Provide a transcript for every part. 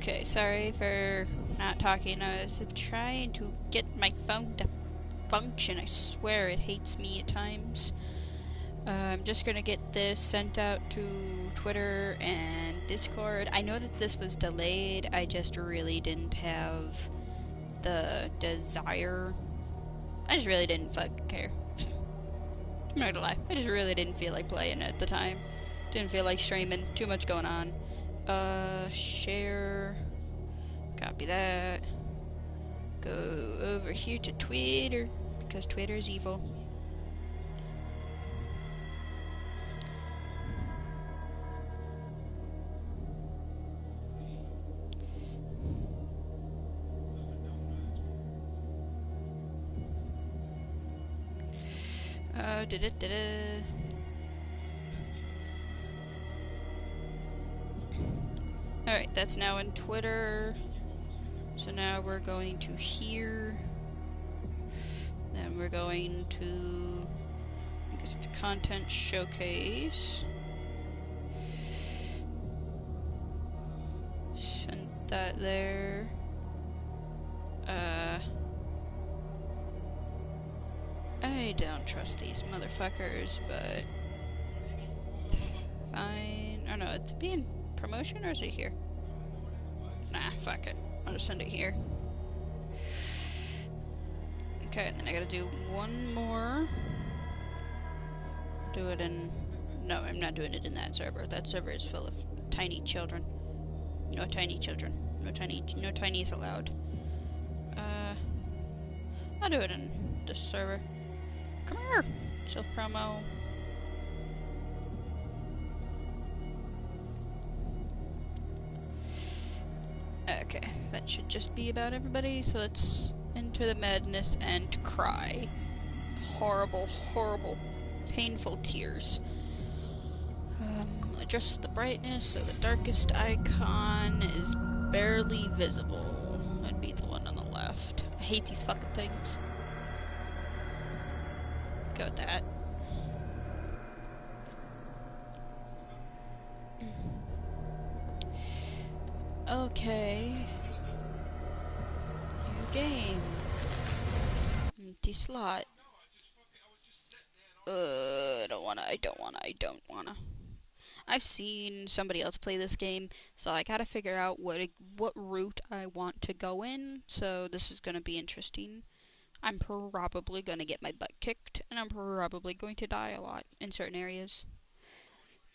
Okay, sorry for not talking. I was trying to get my phone to function. I swear it hates me at times. I'm just gonna get this sent out to Twitter and Discord. I know that this was delayed. I just really didn't have the desire. I just really didn't fucking care. I'm not gonna lie. I just really didn't feel like playing at the time. Didn't feel like streaming. Too much going on. Share. Copy that. Go over here to Twitter, because Twitter is evil. Alright, that's now in Twitter. So now we're going to here. Then we're going to, I guess it's content showcase. Send that there. I don't trust these motherfuckers, but fine. Oh no, it's being promotion or is it here? Nah, fuck it. I'll just send it here. Okay, and then I gotta do one more. Do it in... No, I'm not doing it in that server. That server is full of tiny children. No tiny children. No tinies allowed. I'll do it in this server. Come here! Self-promo. Okay, that should just be about everybody, so let's enter the madness and cry. Horrible, horrible, painful tears. Adjust the brightness so the darkest icon is barely visible. That'd be the one on the left. I hate these fucking things. Go with that. Okay. New game. Empty slot. I don't wanna. I've seen somebody else play this game, so I gotta figure out what route I want to go in, so this is gonna be interesting. I'm probably gonna get my butt kicked, and I'm probably going to die a lot in certain areas.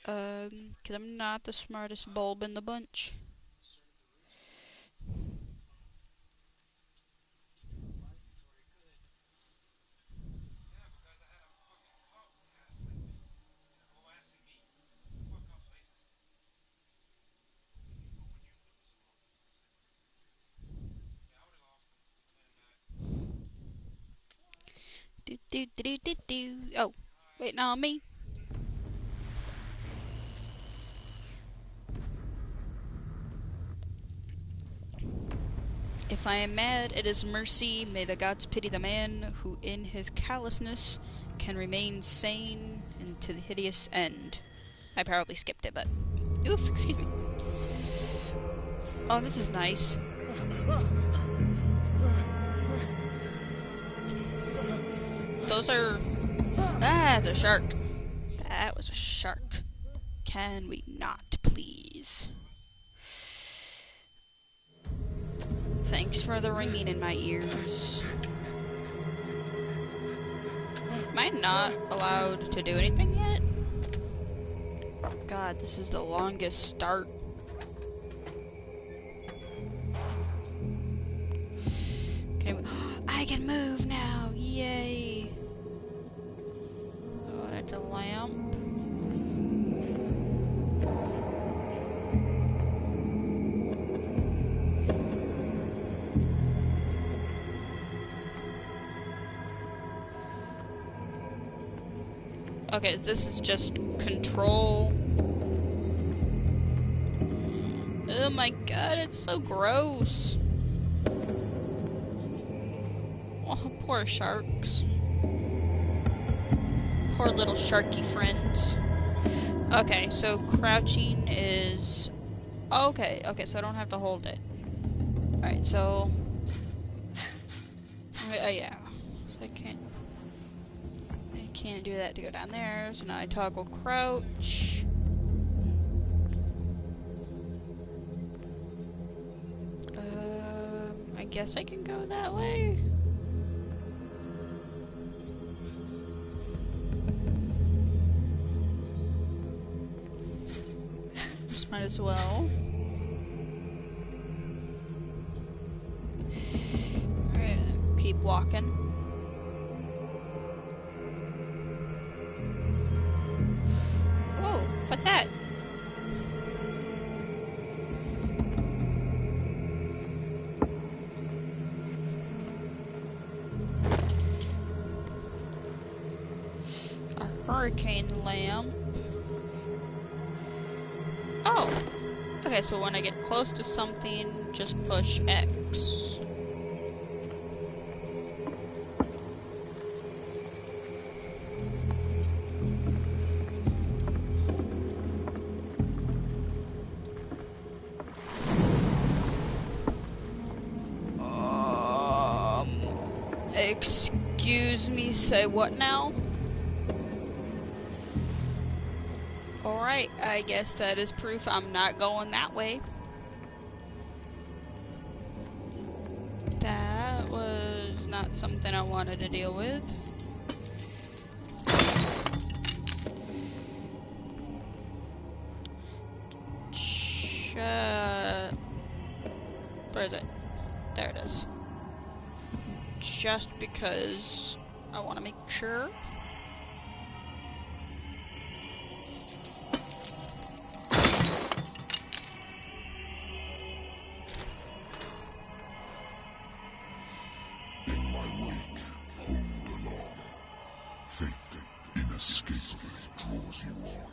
'Cause I'm not the smartest bulb in the bunch. Oh, waiting on me. If I am mad, it is mercy. May the gods pity the man who in his callousness can remain sane into the hideous end. I probably skipped it, but... Oof, excuse me. Oh, this is nice. Those are... That's a shark. That was a shark. Can we not, please? Thanks for the ringing in my ears. Am I not allowed to do anything yet? God, this is the longest start. I can move now! Yay! Oh, that's a lamp. Okay, this is just control. Oh my god, it's so gross. Oh, poor sharks. Poor little sharky friends. Okay, so crouching is Okay, okay, so I don't have to hold it. Alright, so... yeah. So I can't do that to go down there, so now I toggle crouch. I guess I can go that way? Just might as well. Alright, keep walking. Whoa, what's that? A hurricane lamp. Oh! Okay, so when I get close to something, just push X. Excuse me, say what now? Alright, I guess that is proof I'm not going that way. That was not something I wanted to deal with. Where is it? There it is. Just because I want to make sure. In my wake, hold along. Fate inescapably draws you on.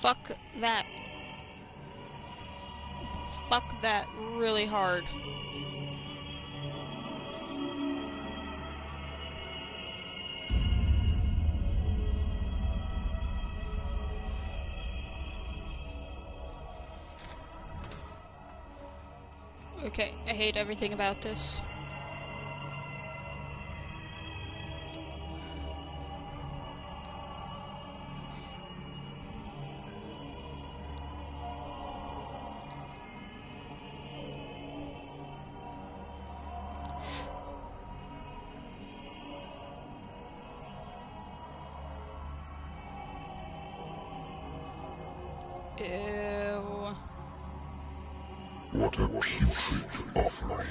Fuck that. Fuck that really hard. Okay, I hate everything about this. Ew. What a putrid offering.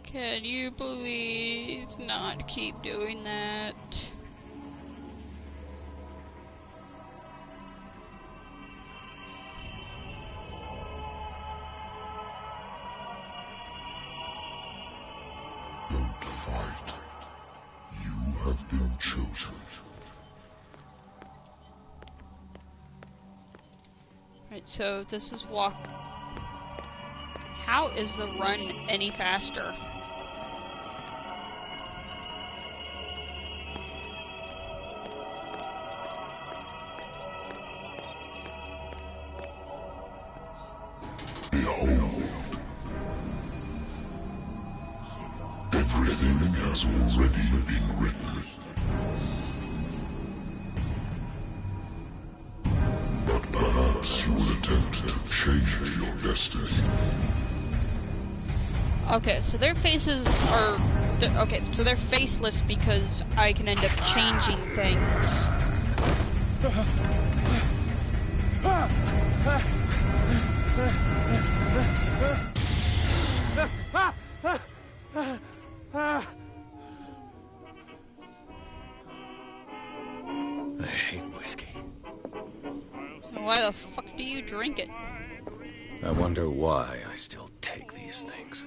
Can you please not keep doing that? Don't fight. You have been chosen. Right, so this is walk. How is the run any faster? Behold. Everything has already been written. But perhaps you will attempt to change your destiny. Okay, so their faces are... Okay, so they're faceless because I can end up changing things. I hate whiskey. Why the fuck do you drink it? I wonder why I still take these things.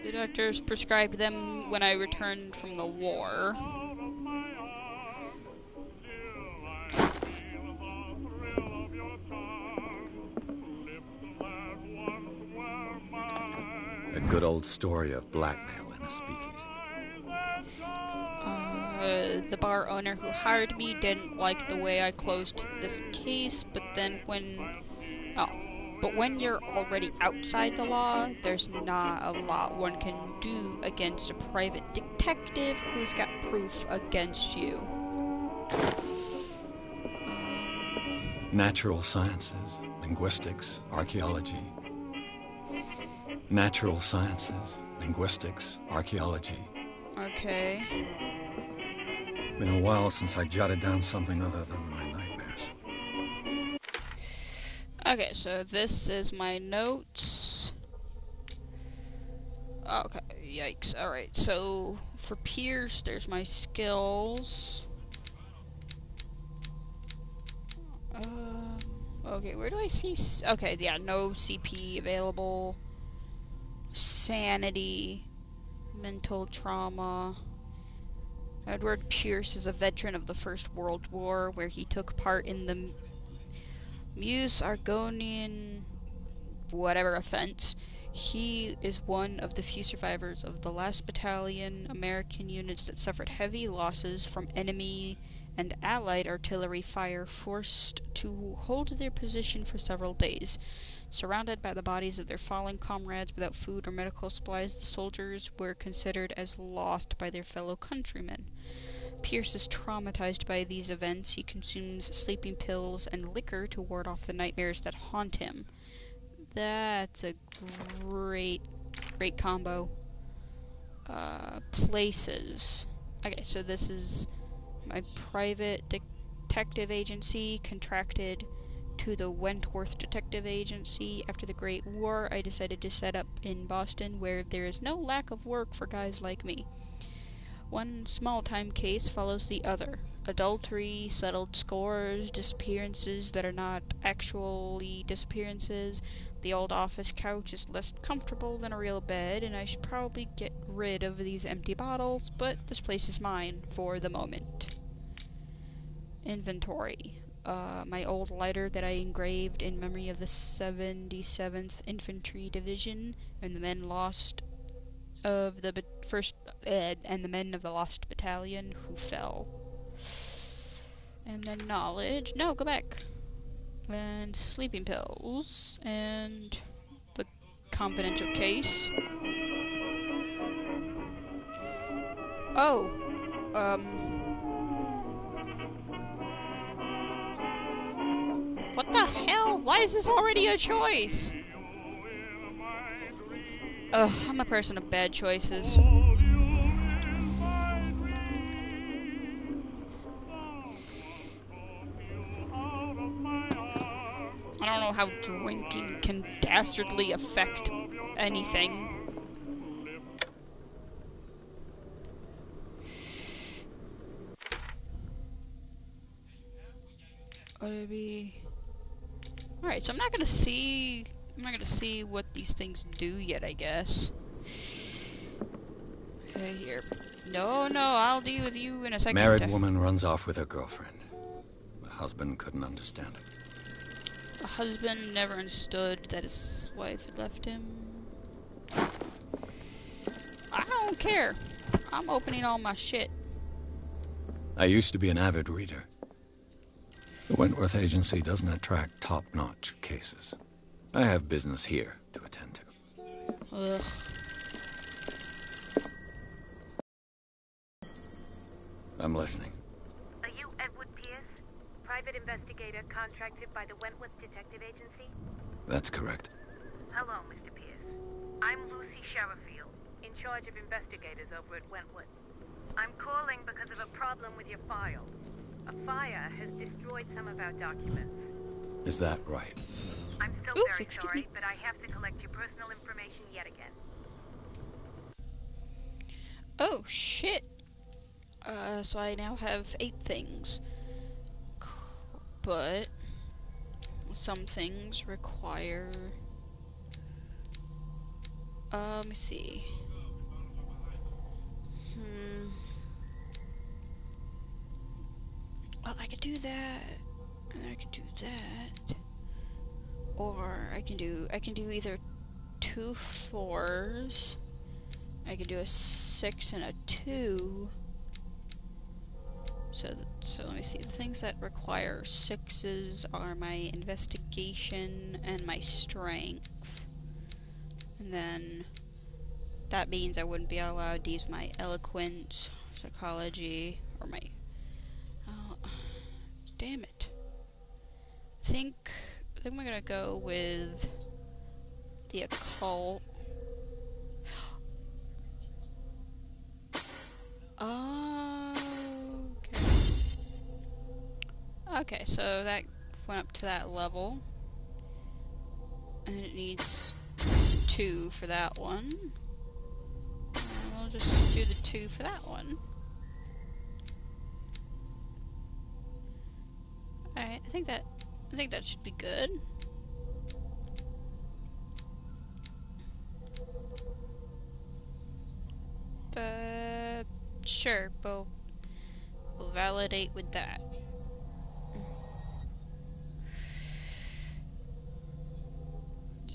The doctors prescribed them when I returned from the war. A good old story of blackmail in a speakeasy. the bar owner who hired me didn't like the way I closed this case, but when you're already outside the law, there's not a lot one can do against a private detective who's got proof against you. Natural sciences, linguistics, archaeology. Natural sciences, linguistics, archaeology. Okay. Been a while since I jotted down something other than my nightmares. Okay, so this is my notes. Okay, yikes. Alright, so for Pierce, there's my skills. Okay, where do I see... Okay, yeah, no CP available. Sanity. Mental trauma. Edward Pierce is a veteran of the First World War, where he took part in the Meuse-Argonne whatever offense. He is one of the few survivors of the last battalion American units that suffered heavy losses from enemy and Allied artillery fire, forced to hold their position for several days. Surrounded by the bodies of their fallen comrades without food or medical supplies, the soldiers were considered as lost by their fellow countrymen. Pierce is traumatized by these events. He consumes sleeping pills and liquor to ward off the nightmares that haunt him. That's a great combo. Places. Okay, so this is my private detective agency, contracted to the Wentworth Detective Agency. After the Great War, I decided to set up in Boston, where there is no lack of work for guys like me. One small-time case follows the other. Adultery, settled scores, disappearances that are not actually disappearances. The old office couch is less comfortable than a real bed, and I should probably get rid of these empty bottles, but this place is mine for the moment. Inventory. My old lighter that I engraved in memory of the 77th Infantry Division and the men lost of the and the men of the lost battalion who fell. And then knowledge. No, go back. And sleeping pills. And the confidential case. Oh. What the hell? Why is this already a choice? Ugh, I'm a person of bad choices. I don't know how drinking can dastardly affect anything. Alright, so I'm not gonna see what these things do yet, I guess. Here. No, I'll deal with you in a second. Married woman runs off with her girlfriend. The husband couldn't understand it. The husband never understood that his wife had left him. I don't care. I'm opening all my shit. I used to be an avid reader. The Wentworth Agency doesn't attract top-notch cases. I have business here to attend to. Ugh. I'm listening. Are you Edward Pierce, private investigator contracted by the Wentworth Detective Agency? That's correct. Hello, Mr. Pierce. I'm Lucy Sherifield, in charge of investigators over at Wentworth. I'm calling because of a problem with your file. A fire has destroyed some of our documents. Is that right? I'm still very sorry, but I have to collect your personal information yet again. Oh, shit. So I now have 8 things. But some things require... let me see. Well, I could do that, and I could do that, or I can do either 2 4s. I can do a 6 and a 2, So let me see. The things that require 6s are my investigation and my strength. And then that means I wouldn't be allowed to use my eloquence, psychology, or my... Oh, damn it. I think I'm gonna go with the occult. Okay, so that went up to that level. And it needs 2 for that one. And we'll just do the 2 for that one. Alright, I think that should be good. Sure, we'll validate with that.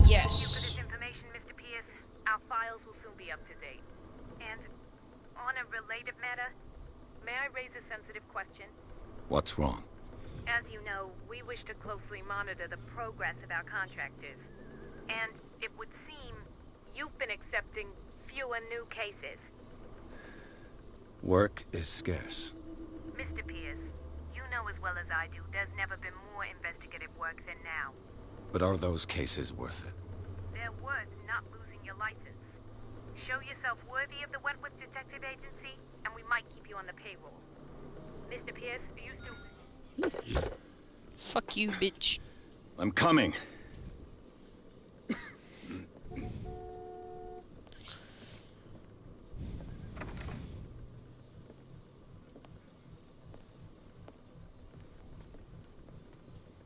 Yes. Thank you for this information, Mr. Pierce. Our files will soon be up to date. And on a related matter, may I raise a sensitive question? What's wrong? As you know, we wish to closely monitor the progress of our contractors. And it would seem you've been accepting fewer new cases. Work is scarce. Mr. Pierce, you know as well as I do, there's never been more investigative work than now. But are those cases worth it? They're worth not losing your license. Show yourself worthy of the Wentworth Detective Agency, and we might keep you on the payroll. Mr. Pierce, you still... Fuck you, bitch. I'm coming.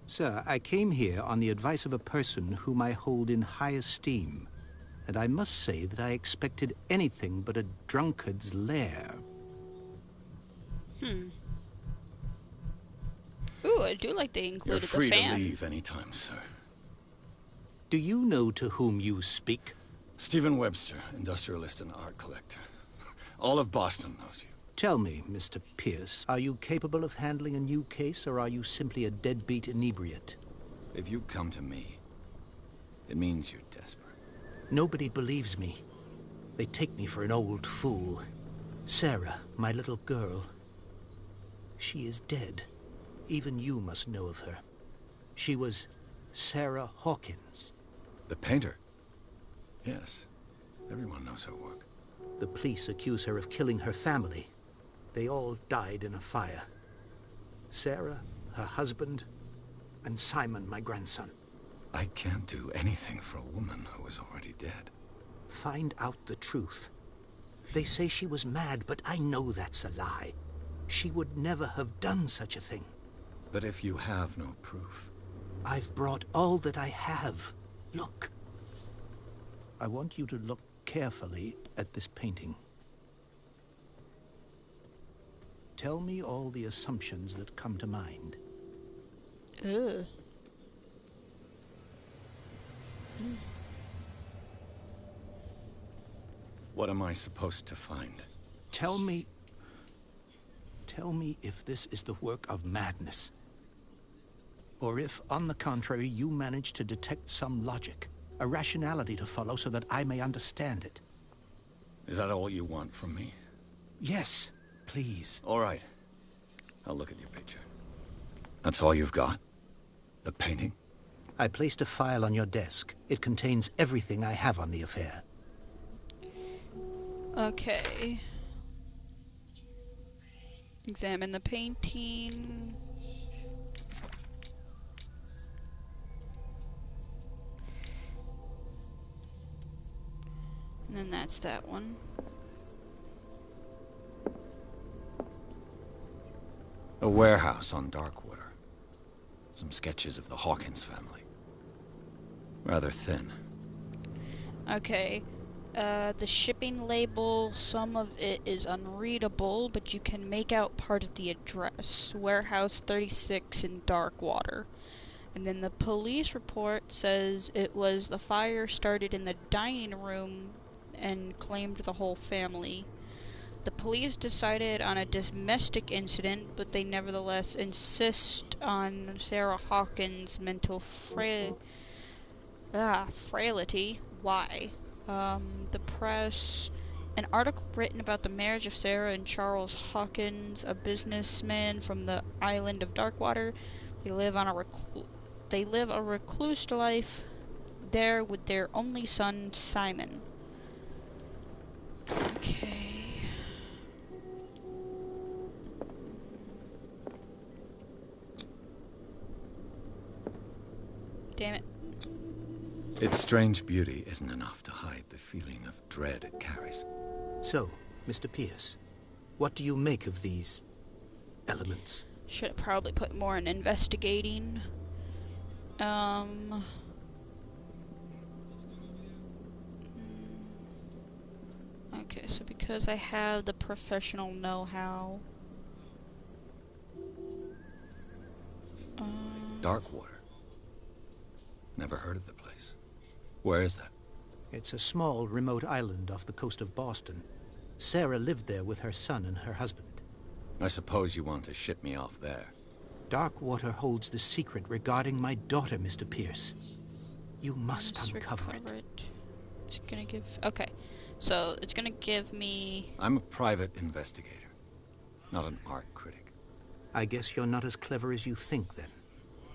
Sir, I came here on the advice of a person whom I hold in high esteem, and I must say that I expected anything but a drunkard's lair. Ooh, I do like they included the fan. You're free to leave anytime, sir. Do you know to whom you speak? Stephen Webster, industrialist and art collector. All of Boston knows you. Tell me, Mr. Pierce, are you capable of handling a new case, or are you simply a deadbeat inebriate? If you come to me, it means you're desperate. Nobody believes me. They take me for an old fool. Sarah, my little girl, she is dead. Even you must know of her. She was Sarah Hawkins. The painter? Yes. Everyone knows her work. The police accuse her of killing her family. They all died in a fire. Sarah, her husband, and Simon, my grandson. I can't do anything for a woman who is already dead. Find out the truth. They say she was mad, but I know that's a lie. She would never have done such a thing. But if you have no proof... I've brought all that I have. Look. I want you to look carefully at this painting. Tell me all the assumptions that come to mind. Ugh. What am I supposed to find? Tell me if this is the work of madness. Or if, on the contrary, you manage to detect some logic, a rationality to follow so that I may understand it. Is that all you want from me? Yes, please. All right. I'll look at your picture. That's all you've got? The painting? I placed a file on your desk. It contains everything I have on the affair. Okay. Examine the painting. And then that's that one. A warehouse on Darkwater. Some sketches of the Hawkins family. Rather thin. Okay. The shipping label, some of it is unreadable, but you can make out part of the address. Warehouse 36 in Darkwater. And then the police report says it was the fire started in the dining room and claimed the whole family. The police decided on a domestic incident, but they nevertheless insist on Sarah Hawkins' mental frailty. Why? The press... An article written about the marriage of Sarah and Charles Hawkins, a businessman from the island of Darkwater. They live a recluse life there with their only son, Simon. Okay. Damn it. Its strange beauty isn't enough to hide the feeling of dread it carries. So, Mr. Pierce, what do you make of these elements? Should have probably put more in investigating. Okay, so because I have the professional know-how. Darkwater. Never heard of the place. Where is that? It's a small, remote island off the coast of Boston. Sarah lived there with her son and her husband. I suppose you want to ship me off there. Darkwater holds the secret regarding my daughter, Mr. Pierce. You must uncover it. It's gonna give... Okay. So, it's gonna give me... I'm a private investigator, not an art critic. I guess you're not as clever as you think, then.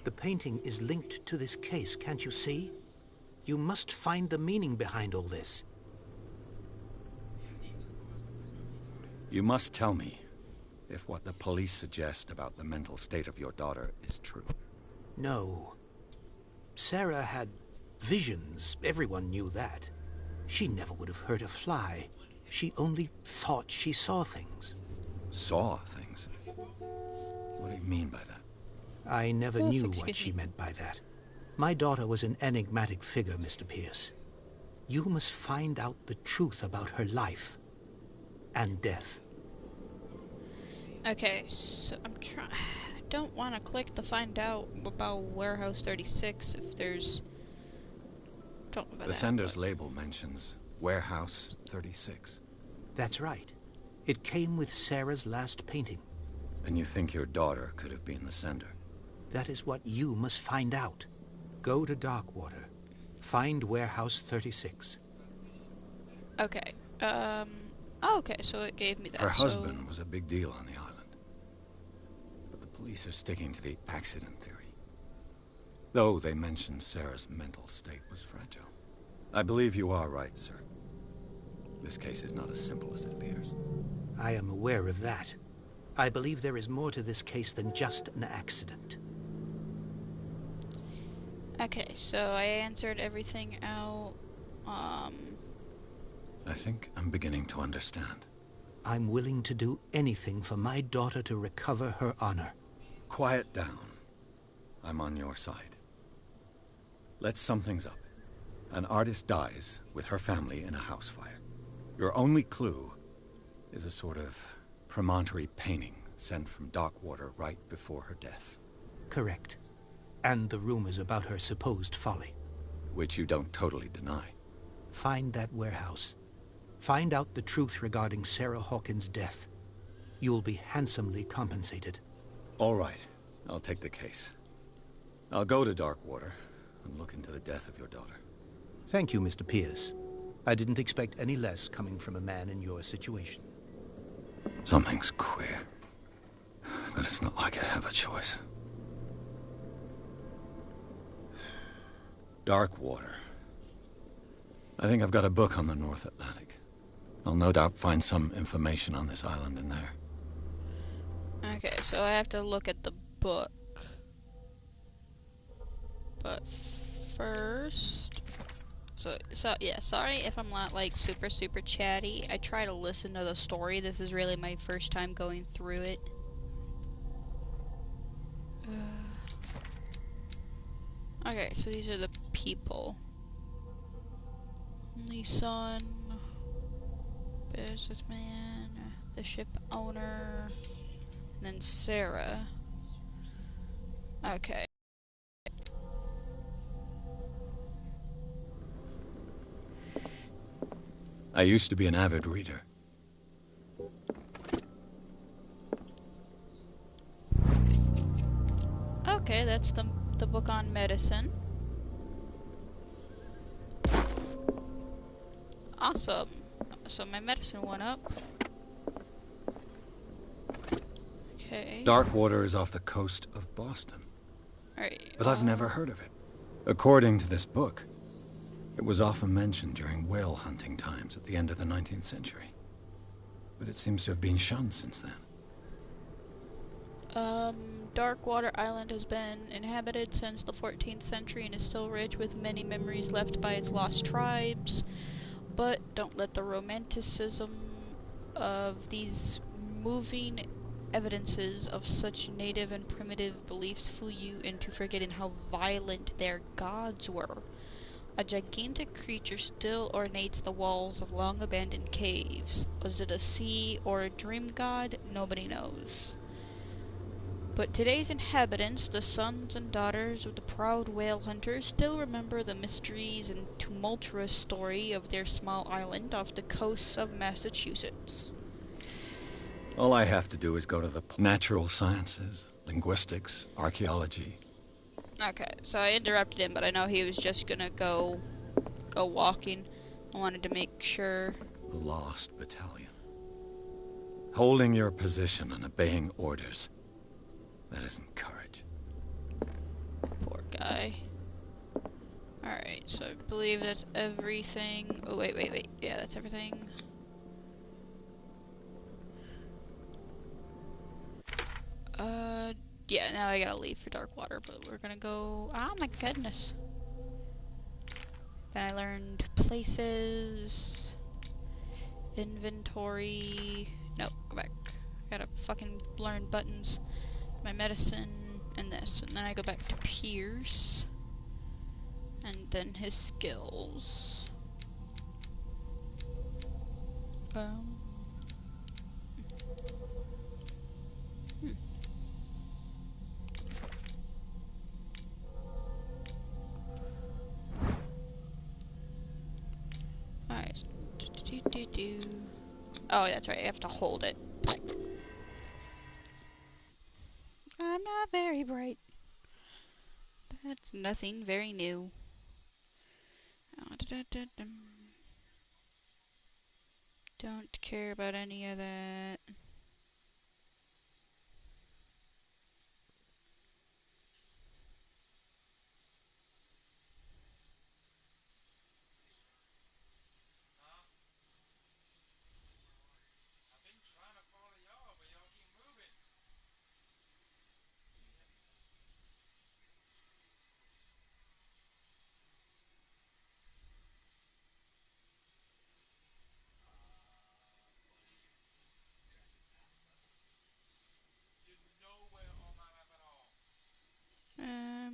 The painting is linked to this case, can't you see? You must find the meaning behind all this. You must tell me if what the police suggest about the mental state of your daughter is true. No. Sarah had visions. Everyone knew that. She never would have hurt a fly. She only thought she saw things. Saw things? What do you mean by that? I never knew what she meant by that. My daughter was an enigmatic figure, Mr. Pierce. You must find out the truth about her life and death. Okay, so I'm trying... I don't want to click to find out about Warehouse 36 if there's... Don't know about The that, sender's but... label mentions Warehouse 36. That's right. It came with Sarah's last painting. And you think your daughter could have been the sender? That is what you must find out. Go to Darkwater. Find Warehouse 36. Okay, oh, okay, so it gave me that. Her husband was a big deal on the island. But the police are sticking to the accident theory. Though they mentioned Sarah's mental state was fragile. I believe you are right, sir. This case is not as simple as it appears. I am aware of that. I believe there is more to this case than just an accident. Okay, so I answered everything out. I think I'm beginning to understand. I'm willing to do anything for my daughter to recover her honor. Quiet down. I'm on your side. Let's sum things up. An artist dies with her family in a house fire. Your only clue is a sort of promontory painting sent from Darkwater right before her death. Correct. And the rumors about her supposed folly. Which you don't totally deny. Find that warehouse. Find out the truth regarding Sarah Hawkins' death. You'll be handsomely compensated. All right. I'll take the case. I'll go to Darkwater and look into the death of your daughter. Thank you, Mr. Pierce. I didn't expect any less coming from a man in your situation. Something's queer. But it's not like I have a choice. Darkwater. I think I've got a book on the North Atlantic. I'll no doubt find some information on this island in there. Okay, so I have to look at the book. But first... So yeah, sorry if I'm not like super chatty. I try to listen to the story. This is really my first time going through it. Okay, so these are the people. Only son, businessman, the ship owner, and then Sarah. Okay. I used to be an avid reader. Awesome. So my medicine went up. Okay. Darkwater is off the coast of Boston, Alright. but I've never heard of it. According to this book, it was often mentioned during whale hunting times at the end of the 19th century. But it seems to have been shunned since then. Darkwater Island has been inhabited since the 14th century and is still rich with many memories left by its lost tribes. But don't let the romanticism of these moving evidences of such native and primitive beliefs fool you into forgetting how violent their gods were. A gigantic creature still ornates the walls of long-abandoned caves. Was it a sea or a dream god? Nobody knows. But today's inhabitants, the sons and daughters of the proud whale hunters, still remember the mysteries and tumultuous story of their small island off the coasts of Massachusetts. All I have to do is go to the natural sciences, linguistics, archaeology. Okay, so I interrupted him, but I know he was just gonna go walking. I wanted to make sure. The Lost Battalion. Holding your position and obeying orders. That isn't courage. Poor guy. Alright, so I believe that's everything. Oh, wait. Yeah, that's everything. Yeah, now I gotta leave for Darkwater, but we're gonna go. Oh my goodness. Then I learned places, inventory. No, go back. Gotta fucking learn buttons, my medicine, and this. And then I go back to Pierce, and then his skills. Alright. Oh, that's right. I have to hold it. I'm not very bright. That's nothing very new. Don't care about any of that.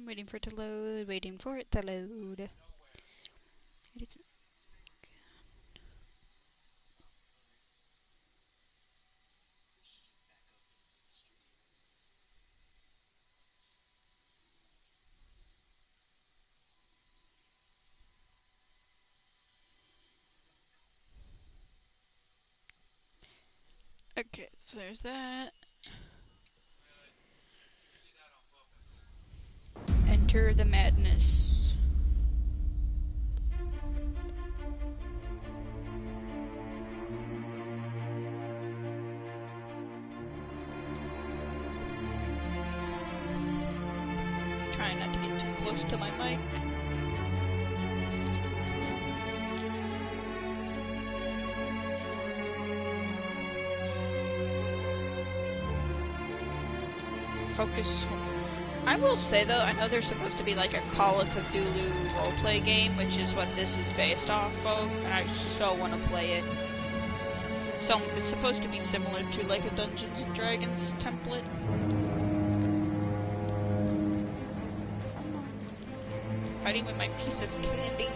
Waiting for it to load, waiting for it to load. Okay, so there's that. Enter the madness. Trying not to get too close to my mic. Focus. I will say though, I know there's supposed to be like a Call of Cthulhu roleplay game, which is what this is based off of, and I so want to play it. So it's supposed to be similar to like a Dungeons and Dragons template. Fighting with my piece of candy.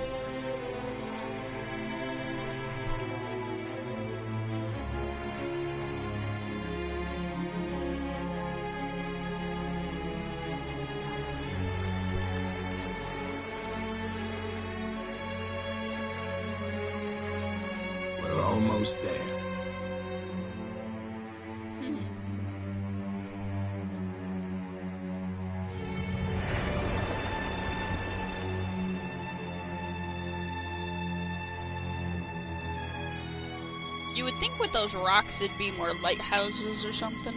We're almost there. You would think with those rocks it'd be more lighthouses or something.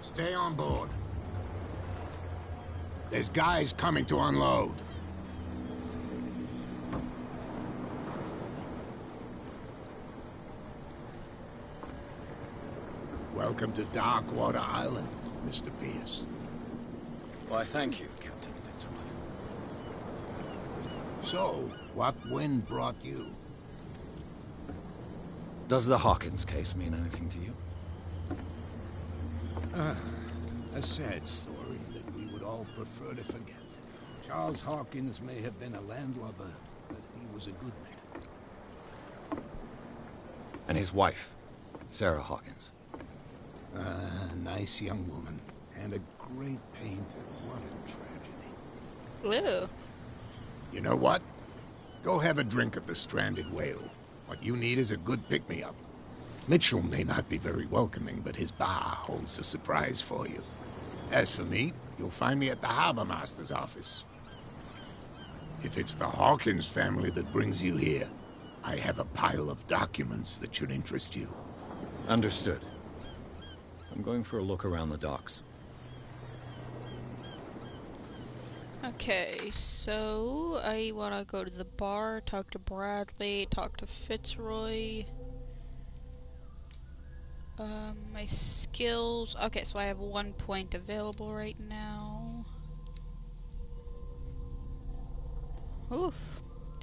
Stay on board. There's guys coming to unload. Welcome to Darkwater Island, Mr. Pierce. Why, thank you, Captain Fitzroy. So, what wind brought you? Does the Hawkins case mean anything to you? A sad story that we would all prefer to forget. Charles Hawkins may have been a landlubber, but he was a good man. And his wife, Sarah Hawkins. A nice young woman, and a great painter. What a tragedy. Ew. You know what? Go have a drink at the Stranded Whale. What you need is a good pick-me-up. Mitchell may not be very welcoming, but his bar holds a surprise for you. As for me, you'll find me at the Harbor Master's office. If it's the Hawkins family that brings you here, I have a pile of documents that should interest you. Understood. I'm going for a look around the docks. Okay, so I want to go to the bar, talk to Bradley, talk to Fitzroy. My skills. Okay, so I have 1 point available right now. Oof.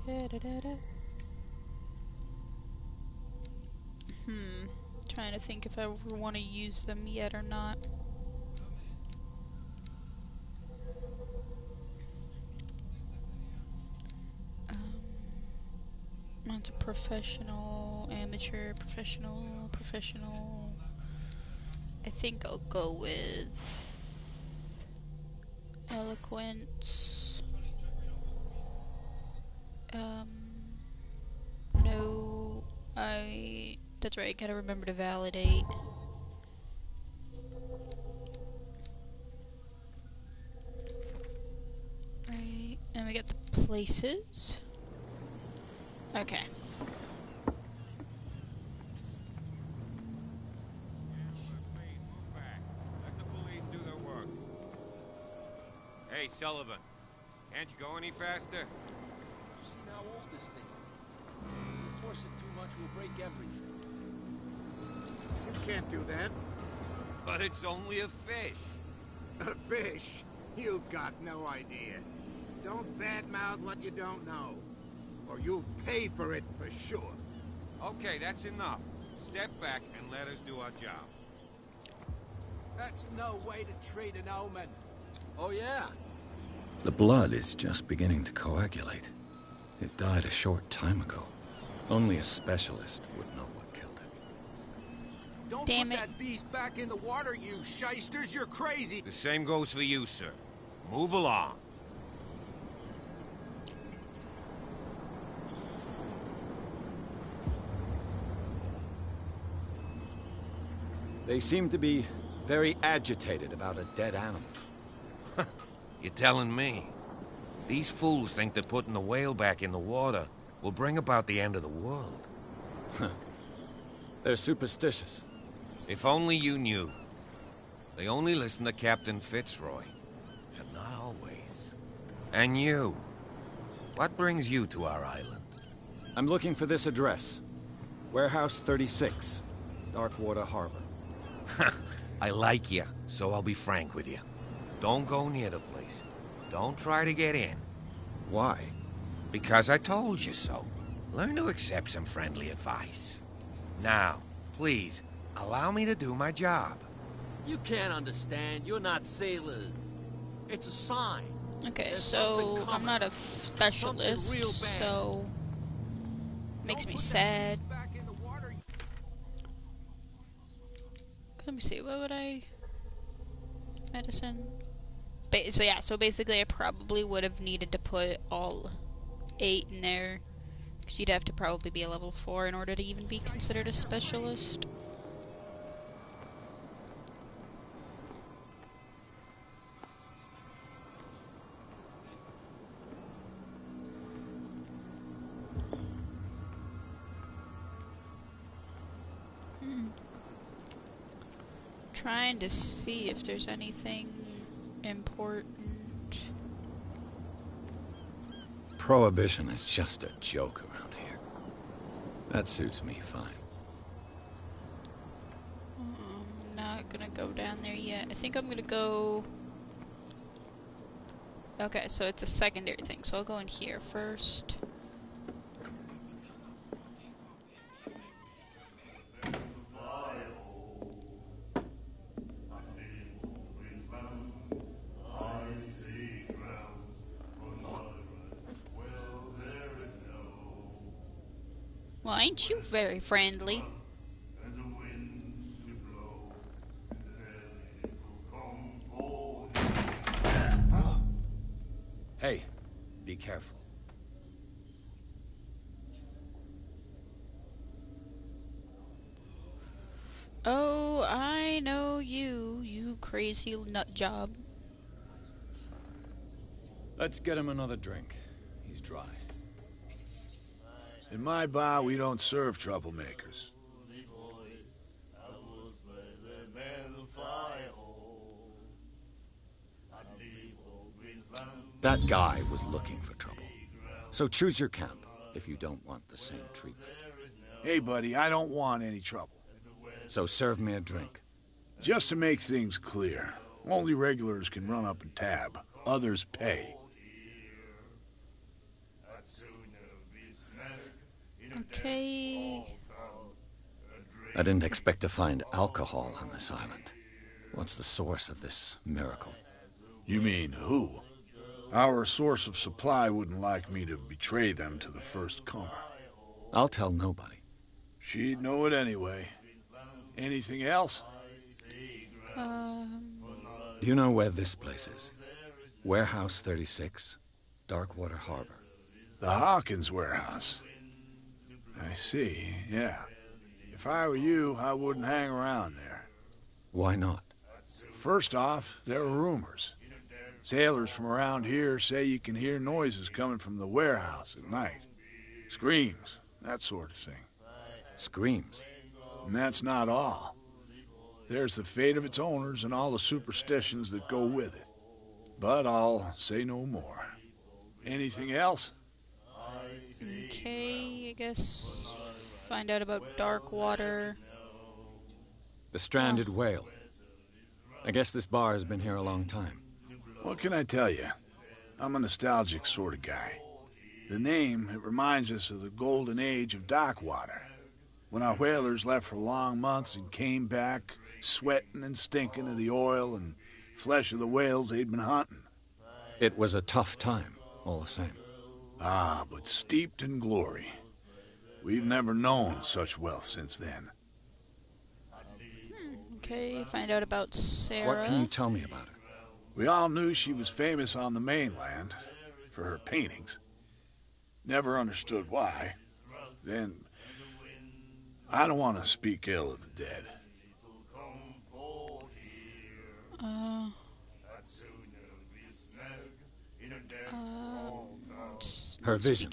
Da-da-da-da. Trying to think if I ever want to use them yet or not. It's a professional, amateur, professional. I think I'll go with eloquence. No, that's right, I gotta remember to validate. Right, and we got the places. Okay. Let the police do their work. Hey, Sullivan. Can't you go any faster? You see how old this thing is. If we force it too much, we'll break everything. You can't do that. But it's only a fish. A fish? You've got no idea. Don't badmouth what you don't know. Or you'll pay for it for sure. Okay, that's enough. Step back and let us do our job. That's no way to treat an omen. Oh, yeah? The blood is just beginning to coagulate. It died a short time ago. Only a specialist would know what killed it. Don't Damn put it. that beast back in the water, you shysters. You're crazy. The same goes for you, sir. Move along. They seem to be very agitated about a dead animal. You're telling me? These fools think that putting the whale back in the water will bring about the end of the world. They're superstitious. If only you knew. They only listen to Captain Fitzroy. And not always. And you. What brings you to our island? I'm looking for this address. Warehouse 36, Darkwater Harbor. I like you, so I'll be frank with you. Don't go near the place. Don't try to get in. Why? Because I told you so. Learn to accept some friendly advice. Now, please, allow me to do my job. You can't understand. You're not sailors. It's a sign. Okay, There's something so I'm coming. not a specialist, Something real bad. so makes Don't me put the sad. keys back in the water. Let me see, what would I... Medicine... So yeah, so basically I probably would have needed to put all 8 in there. Because you'd have to probably be a level 4 in order to even be considered a specialist. Trying to see if there's anything important. Prohibition is just a joke around here. That suits me fine. I'm not gonna go down there yet. I think I'm gonna go... Okay, so it's a secondary thing, so I'll go in here first. Well, ain't you very friendly? Hey, be careful. Oh, I know you, you crazy nut job. Let's get him another drink. He's dry. In my bar, we don't serve troublemakers. That guy was looking for trouble. So choose your camp if you don't want the same treatment. Hey, buddy, I don't want any trouble. So serve me a drink. Just to make things clear, only regulars can run up and tab. Others pay. Okay. I didn't expect to find alcohol on this island. What's the source of this miracle? You mean who? Our source of supply wouldn't like me to betray them to the first comer. I'll tell nobody. She'd know it anyway. Anything else? Do you know where this place is? Warehouse 36, Darkwater Harbor. The Hawkins warehouse. I see, yeah. If I were you, I wouldn't hang around there. Why not? First off, there are rumors. Sailors from around here say you can hear noises coming from the warehouse at night. Screams, that sort of thing. Screams? And that's not all. There's the fate of its owners and all the superstitions that go with it. But I'll say no more. Anything else? Okay, I guess find out about Darkwater. The stranded whale. I guess this bar has been here a long time. What can I tell you? I'm a nostalgic sort of guy. The name, it reminds us of the golden age of Darkwater, when our whalers left for long months and came back sweating and stinking of the oil and flesh of the whales they'd been hunting. It was a tough time, all the same. Ah, but steeped in glory. We've never known such wealth since then. Okay, find out about Sarah. What can you tell me about her? We all knew she was famous on the mainland for her paintings. Never understood why. Then, I don't want to speak ill of the dead. Her vision.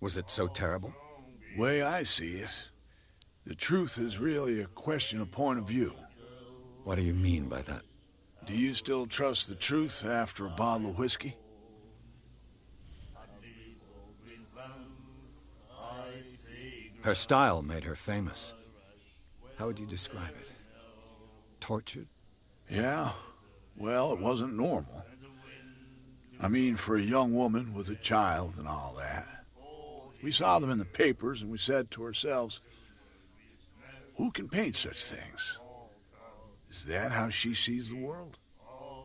Was it so terrible? Way I see it, the truth is really a question of point of view. What do you mean by that? Do you still trust the truth after a bottle of whiskey? Her style made her famous. How would you describe it? Tortured? Yeah, well, it wasn't normal. I mean, for a young woman with a child and all that. We saw them in the papers and we said to ourselves, who can paint such things? Is that how she sees the world?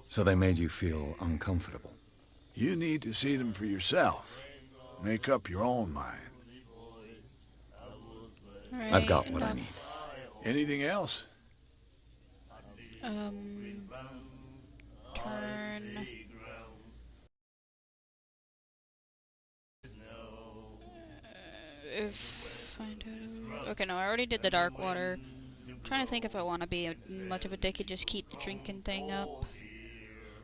So they made you feel uncomfortable? You need to see them for yourself. Make up your own mind. Alright, I've got what I enough. need. Anything else? Turn. If find out. Okay, no, I already did the dark water. I'm trying to think if I want to be much of a dick and just keep the drinking thing up.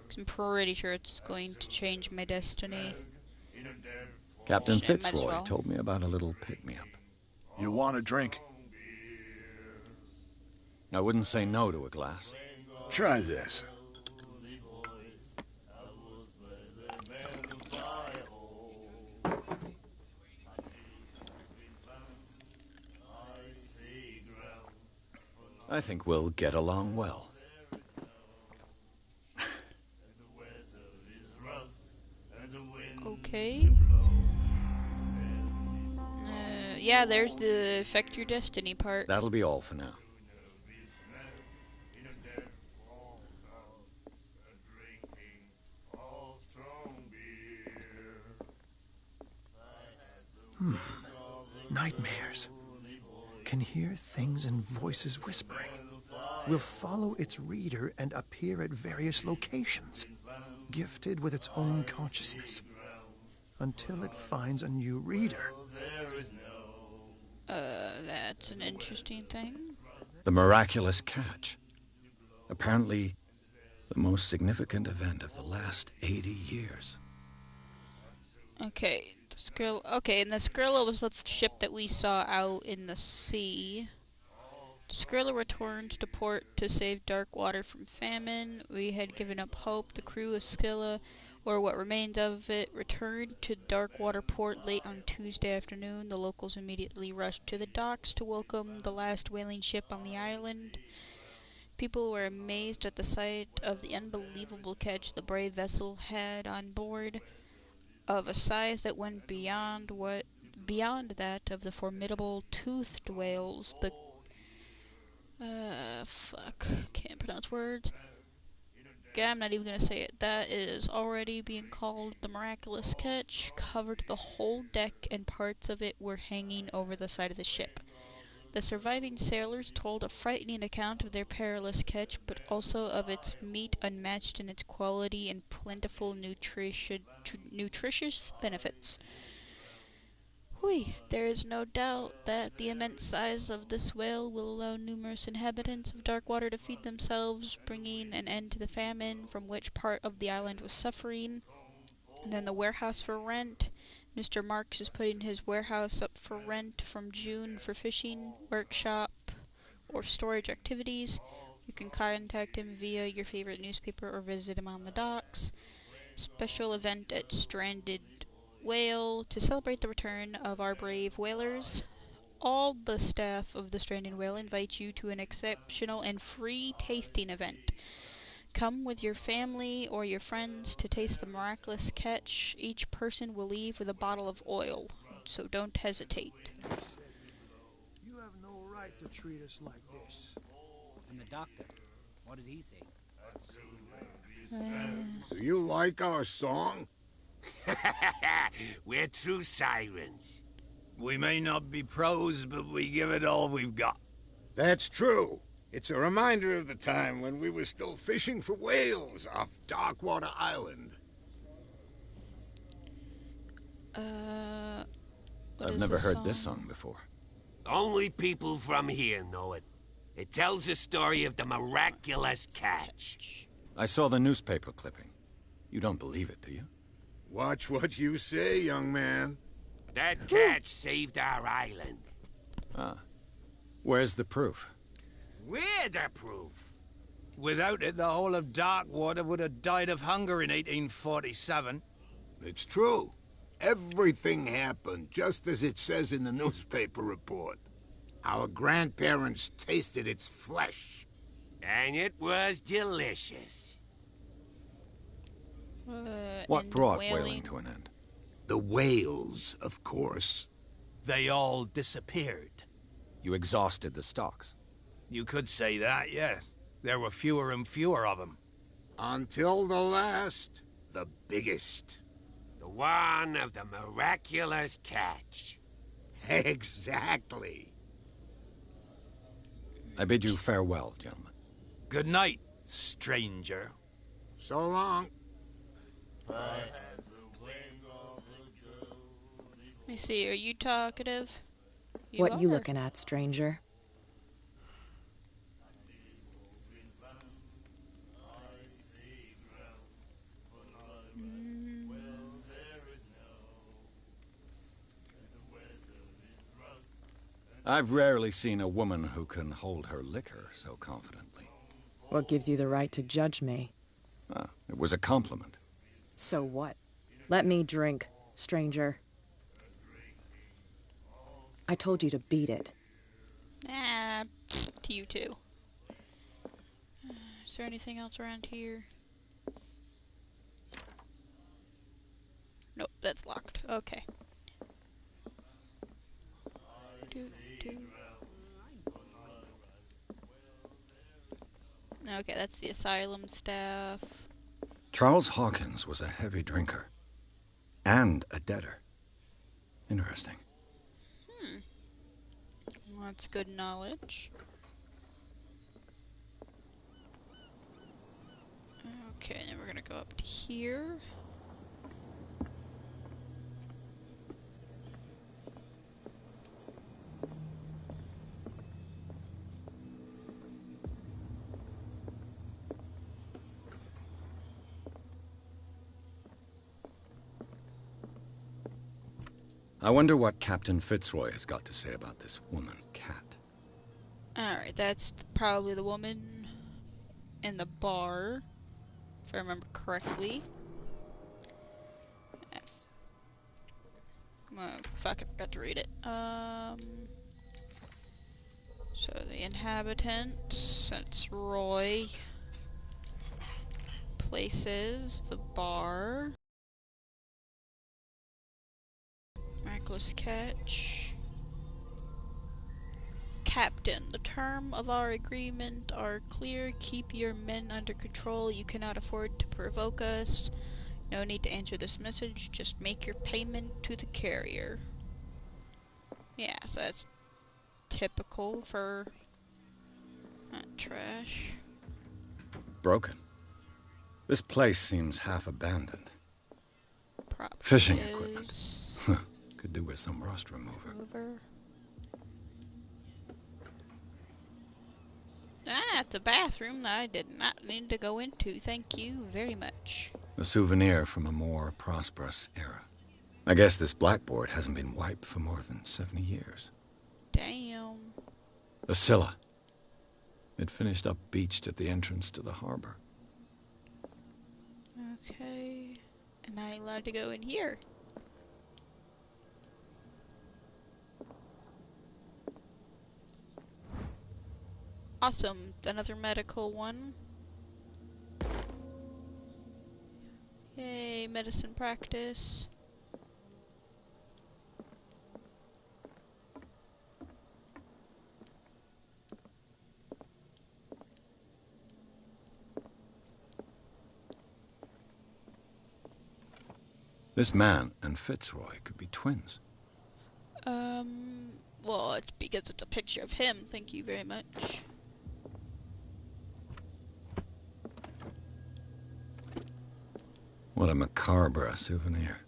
'Cause I'm pretty sure it's going to change my destiny. Captain Shit, might as Fitzroy well. told me about a little pick-me-up. You want a drink? I wouldn't say no to a glass. Try this. I think we'll get along well. Okay. Yeah, there's the affect your destiny part. That'll be all for now. Nightmares. Can hear things and voices whispering. Will follow its reader and appear at various locations, gifted with its own consciousness, until it finds a new reader. That's an interesting thing. The miraculous catch. Apparently, the most significant event of the last 80 years. Okay, the Skrilla. Okay, and the Skrilla was the ship that we saw out in the sea. The Skrilla returned to port to save Darkwater from famine. We had given up hope. The crew of Skrilla, or what remained of it, returned to Darkwater port late on Tuesday afternoon. The locals immediately rushed to the docks to welcome the last whaling ship on the island. People were amazed at the sight of the unbelievable catch the brave vessel had on board, of a size that went beyond that of the formidable toothed whales. The can't pronounce words. I'm not even gonna say it. That is already being called the miraculous catch. Covered the whole deck, and parts of it were hanging over the side of the ship. The surviving sailors told a frightening account of their perilous catch, but also of its meat unmatched in its quality and plentiful nutritious benefits. There is no doubt that the immense size of this whale will allow numerous inhabitants of Darkwater to feed themselves, bringing an end to the famine from which part of the island was suffering. And then the warehouse for rent. Mr. Marks is putting his warehouse up for rent from June for fishing, workshop, or storage activities. You can contact him via your favorite newspaper or visit him on the docks. Special event at Stranded Whale to celebrate the return of our brave whalers. All the staff of the Stranded Whale invite you to an exceptional and free tasting event. Come with your family or your friends to taste the miraculous catch. Each person will leave with a bottle of oil, so don't hesitate. You have no right to treat us like this. And the doctor, what did he say? Do you like our song? We're true sirens. We may not be pros, but we give it all we've got. That's true. It's a reminder of the time when we were still fishing for whales off Darkwater Island. I've never heard this song before. Only people from here know it. It tells the story of the miraculous catch. I saw the newspaper clipping. You don't believe it, do you? Watch what you say, young man. That catch saved our island. Ah. Where's the proof? We're the proof. Without it, the whole of Darkwater would have died of hunger in 1847. It's true. Everything happened just as it says in the newspaper report. Our grandparents tasted its flesh. And it was delicious. What brought whaling to an end? The whales, of course. They all disappeared. You exhausted the stocks. You could say that, yes. There were fewer and fewer of them. Until the last. the biggest. The one of the miraculous catch. Exactly. I bid you farewell, gentlemen. Good night, stranger. So long. Let me see, are you talkative? What you looking at, stranger? I've rarely seen a woman who can hold her liquor so confidently. What gives you the right to judge me? Ah, it was a compliment. So what? Let me drink, stranger. I told you to beat it. Ah, to you too. Is there anything else around here? Nope, that's locked. Okay. Okay, that's the asylum staff. Charles Hawkins was a heavy drinker. And a debtor. Interesting. Well, that's good knowledge. Okay, then we're gonna go up to here. I wonder what Captain Fitzroy has got to say about this woman, Cat. Alright, that's probably the woman in the bar, if I remember correctly. Oh, fuck, I forgot to read it. So the inhabitants, that's Roy. Places, the bar. Miraculous catch. Captain, the term of our agreement are clear. Keep your men under control. You cannot afford to provoke us. No need to answer this message. Just make your payment to the carrier. Yeah, so that's typical for trash. Broken. This place seems half abandoned. Probably Fishing is. equipment. Could do with some rust remover. Ah, it's a bathroom that I did not need to go into. Thank you very much. A souvenir from a more prosperous era. I guess this blackboard hasn't been wiped for more than 70 years. Damn. The Scylla. It finished up beached at the entrance to the harbor. Okay. Am I allowed to go in here? Awesome. Another medical one. Yay, medicine practice. This man and Fitzroy could be twins. Well, it's because it's a picture of him. Thank you very much. What a macabre souvenir.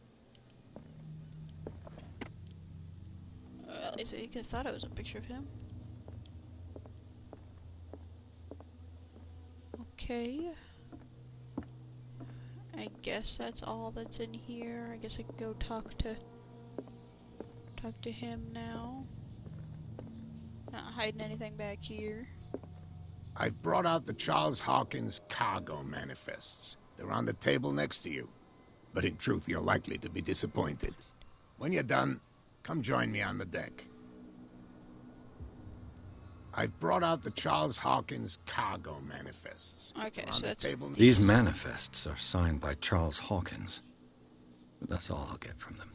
Well, at least I thought it was a picture of him. Okay. I guess that's all that's in here. I guess I can go talk to him now. Not hiding anything back here. I've brought out the Charles Hawkins cargo manifests. They're on the table next to you. But in truth, you're likely to be disappointed. When you're done, come join me on the deck. I've brought out the Charles Hawkins cargo manifests. Okay, They're so on the that's table. These manifests are signed by Charles Hawkins. But that's all I'll get from them.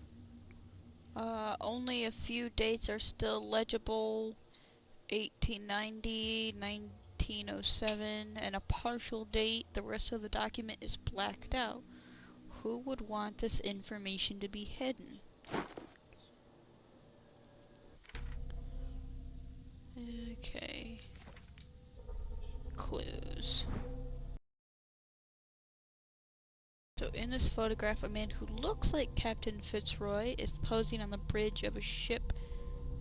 Only a few dates are still legible. 1890, 1907, and a partial date. The rest of the document is blacked out. who would want this information to be hidden? Okay. Clues. So in this photograph, a man who looks like Captain Fitzroy is posing on the bridge of a ship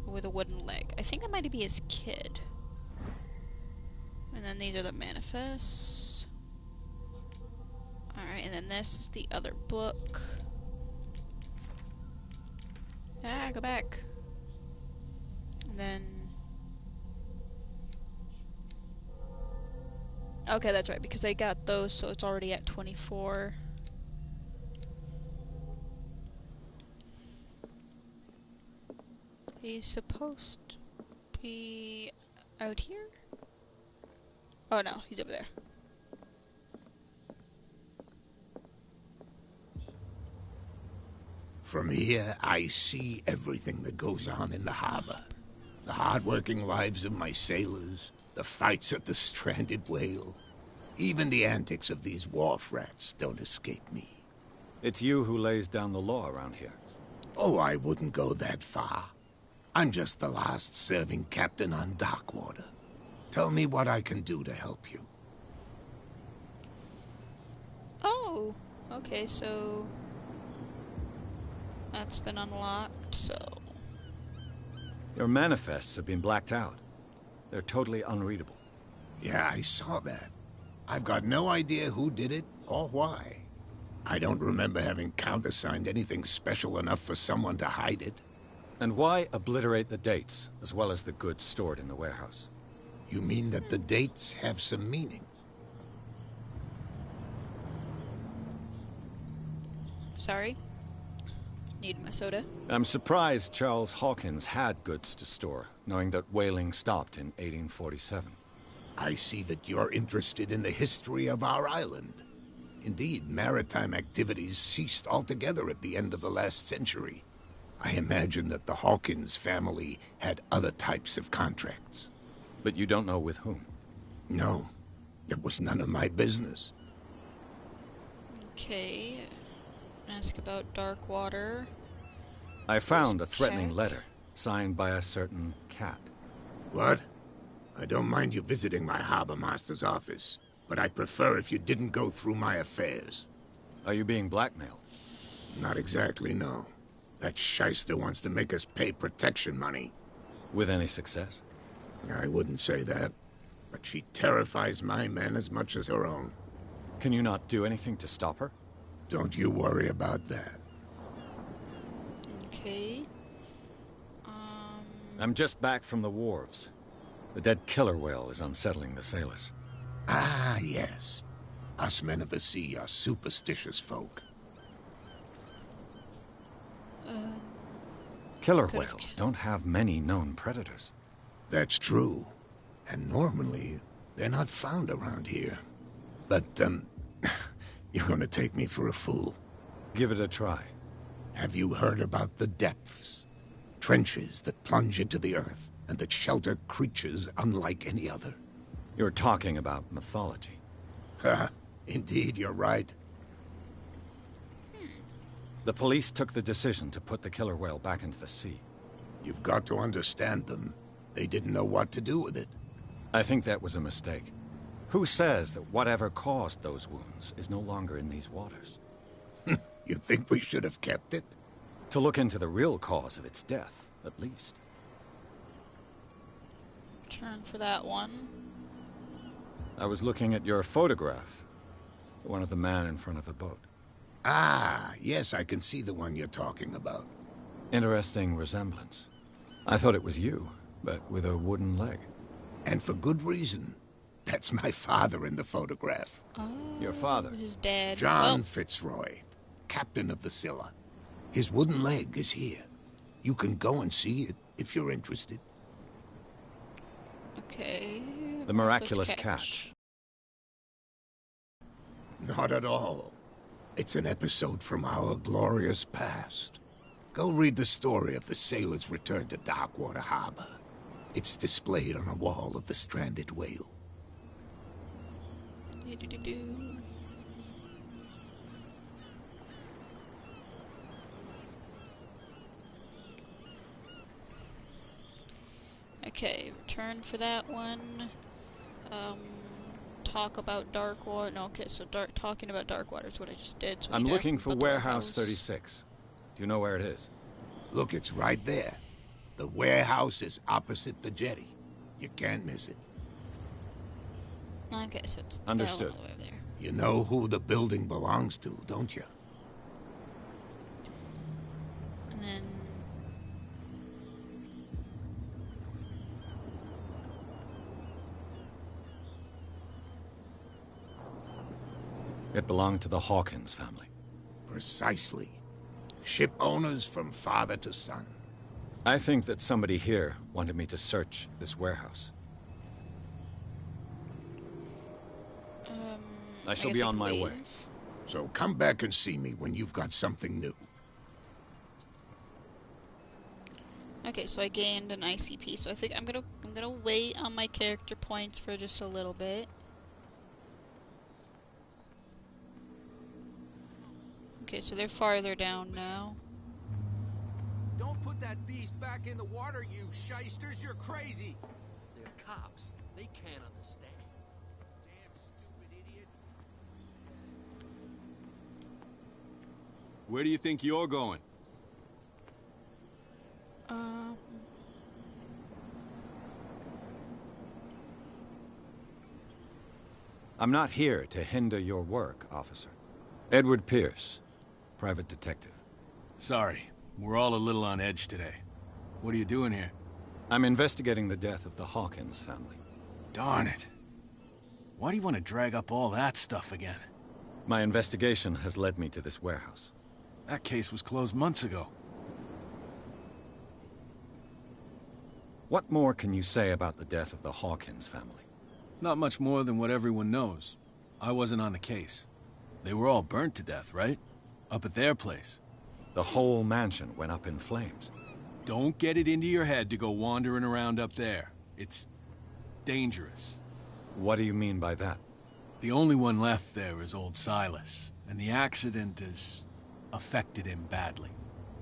with a wooden leg. I think that might be his kid. And then these are the manifests. Alright, and then this is the other book. Ah, go back. And then... Okay, that's right, because I got those, so it's already at 24. He's supposed to be out here? Oh no, he's over there. From here, I see everything that goes on in the harbor. The hard-working lives of my sailors, the fights at the stranded whale. Even the antics of these wharf rats don't escape me. It's you who lays down the law around here. Oh, I wouldn't go that far. I'm just the last serving captain on Darkwater. Tell me what I can do to help you. Oh, okay, so that's been unlocked, so... Your manifests have been blacked out. They're totally unreadable. Yeah, I saw that. I've got no idea who did it or why. I don't remember having countersigned anything special enough for someone to hide it. And why obliterate the dates, as well as the goods stored in the warehouse? You mean that the dates have some meaning? Sorry. Need my soda. I'm surprised Charles Hawkins had goods to store, knowing that whaling stopped in 1847. I see that you're interested in the history of our island. Indeed, maritime activities ceased altogether at the end of the last century. I imagine that the Hawkins family had other types of contracts. But you don't know with whom? No, it was none of my business. Okay. Ask about Darkwater. I found a threatening letter, signed by a certain cat. What? I don't mind you visiting my harbor master's office, but I'd prefer if you didn't go through my affairs. Are you being blackmailed? Not exactly, no. That shyster wants to make us pay protection money. With any success? I wouldn't say that, but she terrifies my men as much as her own. Can you not do anything to stop her? Don't you worry about that. Okay. I'm just back from the wharves. The dead killer whale is unsettling the sailors. Ah, yes. Us men of the sea are superstitious folk. Killer whales don't have many known predators. That's true. And normally, they're not found around here. But, you're gonna take me for a fool. Give it a try. Have you heard about the depths? Trenches that plunge into the earth, and that shelter creatures unlike any other. You're talking about mythology. Ha! Indeed, you're right. The police took the decision to put the killer whale back into the sea. You've got to understand them. They didn't know what to do with it. I think that was a mistake. Who says that whatever caused those wounds is no longer in these waters? You think we should have kept it? To look into the real cause of its death, at least. Turn for that one. I was looking at your photograph. One of the man in front of the boat. Ah, yes, I can see the one you're talking about. Interesting resemblance. I thought it was you, but with a wooden leg. And for good reason. That's my father in the photograph. Oh, your father? His dad. John Fitzroy, captain of the Scylla. His wooden leg is here. You can go and see it if you're interested. Okay. The miraculous catch. Not at all. It's an episode from our glorious past. Go read the story of the sailor's return to Darkwater Harbor. It's displayed on a wall of the stranded whale. Okay, return for that one. Talk about Darkwater. No, okay, so talking about Darkwater is what I just did. So I'm looking for Warehouse 36. Do you know where it is? Look, it's right there. The warehouse is opposite the jetty. You can't miss it. Okay, so it's understood. all the way over there. You know who the building belongs to, don't you? And then it belonged to the Hawkins family. Precisely. Ship owners from father to son. I think that somebody here wanted me to search this warehouse. I shall be on my way. So come back and see me when you've got something new. okay, so I gained an ICP. So I think I'm gonna wait on my character points for just a little bit. Okay, so they're farther down now. Don't put that beast back in the water, you shysters. You're crazy. They're cops. They can't understand. Damn stupid idiots. Where do you think you're going? I'm not here to hinder your work, officer. Edward Pierce, private detective. Sorry, we're all a little on edge today. What are you doing here? I'm investigating the death of the Hawkins family. Darn it. Why do you want to drag up all that stuff again? My investigation has led me to this warehouse. That case was closed months ago. What more can you say about the death of the Hawkins family? Not much more than what everyone knows. I wasn't on the case. They were all burnt to death, right? Up at their place. The whole mansion went up in flames. Don't get it into your head to go wandering around up there. It's dangerous. What do you mean by that? The only one left there is old Silas, and the accident has affected him badly.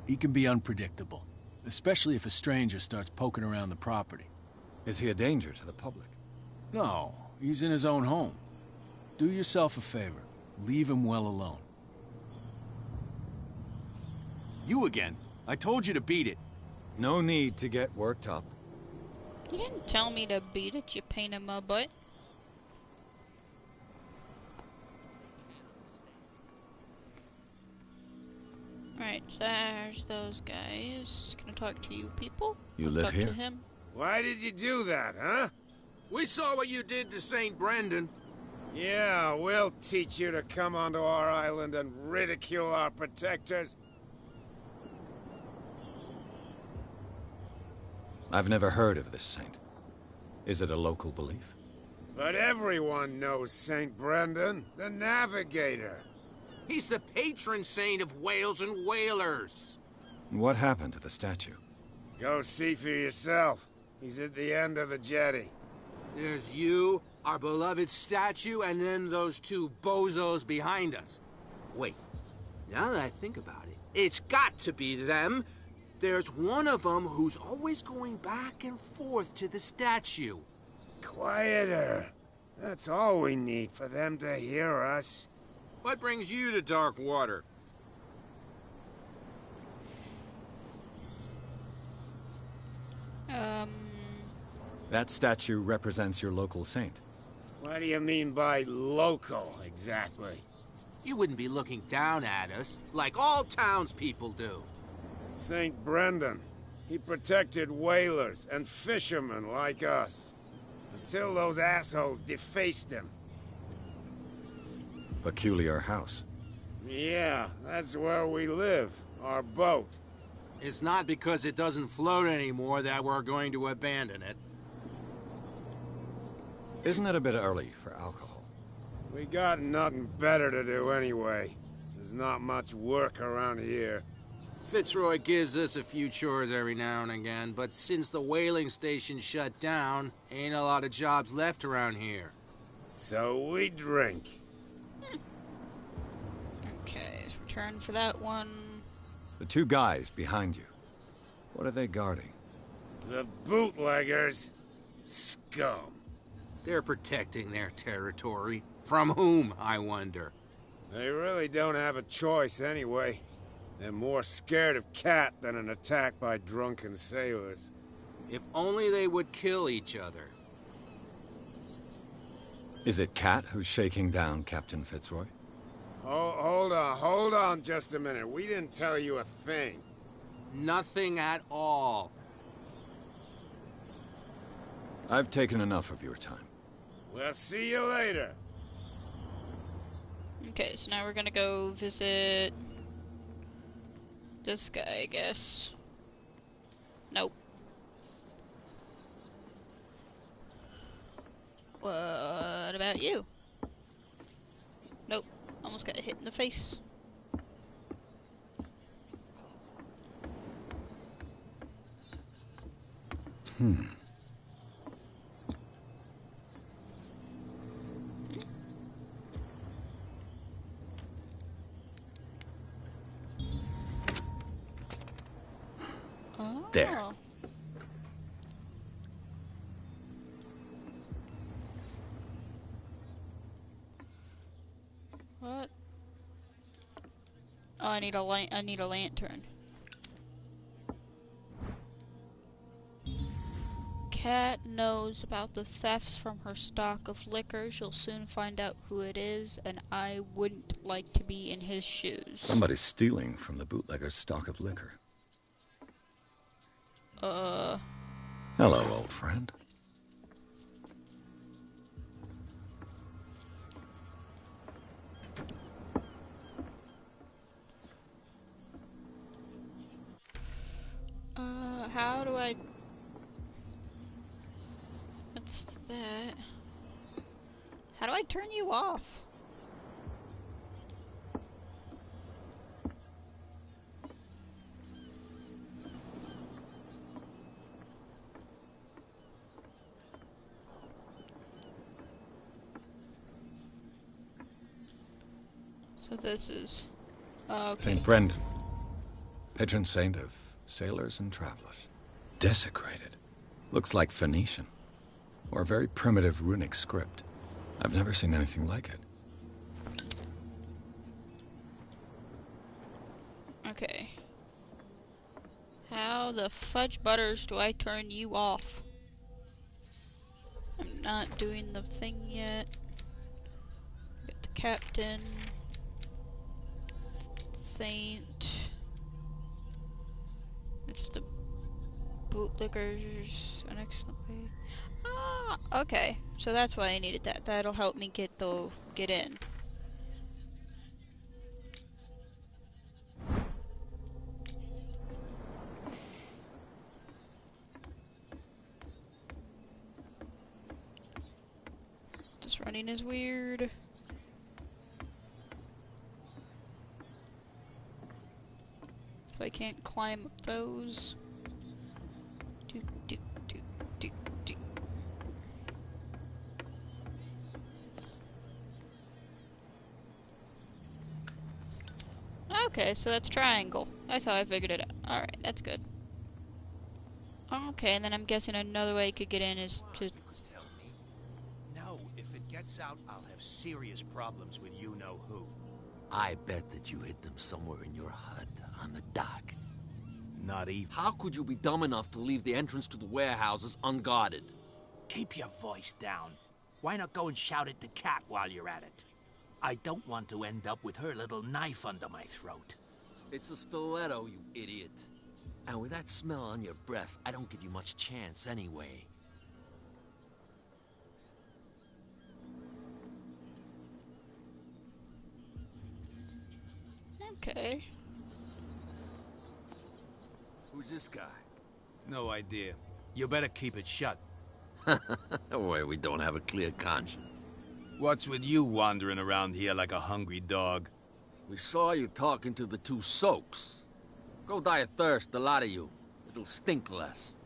He can be unpredictable, especially if a stranger starts poking around the property. Is he a danger to the public? No, he's in his own home. Do yourself a favor. Leave him well alone. You again. I told you to beat it. No need to get worked up. You didn't tell me to beat it, you pain in my butt. Alright, so there's those guys. Can I talk to you people? You live talk here? To him. Why did you do that, huh? We saw what you did to St. Brendan. Yeah, we'll teach you to come onto our island and ridicule our protectors. I've never heard of this saint. Is it a local belief? But everyone knows St. Brendan, the Navigator. He's the patron saint of whales and whalers. What happened to the statue? Go see for yourself. He's at the end of the jetty. There's you, our beloved statue, and then those two bozos behind us. Wait, now that I think about it, it's got to be them. There's one of them who's always going back and forth to the statue. Quieter. That's all we need for them to hear us. What brings you to Darkwater? That statue represents your local saint. What do you mean by local, exactly? You wouldn't be looking down at us, like all townspeople do. St. Brendan. He protected whalers and fishermen like us. Until those assholes defaced him. Peculiar house. Yeah, that's where we live. Our boat. It's not because it doesn't float anymore that we're going to abandon it. Isn't it a bit early for alcohol? We got nothing better to do anyway. There's not much work around here. Fitzroy gives us a few chores every now and again, but since the whaling station shut down, ain't a lot of jobs left around here. So we drink. Okay, return for that one. The two guys behind you. What are they guarding? The bootleggers? Scum. They're protecting their territory. From whom, I wonder? They really don't have a choice anyway. They're more scared of Cat than an attack by drunken sailors. If only they would kill each other. Is it Cat who's shaking down Captain Fitzroy? Oh, hold on just a minute. We didn't tell you a thing. Nothing at all. I've taken enough of your time. We'll see you later. Okay, so now we're gonna go visit this guy, I guess. Nope. What about you? Nope. Almost got hit in the face. Oh. There. What? Oh, I need a lantern. Cat knows about the thefts from her stock of liquor. She'll soon find out who it is, and I wouldn't like to be in his shoes. Somebody's stealing from the bootlegger's stock of liquor. Hello, old friend. How do I... What's that? How do I turn you off? So this is... okay. St. Brendan, patron saint of sailors and travelers. Desecrated. Looks like Phoenician. Or a very primitive runic script. I've never seen anything like it. Okay. How the fudge butters do I turn you off? I'm not doing the thing yet. Got the captain. Saint. It's the bootlickers. An excellent way. Ah, okay. So that's why I needed that. That'll help me get in. This running is weird. So I can't climb up those. Do, do, do, do, do. Okay, so that's triangle. That's how I figured it out. Alright, that's good. Okay, and then I'm guessing another way I could get in is to... No, if it gets out, I'll have serious problems with you-know-who. I bet that you hid them somewhere in your hut on the docks. Not even. How could you be dumb enough to leave the entrance to the warehouses unguarded? Keep your voice down. Why not go and shout at the cat while you're at it? I don't want to end up with her little knife under my throat. It's a stiletto, you idiot. And with that smell on your breath, I don't give you much chance anyway. Okay. Who's this guy? No idea. You better keep it shut. Why, we don't have a clear conscience. What's with you wandering around here like a hungry dog? We saw you talking to the two soaks. Go die of thirst, the lot of you. It'll stink less.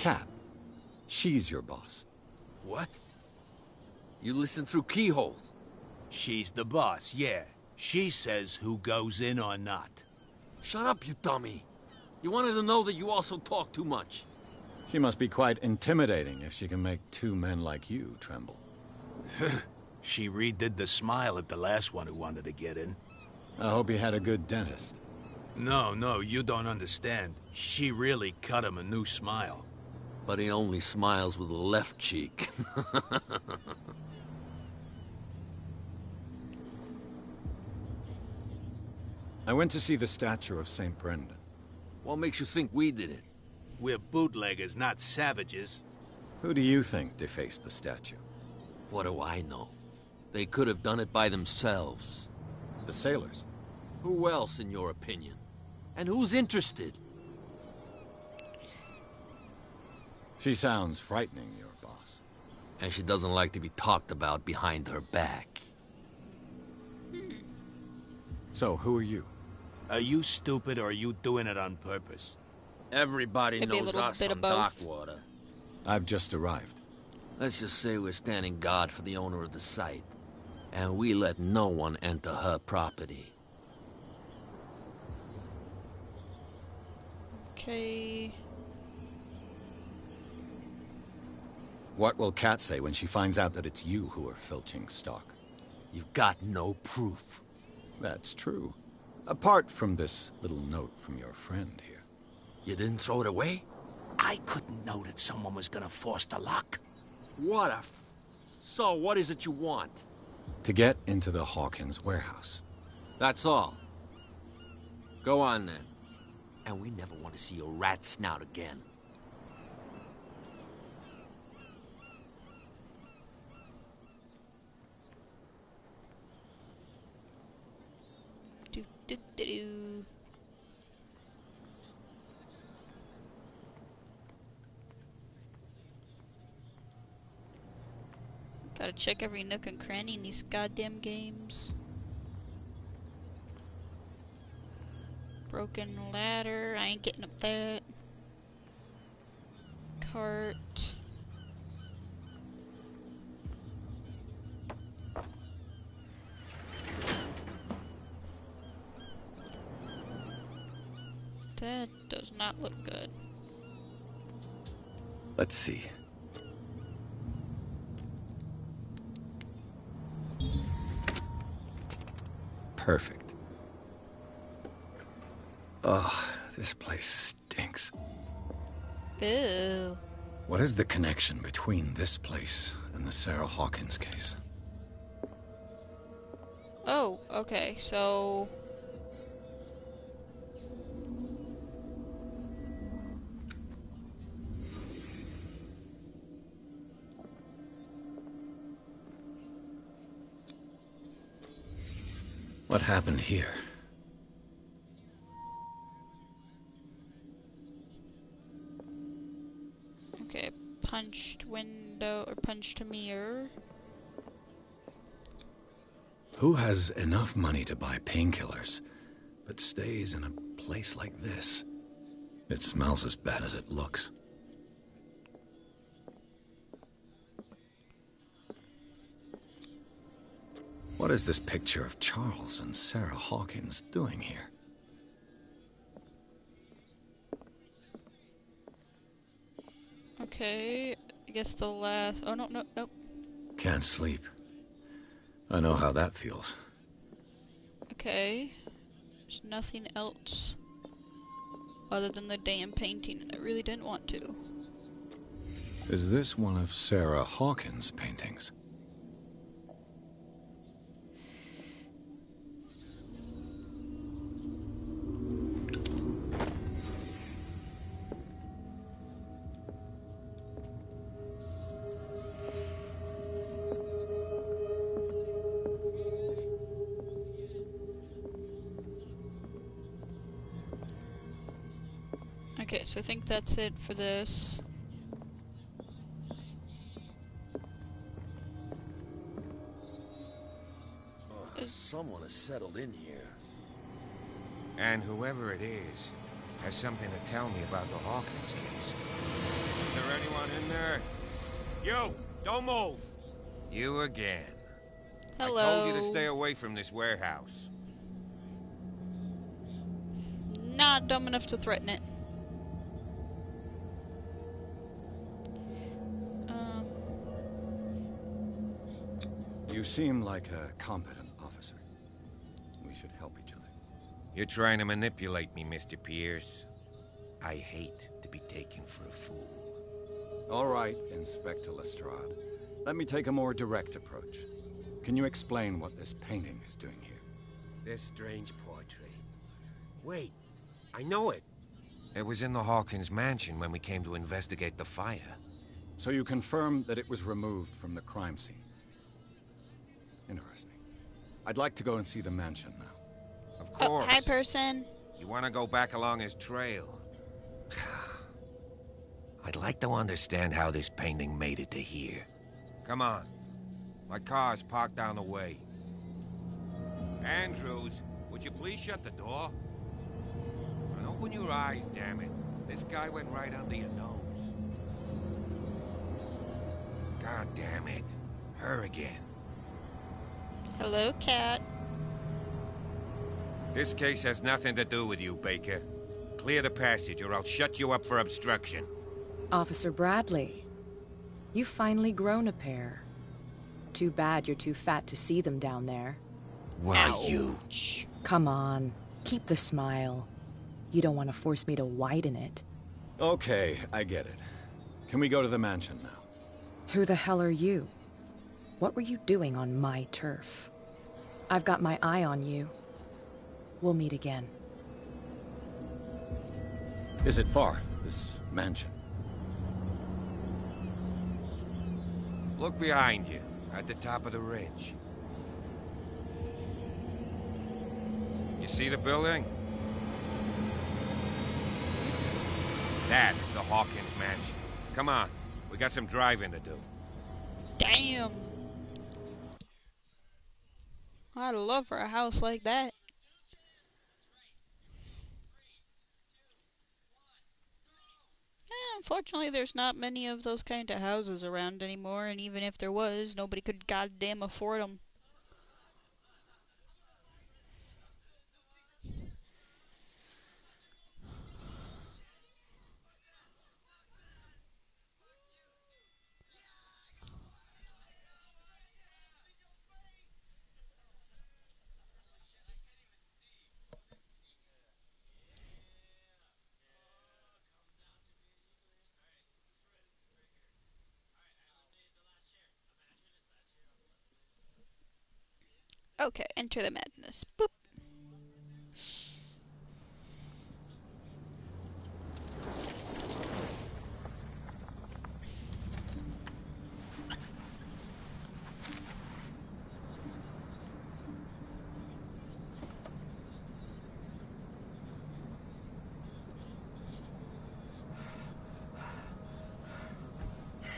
Cat. She's your boss. What? You listen through keyholes? She's the boss, yeah. She says who goes in or not. Shut up, you dummy. You wanted to know that you also talk too much. She must be quite intimidating if she can make two men like you tremble. She redid the smile at the last one who wanted to get in. I hope he had a good dentist. No, you don't understand. She really cut him a new smile. But he only smiles with the left cheek. I went to see the statue of St. Brendan. What makes you think we did it? We're bootleggers, not savages. Who do you think defaced the statue? What do I know? They could have done it by themselves. The sailors? Who else, in your opinion? And who's interested? She sounds frightening, your boss. And she doesn't like to be talked about behind her back. So, who are you? Are you stupid or are you doing it on purpose? Everybody Could be a knows little us bit on of both. Darkwater. I've just arrived. Let's just say we're standing guard for the owner of the site. And we let no one enter her property. Okay. What will Kat say when she finds out that it's you who are filching stock? You've got no proof. That's true. Apart from this little note from your friend here. You didn't throw it away? I couldn't know that someone was gonna force the lock. What a So, what is it you want? To get into the Hawkins warehouse. That's all. Go on, then. And we never want to see your rat snout again. Do. Gotta check every nook and cranny in these goddamn games. Broken ladder, I ain't getting up that. Cart. That does not look good. Let's see. Perfect. Oh, this place stinks. Ew. What is the connection between this place and the Sarah Hawkins case? Oh, okay, so... What happened here? Okay, punched window, or punched a mirror. Who has enough money to buy painkillers, but stays in a place like this? It smells as bad as it looks. What is this picture of Charles and Sarah Hawkins doing here? Okay, I guess the last... Oh, no. Can't sleep. I know how that feels. Okay. There's nothing else other than the damn painting, and I really didn't want to. Is this one of Sarah Hawkins' paintings? Okay, so I think that's it for this. Someone has settled in here. And whoever it is has something to tell me about the Hawkins case. there anyone in there? You! Don't move! You again. Hello. I told you to stay away from this warehouse. Not dumb enough to threaten it. You seem like a competent officer. We should help each other. You're trying to manipulate me, Mr. Pierce. I hate to be taken for a fool. All right, Inspector Lestrade. Let me take a more direct approach. Can you explain what this painting is doing here? This strange portrait. Wait, I know it. It was in the Hawkins mansion when we came to investigate the fire. So you confirm that it was removed from the crime scene? Interesting. I'd like to go and see the mansion now. Of course. Oh, hi, person. You want to go back along his trail? I'd like to understand how this painting made it to here. Come on. My car's parked down the way. Andrews, would you please shut the door? And open your eyes, damn it. This guy went right under your nose. God damn it. Her again. Hello, cat. This case has nothing to do with you, Baker. Clear the passage or I'll shut you up for obstruction. Officer Bradley, you've finally grown a pair. Too bad you're too fat to see them down there. Why, you... Come on, keep the smile. You don't want to force me to widen it. Okay, I get it. Can we go to the mansion now? Who the hell are you? What were you doing on my turf? I've got my eye on you. We'll meet again. Is it far, this mansion? Look behind you, at the top of the ridge. You see the building? That's the Hawkins mansion. Come on, we got some driving to do. Damn. I'd love for a house like that. Unfortunately, there's not many of those kind of houses around anymore, and even if there was, nobody could goddamn afford them. Okay, enter the madness. Boop.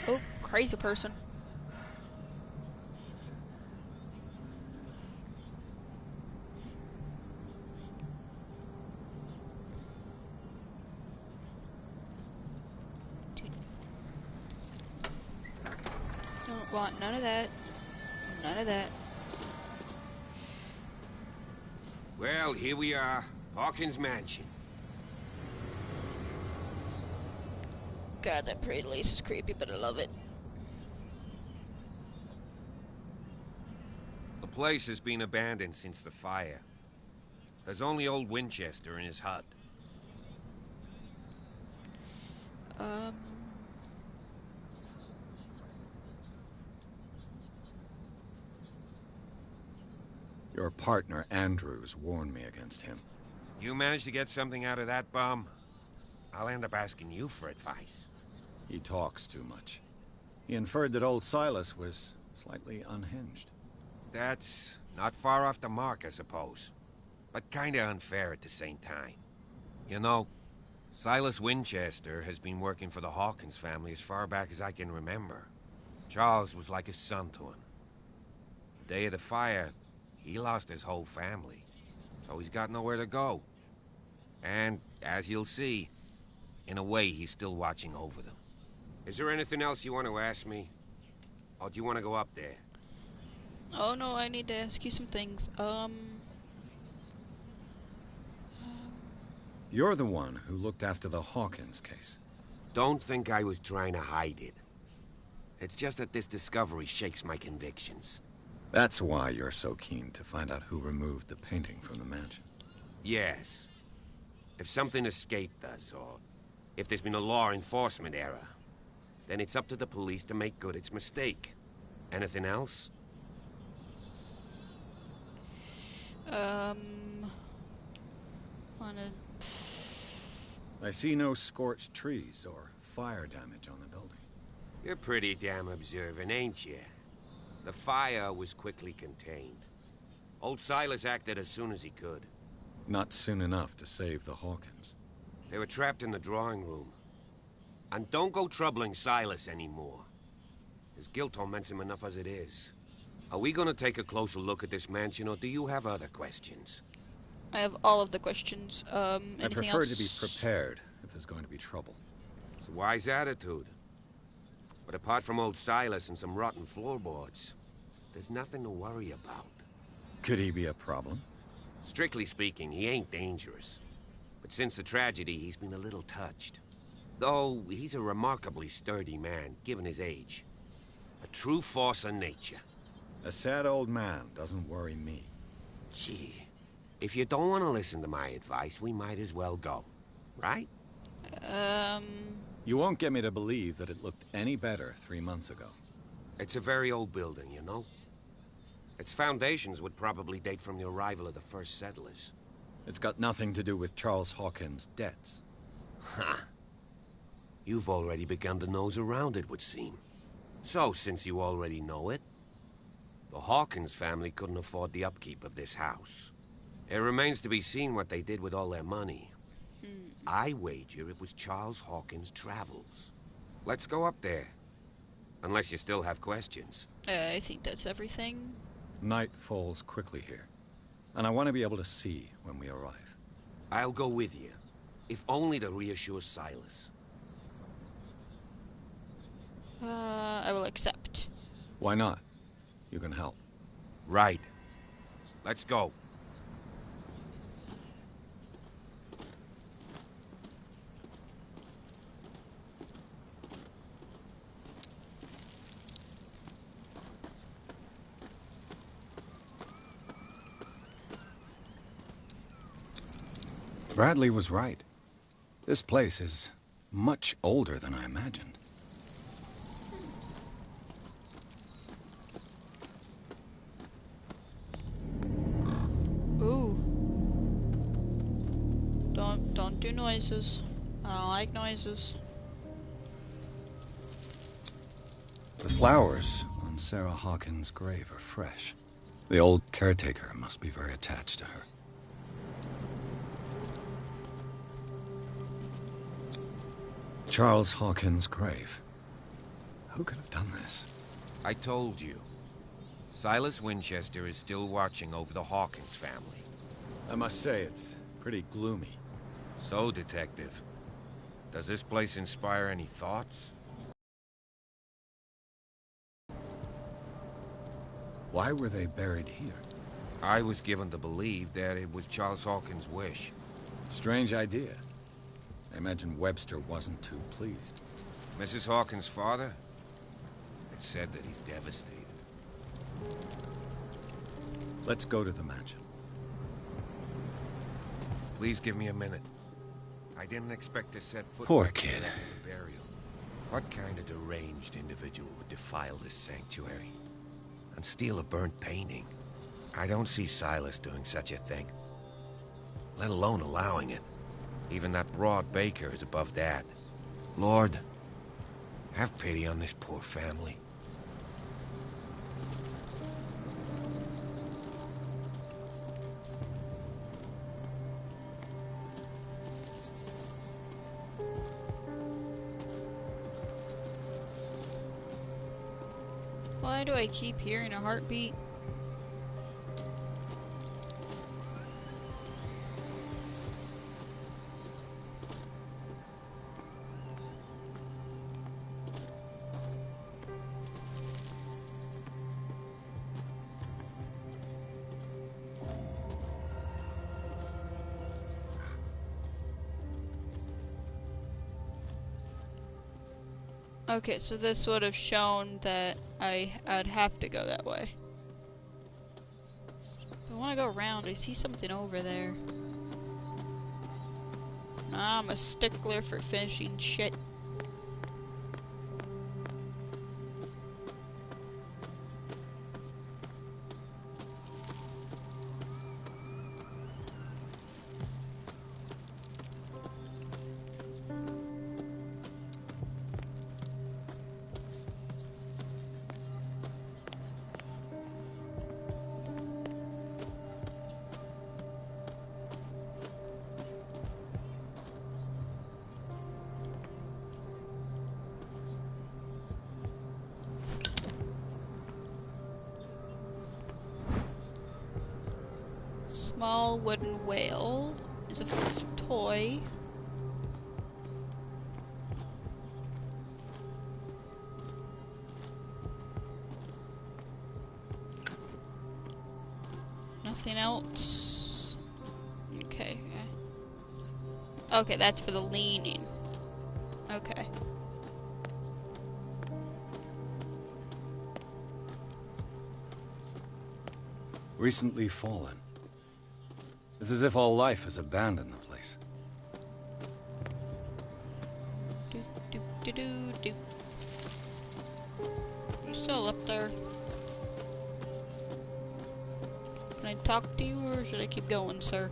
Oh, crazy person. Don't want none of that. None of that. Well, here we are. Hawkins mansion. God, that parade lace is creepy, but I love it. The place has been abandoned since the fire. There's only old Winchester in his hut. Your partner, Andrews, warned me against him. You managed to get something out of that bum? I'll end up asking you for advice. He talks too much. He inferred that old Silas was slightly unhinged. That's not far off the mark, I suppose. But kinda unfair at the same time. You know, Silas Winchester has been working for the Hawkins family as far back as I can remember. Charles was like a son to him. The day of the fire, he lost his whole family, so he's got nowhere to go. And, as you'll see, in a way, he's still watching over them. Is there anything else you want to ask me? Or do you want to go up there? Oh no, I need to ask you some things. You're the one who looked after the Hawkins case. Don't think I was trying to hide it. It's just that this discovery shakes my convictions. That's why you're so keen to find out who removed the painting from the mansion. Yes. If something escaped us, or if there's been a law enforcement error, then it's up to the police to make good its mistake. Anything else? I see no scorched trees or fire damage on the building. You're pretty damn observant, ain't you? The fire was quickly contained. Old Silas acted as soon as he could. Not soon enough to save the Hawkins. They were trapped in the drawing room. And don't go troubling Silas anymore. His guilt torments him enough as it is. Are we gonna take a closer look at this mansion, or do you have other questions? I have all of the questions. I Anything prefer else? to be prepared if there's going to be trouble. It's a wise attitude. But apart from old Silas and some rotten floorboards, there's nothing to worry about. Could he be a problem? Strictly speaking, he ain't dangerous. But since the tragedy, he's been a little touched. Though, he's a remarkably sturdy man, given his age. A true force of nature. A sad old man doesn't worry me. Gee, if you don't want to listen to my advice, we might as well go. Right? You won't get me to believe that it looked any better 3 months ago. It's a very old building, you know? Its foundations would probably date from the arrival of the first settlers. It's got nothing to do with Charles Hawkins' debts. Ha! You've already begun to nose around, it would seem. So, since you already know it, the Hawkins family couldn't afford the upkeep of this house. It remains to be seen what they did with all their money. I wager it was Charles Hawkins' travels. Let's go up there. Unless you still have questions. I think that's everything. Night falls quickly here, and I want to be able to see when we arrive. I'll go with you, if only to reassure Silas. I will accept. Why not? You can help. Right. Let's go. Bradley was right. This place is much older than I imagined. Ooh. Don't do noises. I don't like noises. The flowers on Sarah Hawkins' grave are fresh. The old caretaker must be very attached to her. Charles Hawkins' grave. Who could have done this? I told you. Silas Winchester is still watching over the Hawkins family. I must say, it's pretty gloomy. So, Detective, does this place inspire any thoughts? Why were they buried here? I was given to believe that it was Charles Hawkins' wish. Strange idea. I imagine Webster wasn't too pleased. Mrs. Hawkins' father? It's said that he's devastated. Let's go to the mansion. Please give me a minute. I didn't expect to set foot Poor back kid. in the burial. What kind of deranged individual would defile this sanctuary and steal a burnt painting? I don't see Silas doing such a thing, let alone allowing it. Even that broad baker is above that. Lord, have pity on this poor family. Why do I keep hearing a heartbeat? Okay, so this would have shown that I'd have to go that way. I want to go around. I see something over there. I'm a stickler for finishing shit. Small wooden whale is a toy. Nothing else. Okay. Okay, that's for the leaning. Okay. Recently fallen. It's as if all life has abandoned the place. Do, do, do, do, do. You're still up there. Can I talk to you, or should I keep going, sir?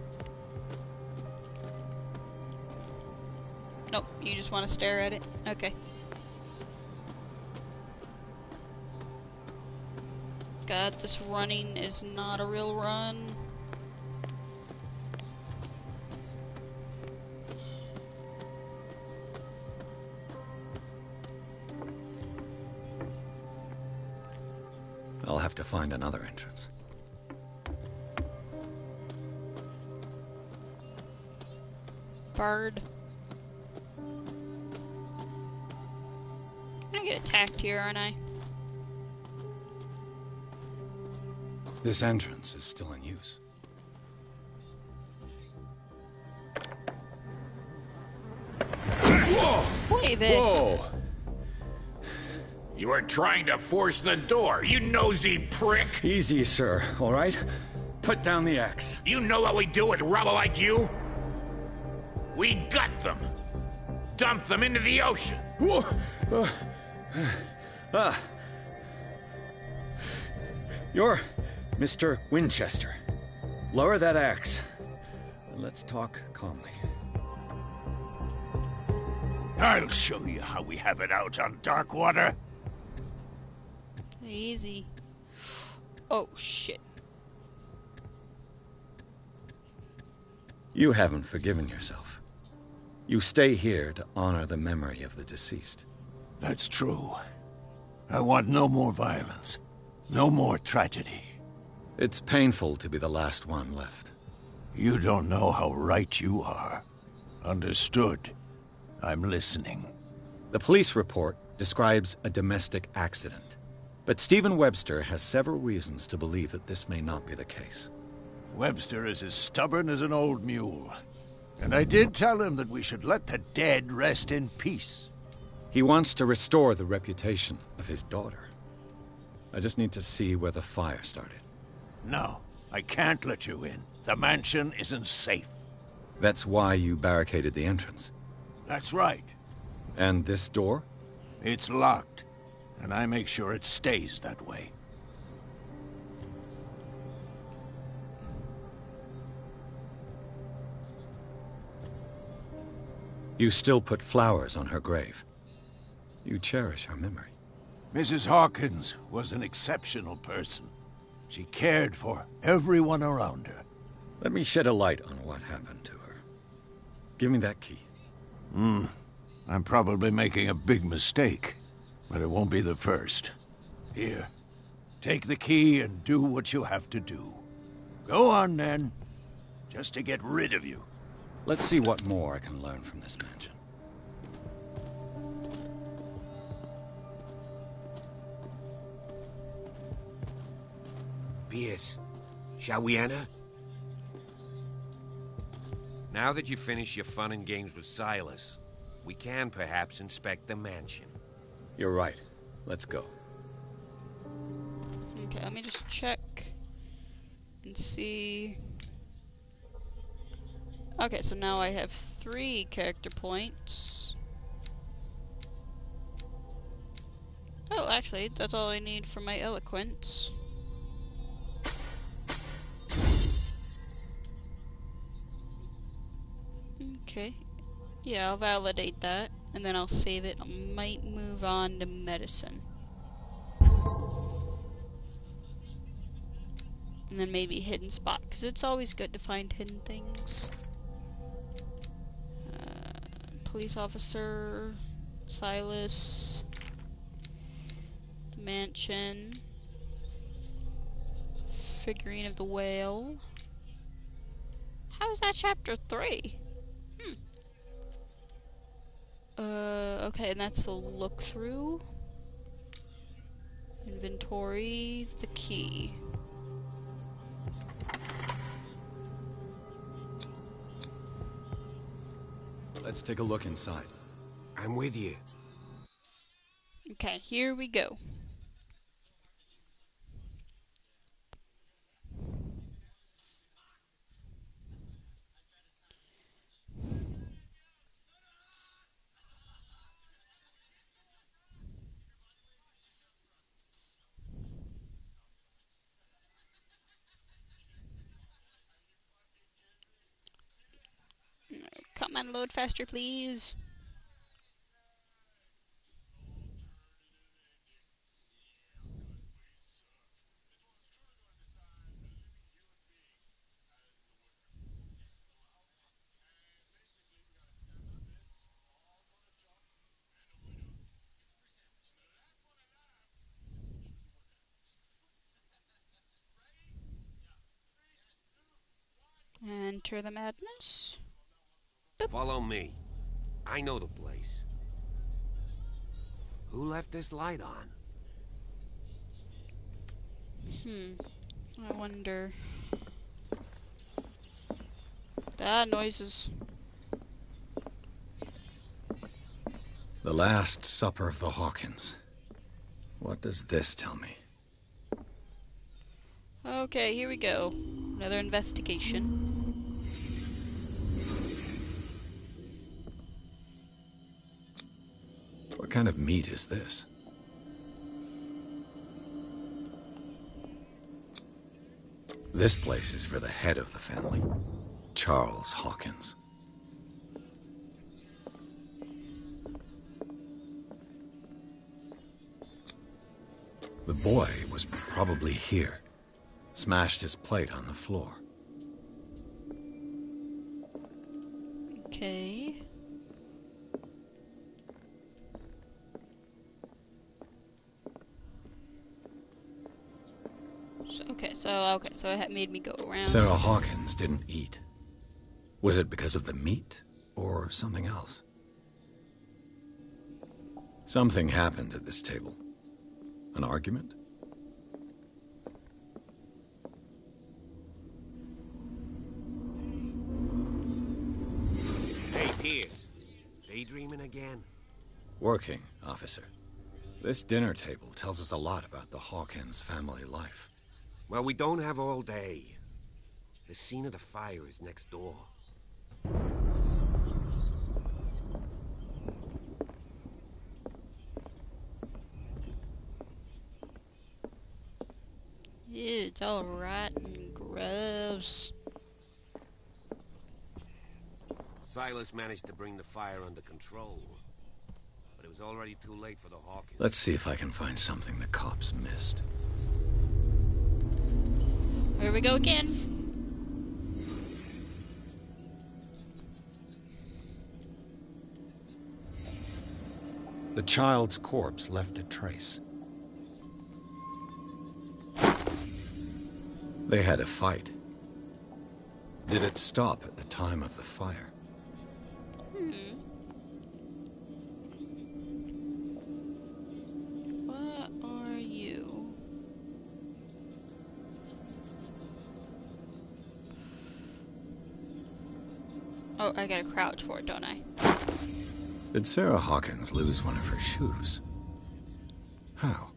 Nope, you just want to stare at it? Okay. God, this running is not a real run. I'll have to find another entrance. Bird. I get attacked here, aren't I? This entrance is still in use. Whoa! Wait there. Whoa! You were trying to force the door, you nosy prick! Easy, sir, all right? Put down the axe. You know what we do with rubble like you? We gut them. Dump them into the ocean. Whoa! You're Mr. Winchester. Lower that axe. And let's talk calmly. I'll show you how we have it out on Darkwater. Easy. Oh, shit. You haven't forgiven yourself. You stay here to honor the memory of the deceased. That's true. I want no more violence. No more tragedy. It's painful to be the last one left. You don't know how right you are. Understood. I'm listening. The police report describes a domestic accident. But Stephen Webster has several reasons to believe that this may not be the case. Webster is as stubborn as an old mule. And I did tell him that we should let the dead rest in peace. He wants to restore the reputation of his daughter. I just need to see where the fire started. No, I can't let you in. The mansion isn't safe. That's why you barricaded the entrance. That's right. And this door? It's locked, and I make sure it stays that way. You still put flowers on her grave. You cherish her memory. Mrs. Hawkins was an exceptional person. She cared for everyone around her. Let me shed a light on what happened to her. Give me that key. I'm probably making a big mistake, but it won't be the first. Here, take the key and do what you have to do. Go on, then. Just to get rid of you. Let's see what more I can learn from this mansion. Pierce, shall we enter? Now that you've finished your fun and games with Silas, we can perhaps inspect the mansion. You're right. Let's go. Okay, let me just check and see. Okay, so now I have 3 character points. Oh, actually, that's all I need for my eloquence. Okay. Yeah, I'll validate that, and then I'll save it. I might move on to medicine. And then maybe hidden spot, because it's always good to find hidden things. Police officer, Silas, the mansion, figurine of the whale. How is that chapter 3? Okay, and that's the look through. Inventory, the key. Let's take a look inside. I'm with you. Okay, here we go. Come on, load faster, please. Enter the madness. Boop. Follow me. I know the place. Who left this light on? I wonder. Ah, noises. The Last Supper of the Hawkins. What does this tell me? Okay, here we go. Another investigation. What kind of meat is this? This place is for the head of the family, Charles Hawkins. The boy was probably here. Smashed his plate on the floor. Okay. So it made me go around. Sarah Hawkins didn't eat. Was it because of the meat or something else? Something happened at this table. An argument? Hey, Pierce. Daydreaming again? Working, officer. This dinner table tells us a lot about the Hawkins family life. Well, we don't have all day. The scene of the fire is next door. Ew, it's all rotten, gross. Silas managed to bring the fire under control, but it was already too late for the Hawkins. Let's see if I can find something the cops missed. Here we go again. The child's corpse left a trace. They had a fight. Did it stop at the time of the fire? What are you? Oh, I gotta crouch for it, don't I? Did Sarah Hawkins lose one of her shoes? How?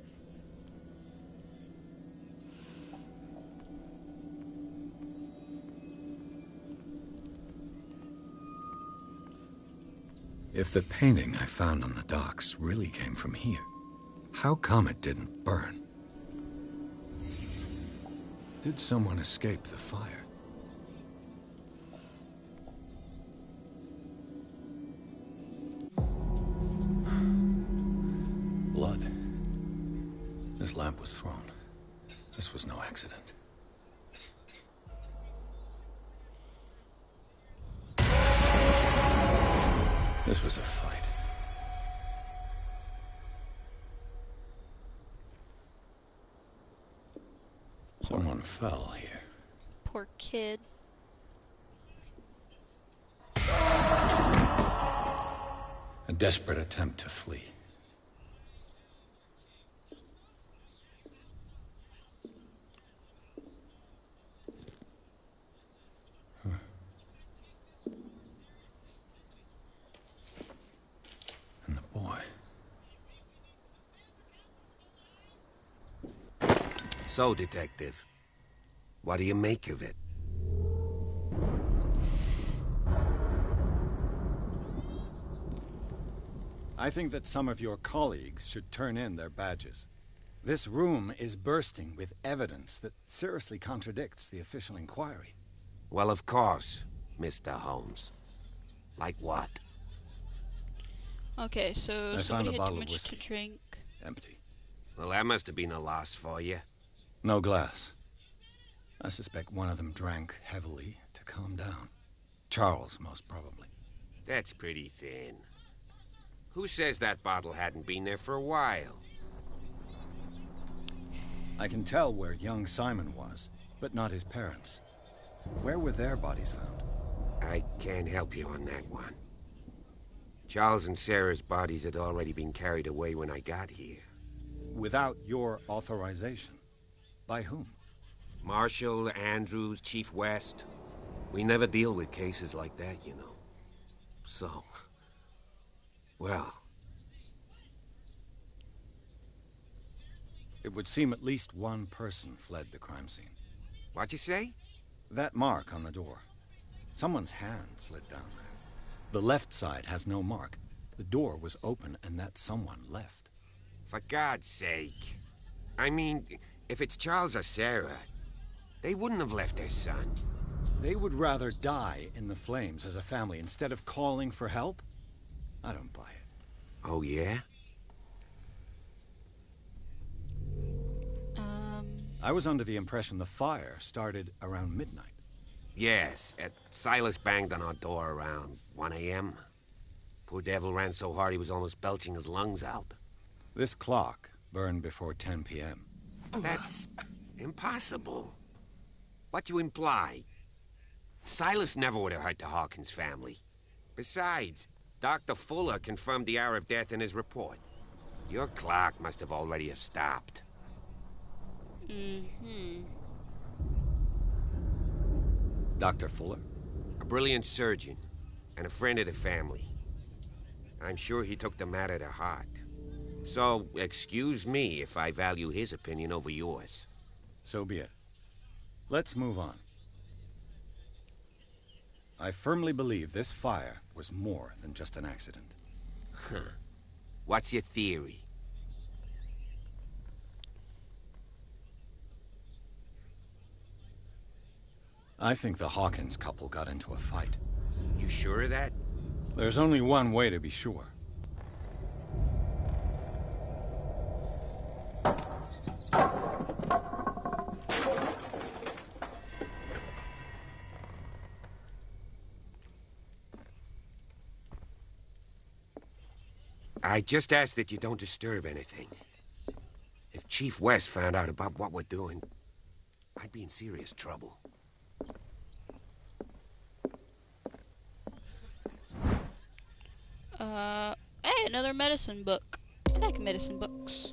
If the painting I found on the docks really came from here, how come it didn't burn? Did someone escape the fire? Blood. This lamp was thrown. This was no accident. This was a fight. Someone fell here. Poor kid. A desperate attempt to flee. And the boy. So, Detective, what do you make of it? I think that some of your colleagues should turn in their badges. This room is bursting with evidence that seriously contradicts the official inquiry. Well, of course, Mr. Holmes. Like what? Okay, so I found somebody a had bottle too of much whiskey. to drink. Empty. Well, that must have been a loss for you. No glass. I suspect one of them drank heavily to calm down. Charles, most probably. That's pretty thin. Who says that bottle hadn't been there for a while? I can tell where young Simon was, but not his parents. Where were their bodies found? I can't help you on that one. Charles and Sarah's bodies had already been carried away when I got here. Without your authorization? By whom? Marshall, Andrews, Chief West. We never deal with cases like that, you know. So... well... It would seem at least one person fled the crime scene. What'd you say? That mark on the door. Someone's hand slid down there. The left side has no mark. The door was open and that someone left. For God's sake. I mean, if it's Charles or Sarah, they wouldn't have left their son. They would rather die in the flames as a family instead of calling for help? I don't buy it. Oh, yeah? I was under the impression the fire started around midnight. Yes, Silas banged on our door around 1 a.m. Poor devil ran so hard he was almost belching his lungs out. This clock burned before 10 p.m. That's impossible. What you imply? Silas never would have hurt the Hawkins family. Besides, Dr. Fuller confirmed the hour of death in his report. Your clock must have already have stopped. Mm-hmm. Dr. Fuller? A brilliant surgeon, and a friend of the family. I'm sure he took the matter to heart. So, excuse me if I value his opinion over yours. So be it. Let's move on. I firmly believe this fire was more than just an accident. What's your theory? I think the Hawkins couple got into a fight. You sure of that? There's only one way to be sure. I just ask that you don't disturb anything. If Chief West found out about what we're doing, I'd be in serious trouble. Hey, another medicine book. I like medicine books.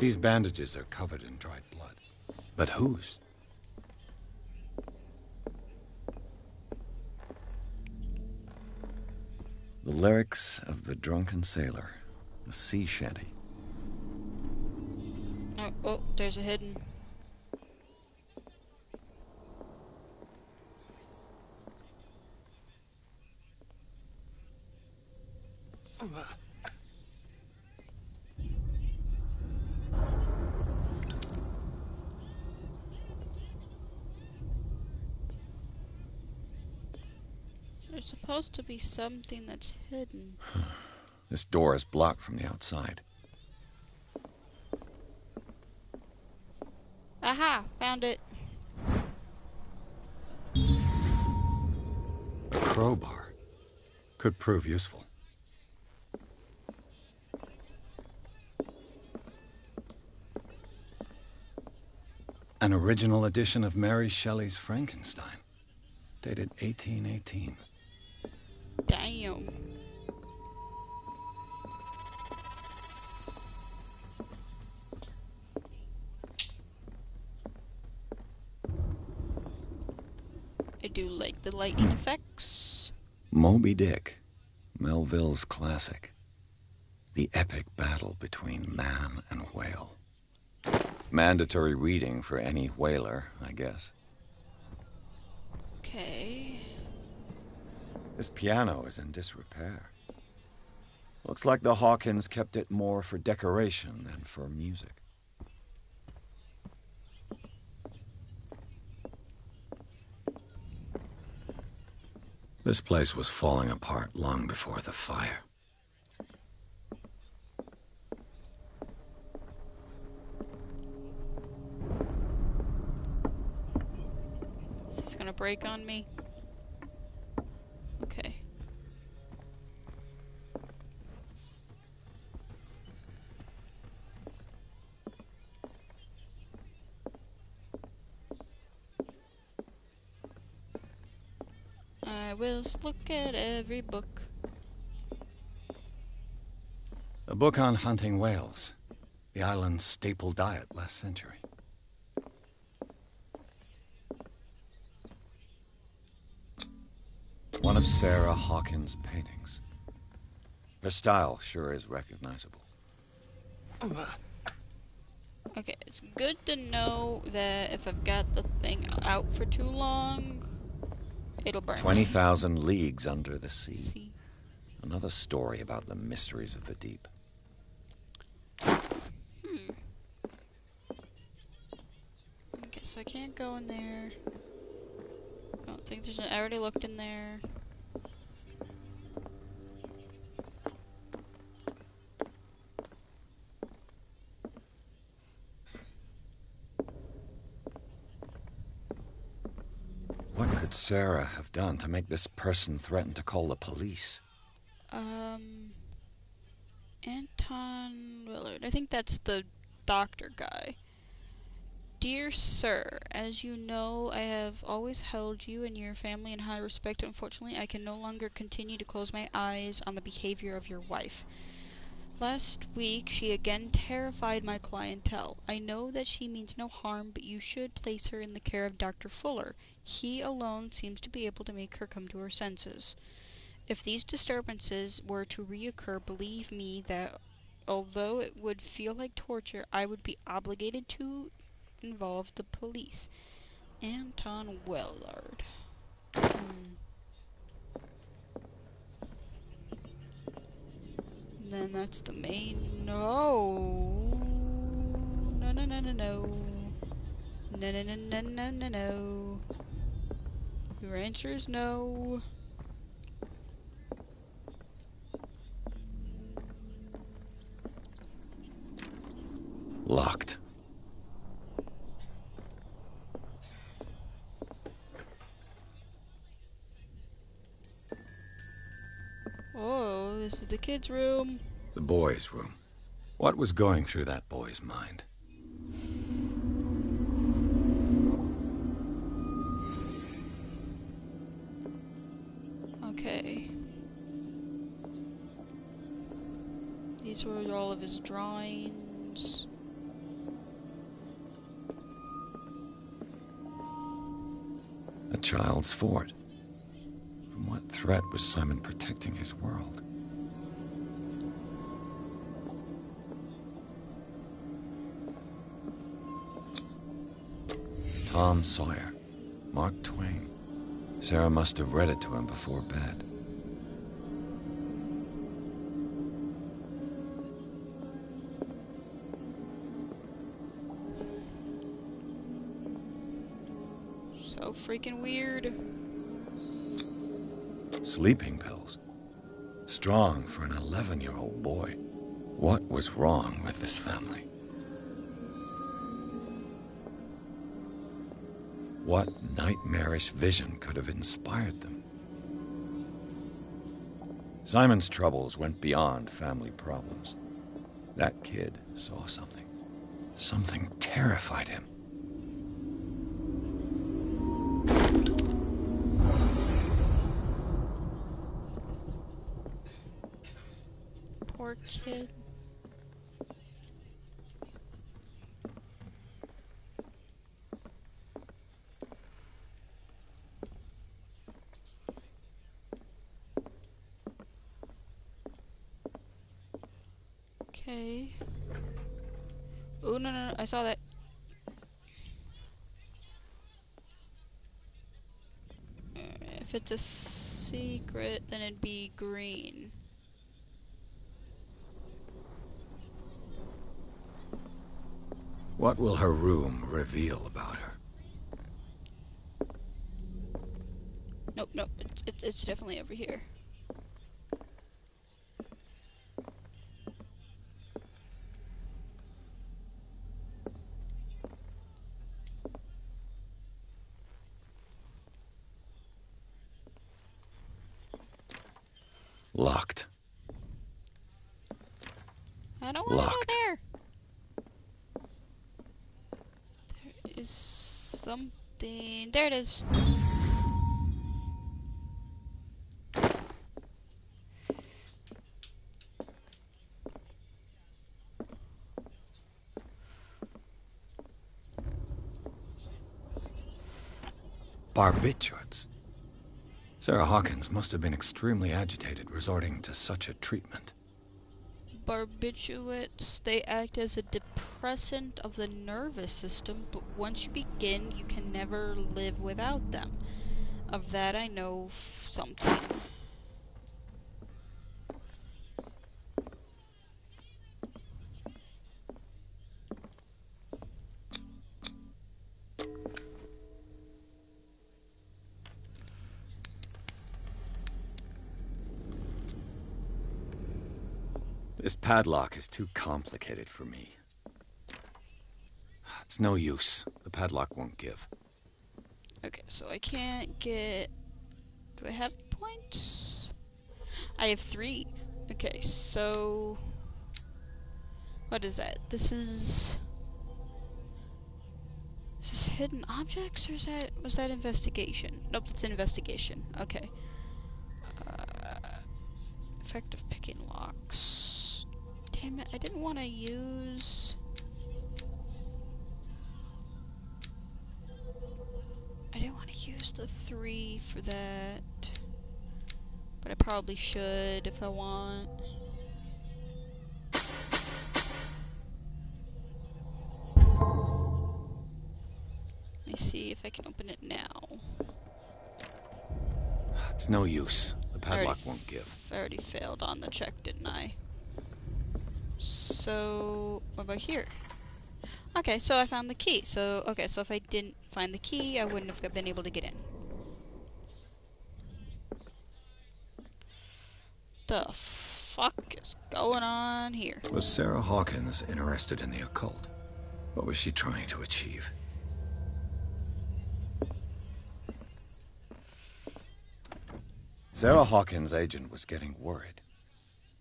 These bandages are covered in dried blood. But whose? The lyrics of the drunken sailor. A sea shanty. Oh, there's a hidden. There's supposed to be something that's hidden. This door is blocked from the outside. Aha! Found it. A crowbar. Could prove useful. An original edition of Mary Shelley's Frankenstein. Dated 1818. Damn. I do like the lightning effects. Moby Dick. Melville's classic. The epic battle between man and whale. Mandatory reading for any whaler, I guess. Okay. This piano is in disrepair. Looks like the Hawkins kept it more for decoration than for music. This place was falling apart long before the fire. Is this gonna break on me? Okay. I will look at every book. A book on hunting whales. The island's staple diet last century. One of Sarah Hawkins' paintings. Her style sure is recognizable. Okay, it's good to know that if I've got the thing out for too long, it'll burn. 20,000 leagues under the sea. Another story about the mysteries of the deep. Okay, so I can't go in there. I don't think there's I already looked in there. What could Sarah have done to make this person threaten to call the police? Anton Willard. I think that's the doctor guy. Dear Sir, as you know, I have always held you and your family in high respect. Unfortunately, I can no longer continue to close my eyes on the behavior of your wife. Last week, she again terrified my clientele. I know that she means no harm, but you should place her in the care of Dr. Fuller. He alone seems to be able to make her come to her senses. If these disturbances were to reoccur, believe me that although it would feel like torture, I would be obligated to involve the police. Anton Willard. Then that's the main. No. No, no, no, no, no. No, no, no, no, no, no, no. Your answer is no. Locked. Oh, this is the kids' room. The boys' room. What was going through that boy's mind? Okay. These were all of his drawings. Reynolds' fort. From what threat was Simon protecting his world? Tom Sawyer, Mark Twain. Sarah must have read it to him before bed. So freaking weird. Sleeping pills. Strong for an 11-year-old boy. What was wrong with this family? What nightmarish vision could have inspired them? Simon's troubles went beyond family problems. That kid saw something. Something terrified him. Poor kid. Okay. Oh, no, I saw that. If it's a secret, then it'd be green. What will her room reveal about her? Nope, it's definitely over here. Locked. I don't want to go Locked. there. There is something. There it is. Barbiturates. Sarah Hawkins must have been extremely agitated, resorting to such a treatment. Barbiturates, they act as a depressant of the nervous system, but once you begin, you can never live without them. Of that I know something. This padlock is too complicated for me. It's no use. The padlock won't give. Okay, so I can't get... Do I have points? I have 3. Okay, so... What is that? This is hidden objects, or was that investigation? Nope, it's investigation. Okay. Effective picking locks. Damn it, I didn't want to use... I didn't want to use the 3 for that. But I probably should if I want. Let me see if I can open it now. It's no use. The padlock won't give. I already failed on the check, didn't I? So, what about here? Okay, so I found the key. So, okay, so if I didn't find the key, I wouldn't have been able to get in. The fuck is going on here? Was Sarah Hawkins interested in the occult? What was she trying to achieve? Sarah Hawkins' agent was getting worried.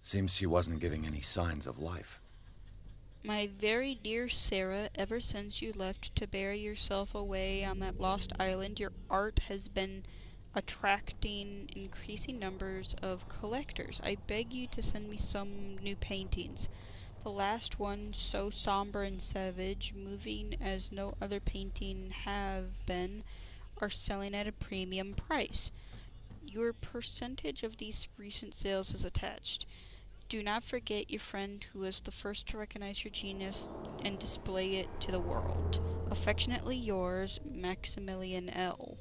Seems she wasn't giving any signs of life. My very dear Sarah, ever since you left to bury yourself away on that lost island, your art has been attracting increasing numbers of collectors. I beg you to send me some new paintings. The last one, so somber and savage, moving as no other painting have been, are selling at a premium price. Your percentage of these recent sales is attached. Do not forget your friend who was the first to recognize your genius and display it to the world. Affectionately yours, Maximilian L.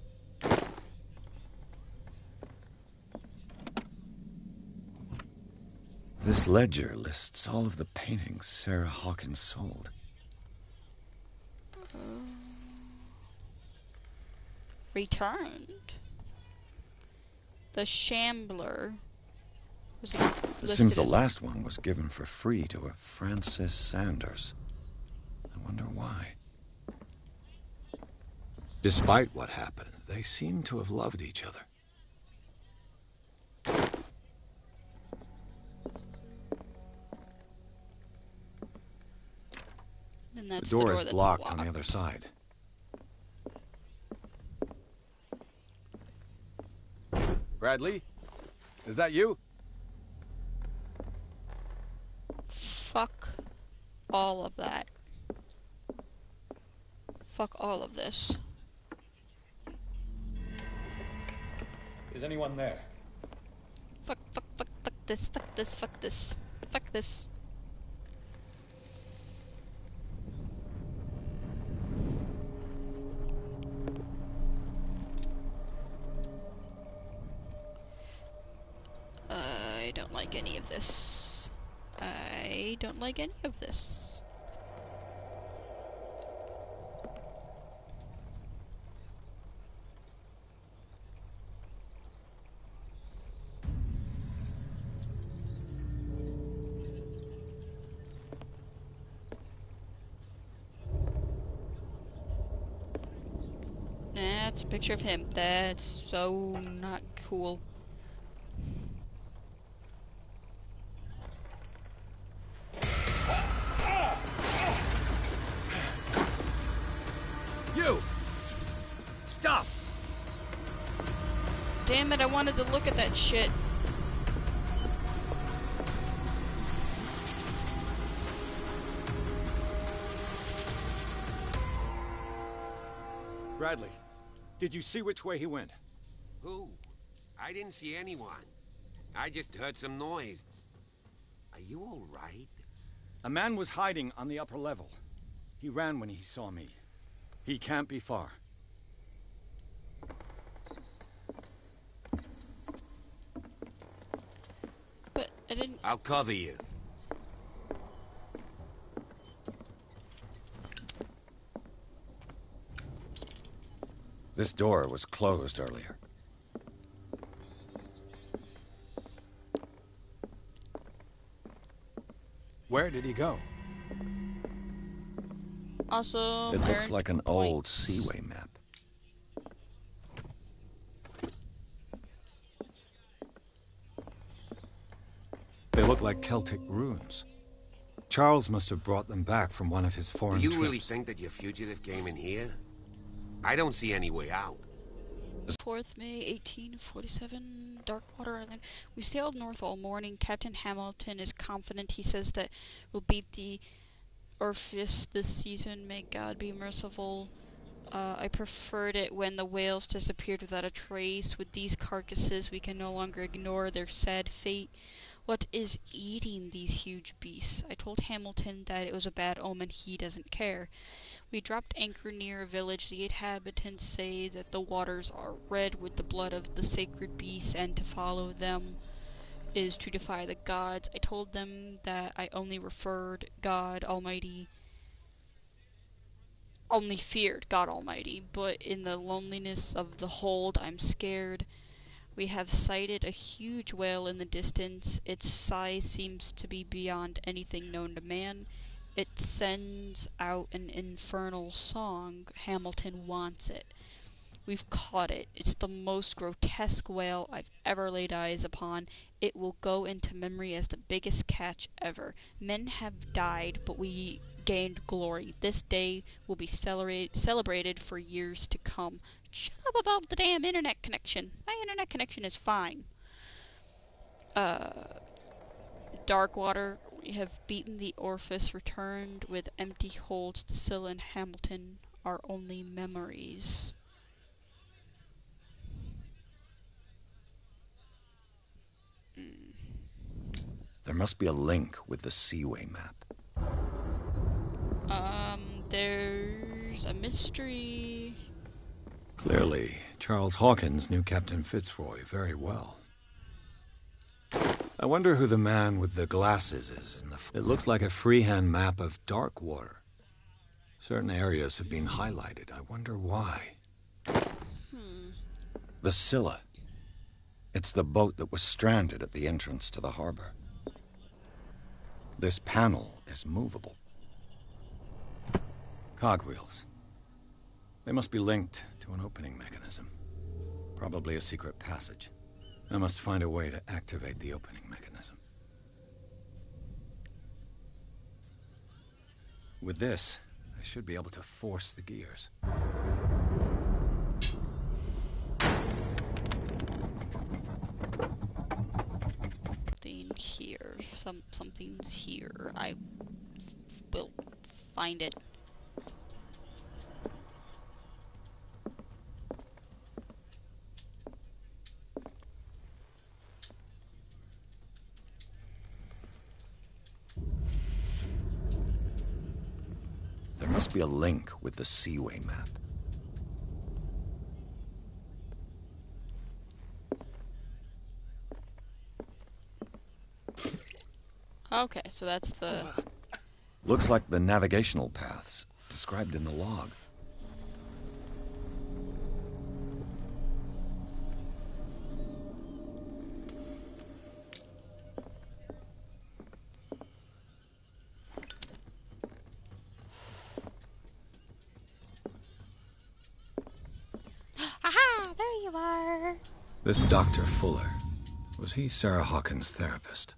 This ledger lists all of the paintings Sarah Hawkins sold. Returned. The Shambler was It seems the last one was given for free to a Francis Sanders. I wonder why. Despite what happened, they seem to have loved each other. And that's the door is that's blocked on the other side. Bradley? Is that you? Fuck all of that. Fuck all of this. Is anyone there? Fuck this, fuck this, fuck this, fuck this. I don't like any of this. I don't like any of this. That's a picture of him. That's so not cool. You! Stop! Damn it, I wanted to look at that shit. Bradley, did you see which way he went? Who? I didn't see anyone. I just heard some noise. Are you all right? A man was hiding on the upper level. He ran when he saw me. He can't be far. But I didn't... I'll cover you. This door was closed earlier. Where did he go? Also, it looks like an old Seaway map. They look like Celtic runes. Charles must have brought them back from one of his foreign trips. Do you really think that your fugitive came in here? I don't see any way out. 4th May, 1847, Darkwater Island. We sailed north all morning. Captain Hamilton is confident. He says that we'll beat the Orpheus this season. May God be merciful. I preferred it when the whales disappeared without a trace. With these carcasses, we can no longer ignore their sad fate. What is eating these huge beasts? I told Hamilton that it was a bad omen. He doesn't care. We dropped anchor near a village. The inhabitants say that the waters are red with the blood of the sacred beasts, and to follow them is to defy the gods. I told them that I only feared God Almighty, but in the loneliness of the hold, I'm scared. We have sighted a huge whale in the distance. Its size seems to be beyond anything known to man. It sends out an infernal song. Hamilton wants it. We've caught it. It's the most grotesque whale I've ever laid eyes upon. It will go into memory as the biggest catch ever. Men have died, but we gained glory. This day will be celebrated for years to come. Shut up about the damn internet connection. My internet connection is fine. Darkwater, we have beaten the Orpheus, returned with empty holds to Scylla and Hamilton, our only memories. There must be a link with the Seaway map. There's a mystery. Clearly, Charles Hawkins knew Captain Fitzroy very well. I wonder who the man with the glasses is in the... It looks like a freehand map of Darkwater. Certain areas have been highlighted. I wonder why. The Scylla. It's the boat that was stranded at the entrance to the harbor. This panel is movable. Cogwheels. They must be linked to an opening mechanism. Probably a secret passage. I must find a way to activate the opening mechanism. With this, I should be able to force the gears. Something here. Something's here. I will find it. There must be a link with the Seaway map. Okay, so that's the... Looks like the navigational paths described in the log. Aha! There you are! This Dr. Fuller, was he Sarah Hawkins' therapist?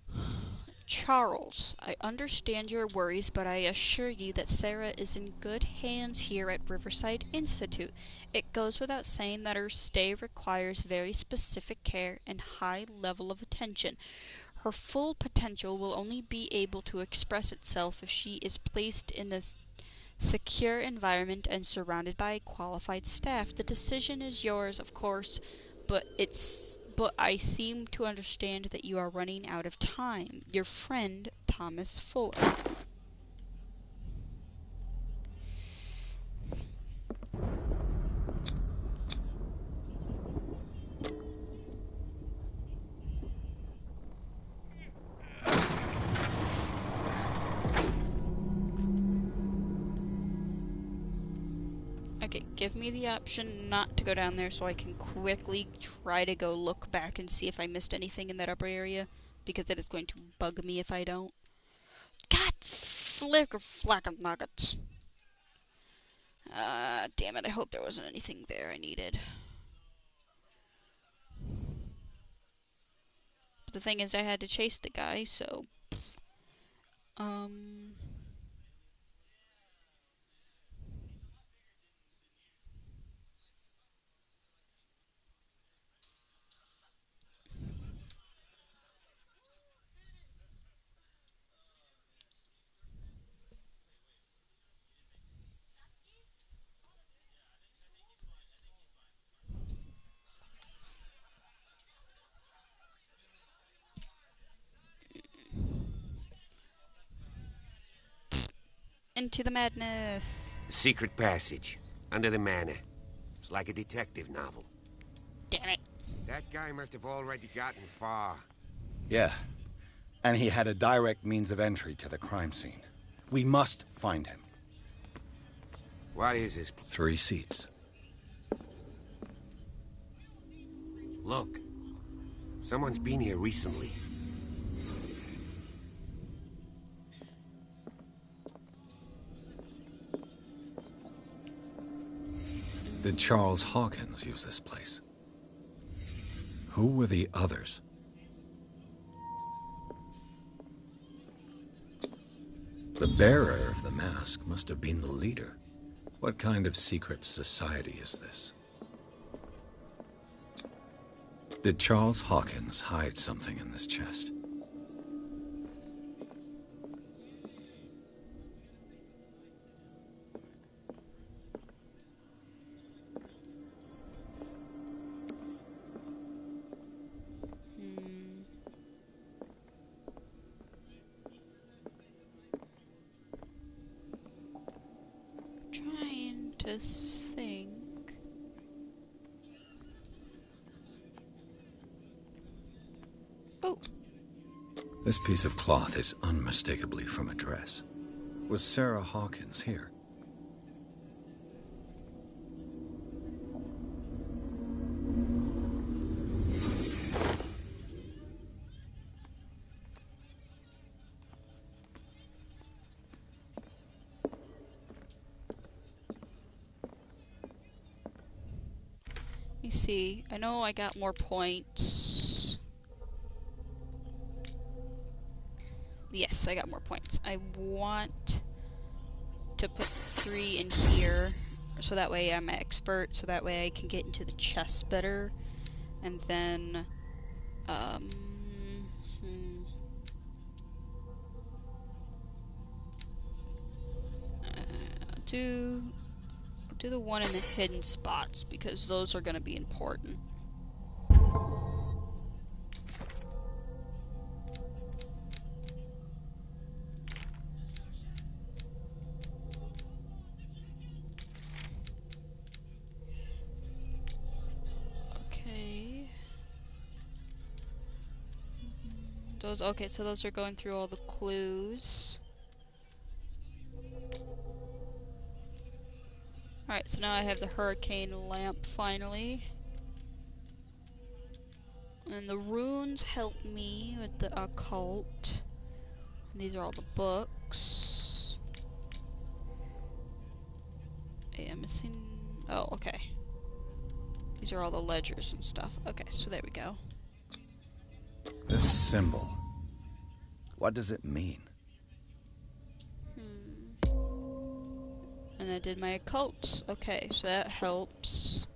Charles, I understand your worries, but I assure you that Sarah is in good hands here at Riverside Institute. It goes without saying that her stay requires very specific care and high level of attention. Her full potential will only be able to express itself if she is placed in a secure environment and surrounded by qualified staff. The decision is yours, of course, but I seem to understand that you are running out of time. Your friend, Thomas Fuller. Okay, give me the option not to go down there so I can quickly try to go look back and see if I missed anything in that upper area, because it is going to bug me if I don't. God, flicker flacker nuggets. Damn it, I hope there wasn't anything there I needed. But the thing is, I had to chase the guy, so... Into the madness. Secret passage. Under the manor. It's like a detective novel. Damn it. That guy must have already gotten far. Yeah. And he had a direct means of entry to the crime scene. We must find him. What is this? 3 seats. Look. Someone's been here recently. Did Charles Hawkins use this place? Who were the others? The bearer of the mask must have been the leader. What kind of secret society is this? Did Charles Hawkins hide something in this chest? to think. Oh. This piece of cloth is unmistakably from a dress. Was Sarah Hawkins here? Let me see. I know I got more points. Yes, I got more points. I want to put 3 in here, so that way I'm expert, so that way I can get into the chest better. And then, I'll do the one in the hidden spots, because those are going to be important. Okay. Okay, so those are going through all the clues. Alright, so now I have the hurricane lamp finally. And the runes help me with the occult. And these are all the books. Hey, I'm missing... Oh, okay. These are all the ledgers and stuff. Okay, so there we go. This symbol. What does it mean? And I did my occults. Okay, so that helps.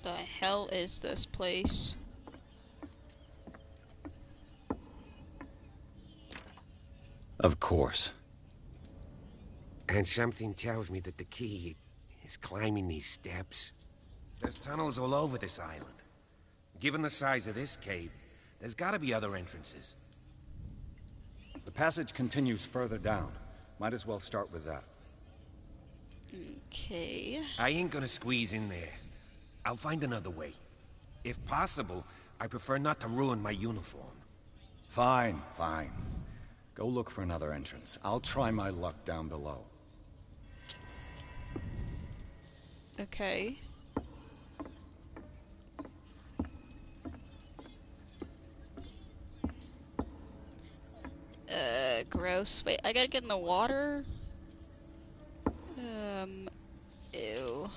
The hell is this place? Of course. And something tells me that the key is climbing these steps. There's tunnels all over this island. Given the size of this cave, there's gotta be other entrances. The passage continues further down. Might as well start with that. Okay. I ain't gonna squeeze in there. I'll find another way. If possible, I prefer not to ruin my uniform. Fine, fine. Go look for another entrance. I'll try my luck down below. Okay. Gross. Wait, I gotta get in the water? Ew.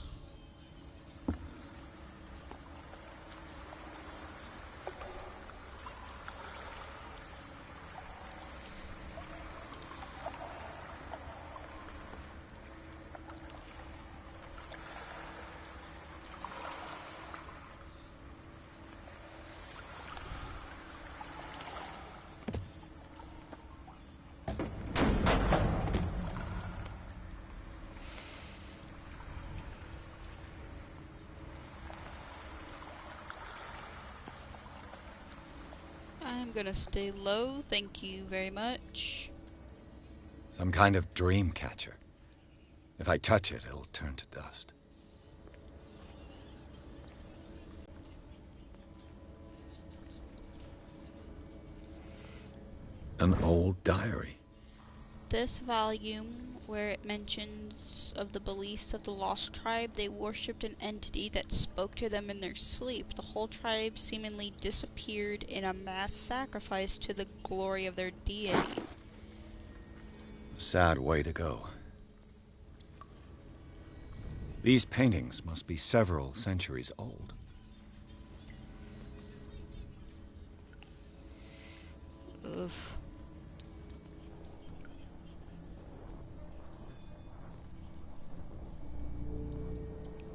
I'm gonna stay low, thank you very much. Some kind of dream catcher. If I touch it, it'll turn to dust. An old diary. This volume, where it mentions of the beliefs of the lost tribe, they worshipped an entity that spoke to them in their sleep. The whole tribe seemingly disappeared in a mass sacrifice to the glory of their deity. Sad way to go. These paintings must be several centuries old. Oof.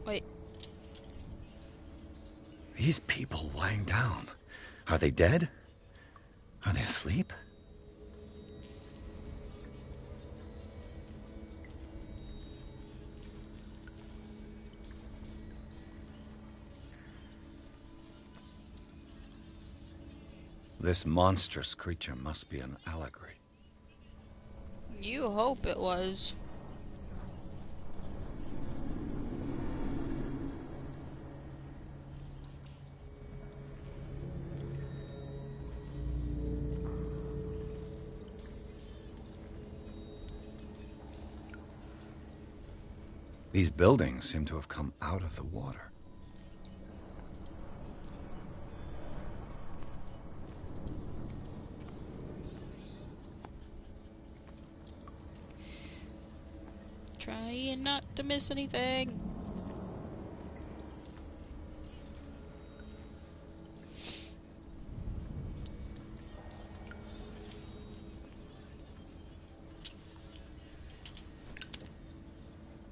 Wait. These people lying down. Are they dead? Are they asleep? This monstrous creature must be an allegory. You hope it was. These buildings seem to have come out of the water. Trying not to miss anything.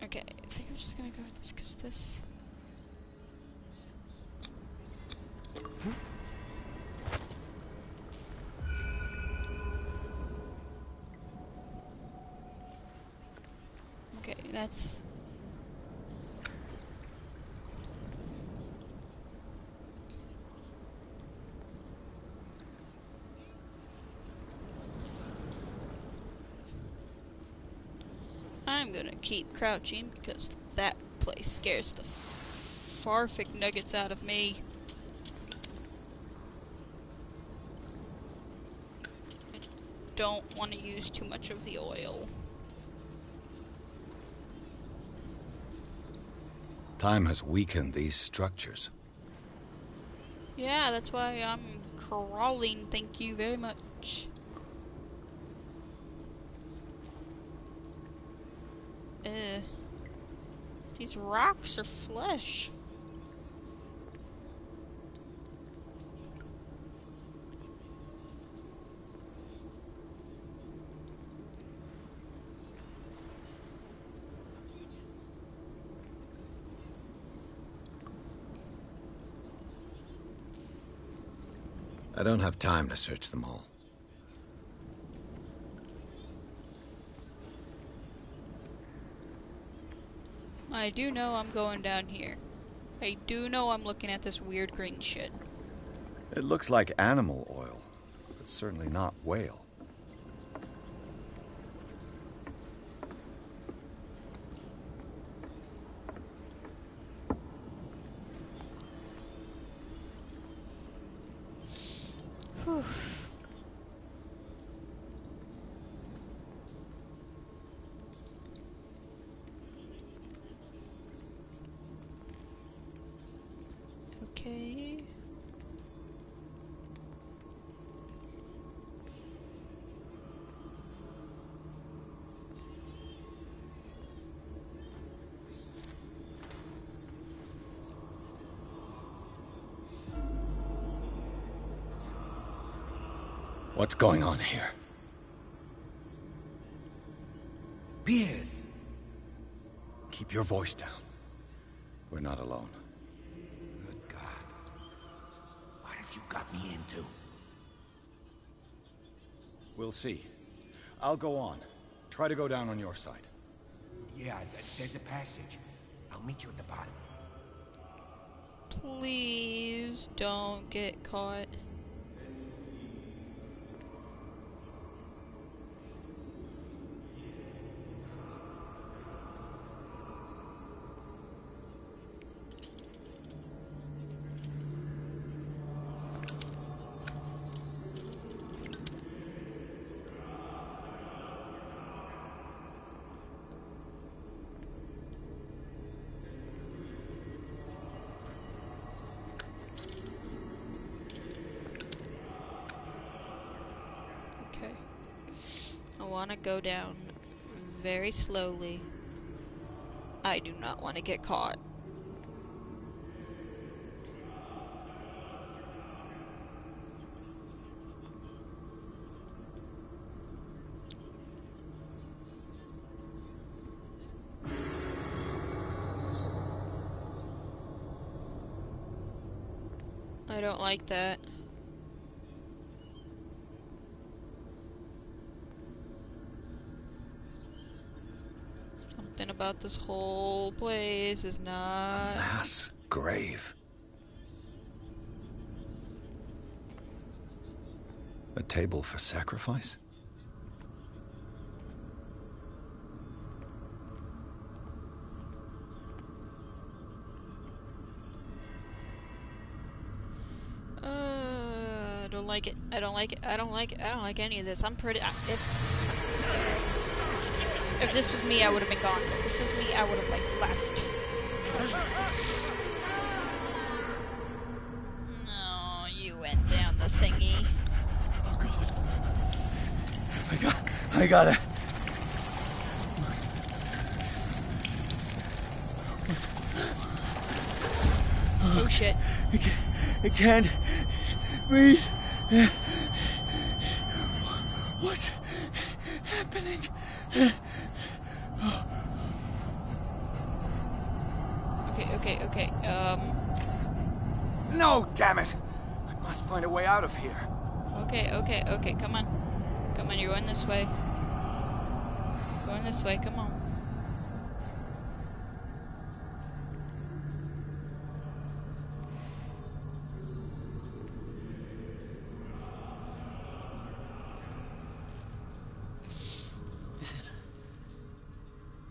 Okay, I think I'm just gonna go with this because this. Okay, that's. I'm gonna keep crouching because that place scares the farfig nuggets out of me. I don't want to use too much of the oil. Time has weakened these structures. Yeah, that's why I'm crawling, thank you very much. These rocks are flesh. I don't have time to search them all. I do know I'm going down here. I do know I'm looking at this weird green shit. It looks like animal oil, but certainly not whale. Whew. Okay. What's going on here? Piers! Keep your voice down. We're not alone. Good God. What have you got me into? We'll see. I'll go on. Try to go down on your side. Yeah, there's a passage. I'll meet you at the bottom. Please don't get caught. I want to go down very slowly. I do not want to get caught. I don't like that. Something about this whole place is not... Mass grave. A table for sacrifice? I don't like it. I don't like it. I don't like it. I don't like any of this. I'm pretty... If this was me, I would have been gone. If this was me, I would have, like, left. No, you went down the thingy. Oh, God. I got it. Oh, shit. I can't breathe. What's happening? Okay. No, damn it! I must find a way out of here. Okay, come on. Come on, you're going this way. Going this way, come on.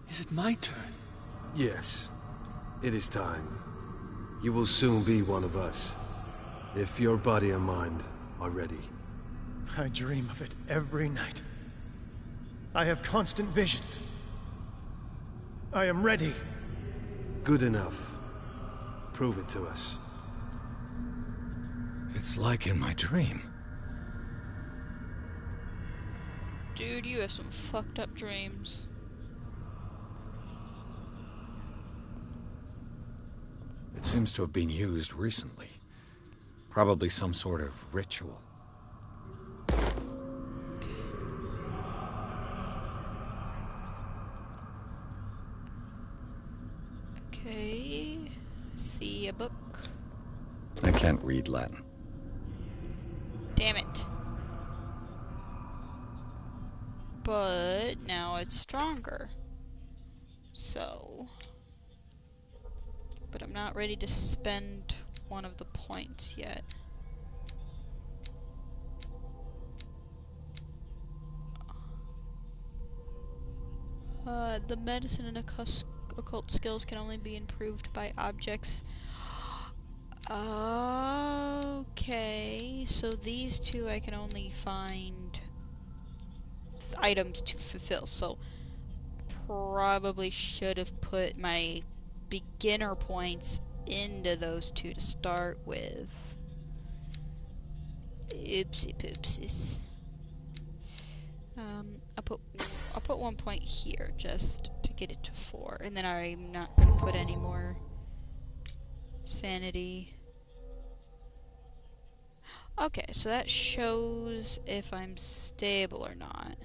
Is it my turn? Yes. It is time. You will soon be one of us. If your body and mind are ready. I dream of it every night. I have constant visions. I am ready. Good enough. Prove it to us. It's like in my dream. Dude, you have some fucked up dreams. It seems to have been used recently. Probably some sort of ritual. Okay. See a book. I can't read Latin. Damn it. But now it's stronger. So... But I'm not ready to spend one of the points yet. The medicine and occult skills can only be improved by objects. Okay, so these two I can only find items to fulfill, so probably should have put my beginner points into those two to start with. Oopsie poopsies. I'll put 1 point here just to get it to 4, and then I'm not gonna put any more sanity. Okay, so that shows if I'm stable or not.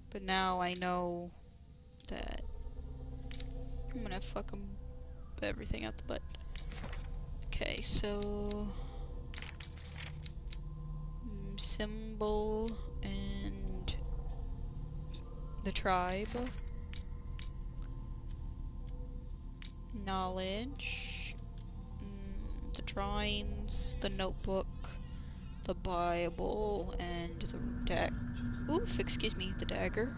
But now I know that I'm gonna fuck everything out the butt. Okay, so symbol and the tribe, knowledge, the drawings, the notebook, the Bible, and the excuse me, the dagger.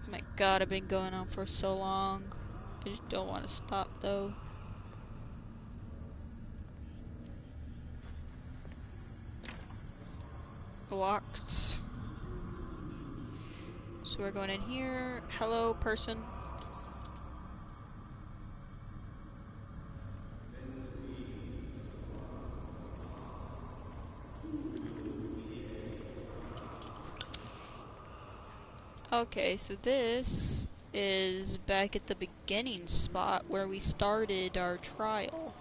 Oh my god, I've been going on for so long. I just don't want to stop though. Locked. So we're going in here. Hello, person. Okay, so this is back at the beginning spot where we started our trial.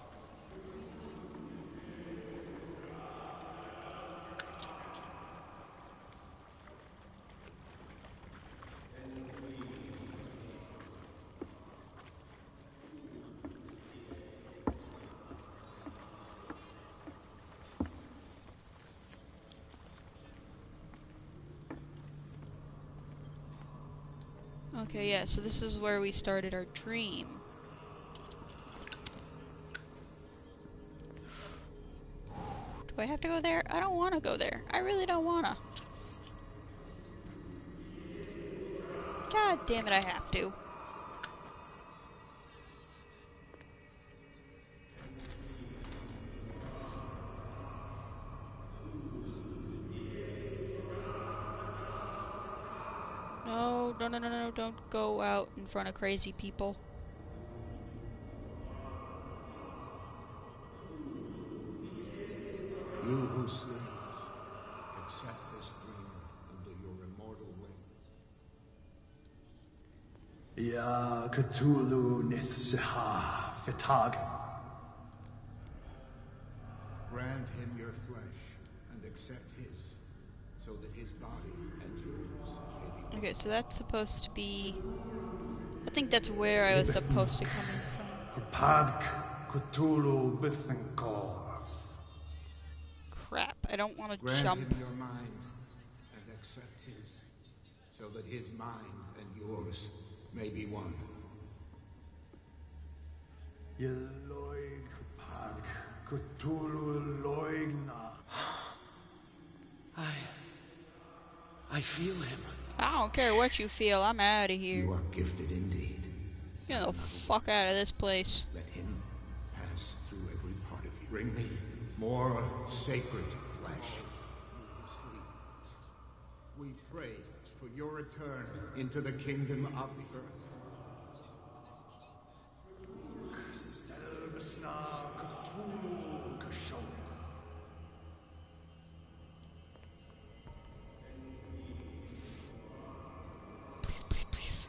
Okay, yeah, so this is where we started our dream. Do I have to go there? I don't want to go there. I really don't want to. God damn it, I have to. No, no, no, no, no, don't go out in front of crazy people. You who sleep, accept this dream under your immortal wing. Ya Cthulhu Nithsiha Fitag. Grant him your flesh and accept his, so that his body and yours may be. Okay, so that's supposed to be... I think that's where I was supposed to come in from. Padk Cthulhu Bithinkor. Crap, I don't want to Grant jump. him your mind and accept his, so that his mind and yours may be one. Yeloig Padk Cthulhu Loigna. I feel him. I don't care what you feel, I'm out of here. You are gifted indeed. Get the fuck out of this place. Let him pass through every part of you. Bring me more sacred flesh. You will sleep. We pray for your return into the kingdom of the earth. Please, please, please.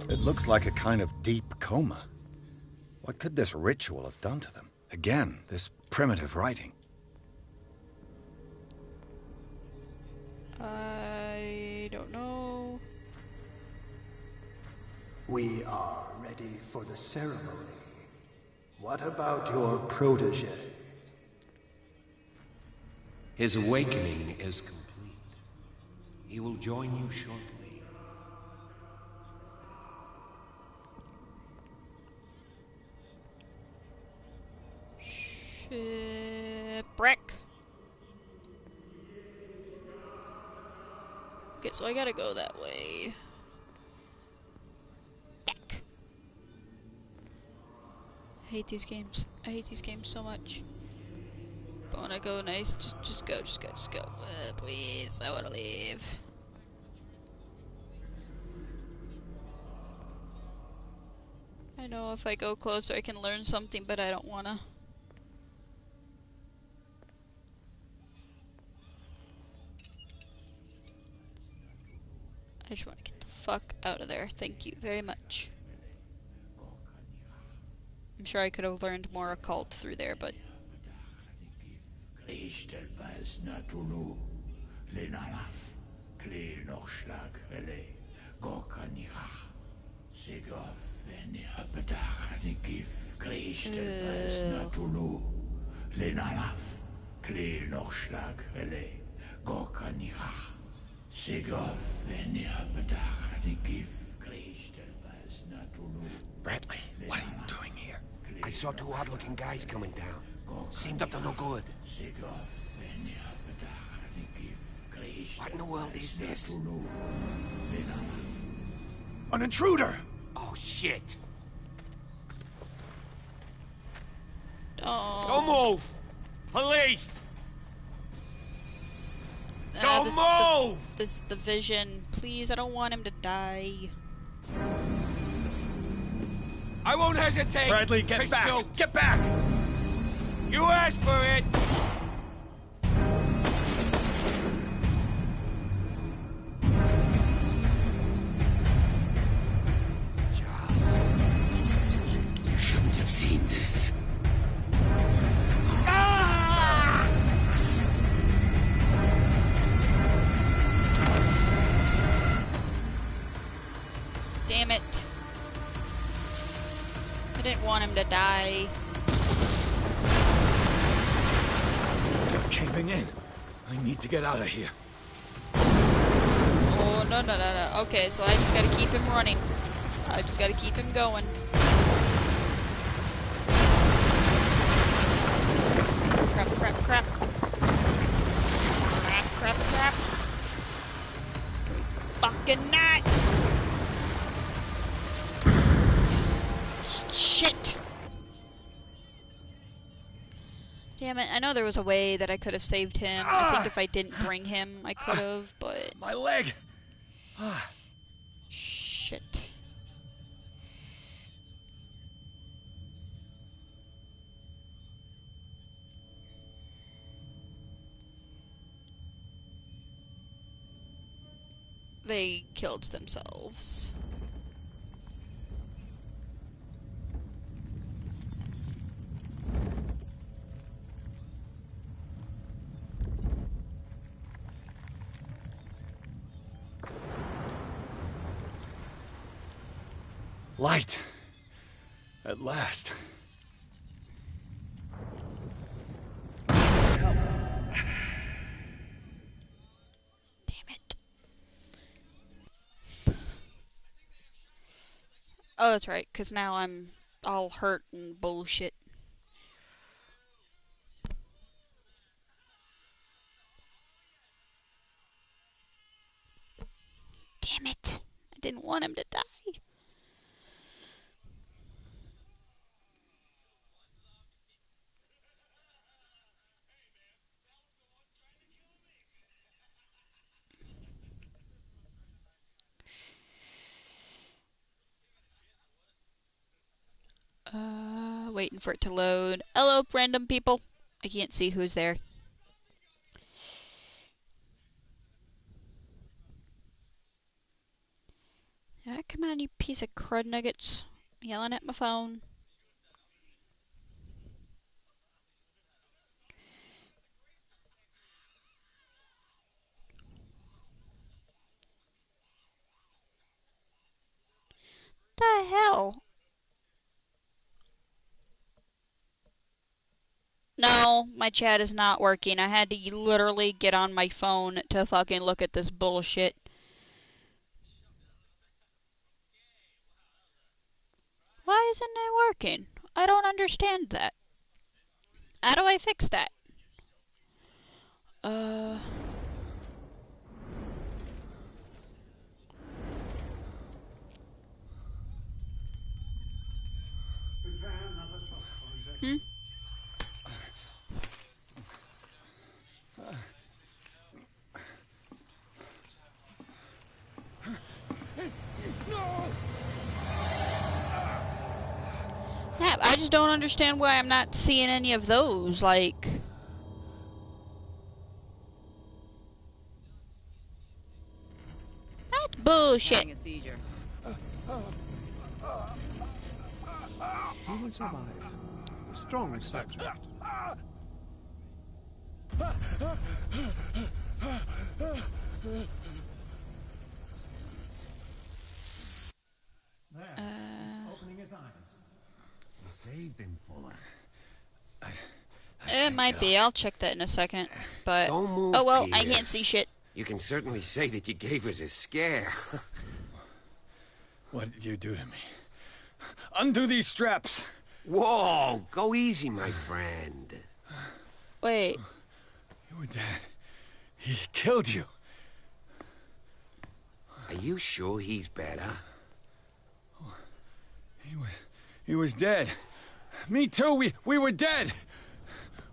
It looks like a kind of deep coma. What could this ritual have done to them? Again, this primitive writing. I don't know. We are ready for the ceremony. What about your protege? His awakening is complete. He will join you shortly. Shipwreck. Okay, so I gotta go that way. Back. I hate these games. I hate these games so much. But when I go nice, just go. Please, I wanna leave. I know if I go closer I can learn something, but I don't wanna. I just want to get the fuck out of there. Thank you very much. I'm sure I could have learned more occult through there, but... Bradley, what are you doing here? I saw two odd-looking guys coming down. Seemed up to no good. What in the world is this? An intruder! Oh, shit! Oh. Don't move! Police! Don't move! This is the vision. Please, I don't want him to die. I won't hesitate! Bradley, get back! Shoot. Get back! You asked for it! Charles, you shouldn't have seen this. Damn it. I didn't want him to die. They're caving in. I need to get out of here. Oh, no, no, no, no, no. Okay, so I just gotta keep him running. I just gotta keep him going. Crap, crap, crap. Crap, crap, crap. Fucking not! Shit! Damn it, I know there was a way that I could have saved him. I think if I didn't bring him, I could have, but... My leg! Shit. They killed themselves. Light! At last. Oh, that's right, because now I'm all hurt and bullshit. Damn it! I didn't want him to die. Waiting for it to load. Hello, random people. I can't see who's there. Ah, come on, you piece of crud nuggets. Yelling at my phone. The hell? No, my chat is not working. I had to literally get on my phone to fucking look at this bullshit. Why isn't it working? I don't understand that. How do I fix that? Hmm? Yeah, I just don't understand why I'm not seeing any of those, like... That's bullshit. Having a seizure. You will survive. A strong subject. There. He's opening his eyes. You saved him, Fuller. It might be. I'll check that in a second. But Don't move, oh well, I Peters. can't see shit. You can certainly say that you gave us a scare. What did you do to me? Undo these straps! Whoa, go easy, my friend. Wait. You were dead. He killed you. Are you sure he's better? He was dead. Me too, we were dead.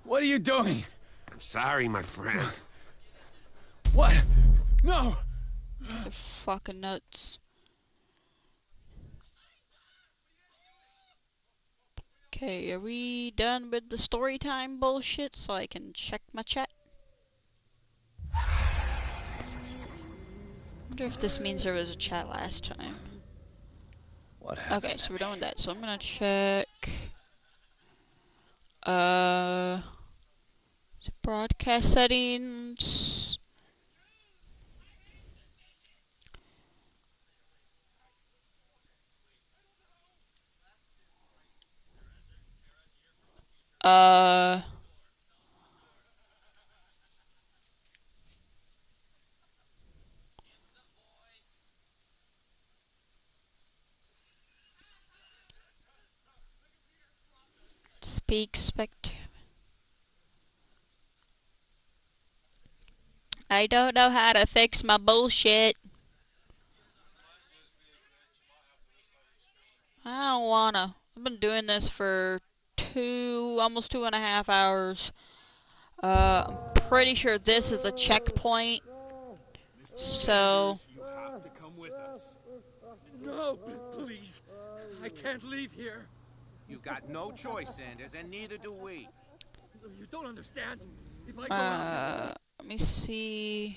What are you doing? I'm sorry, my friend. What? No! You're fucking nuts. Okay, are we done with the story time bullshit so I can check my chat? Wonder if this means there was a chat last time. What happened? Okay, so we're done with that. So I'm gonna check. Broadcast settings. be expect. I don't know how to fix my bullshit. I don't wanna. I've been doing this for almost 2.5 hours. I'm pretty sure this is a checkpoint. So. You have to come with us. No, please. I can't leave here. You've got no choice, Sanders, and neither do we. You don't understand. If I go out... Let me see.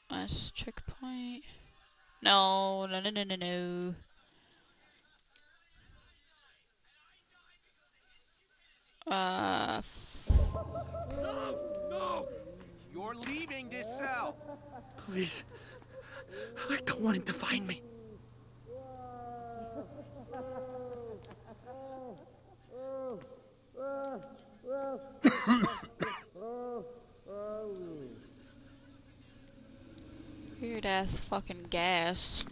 Last checkpoint. No. No. No! You're leaving this cell. Please. I don't want him to find me. Weird ass fucking gas.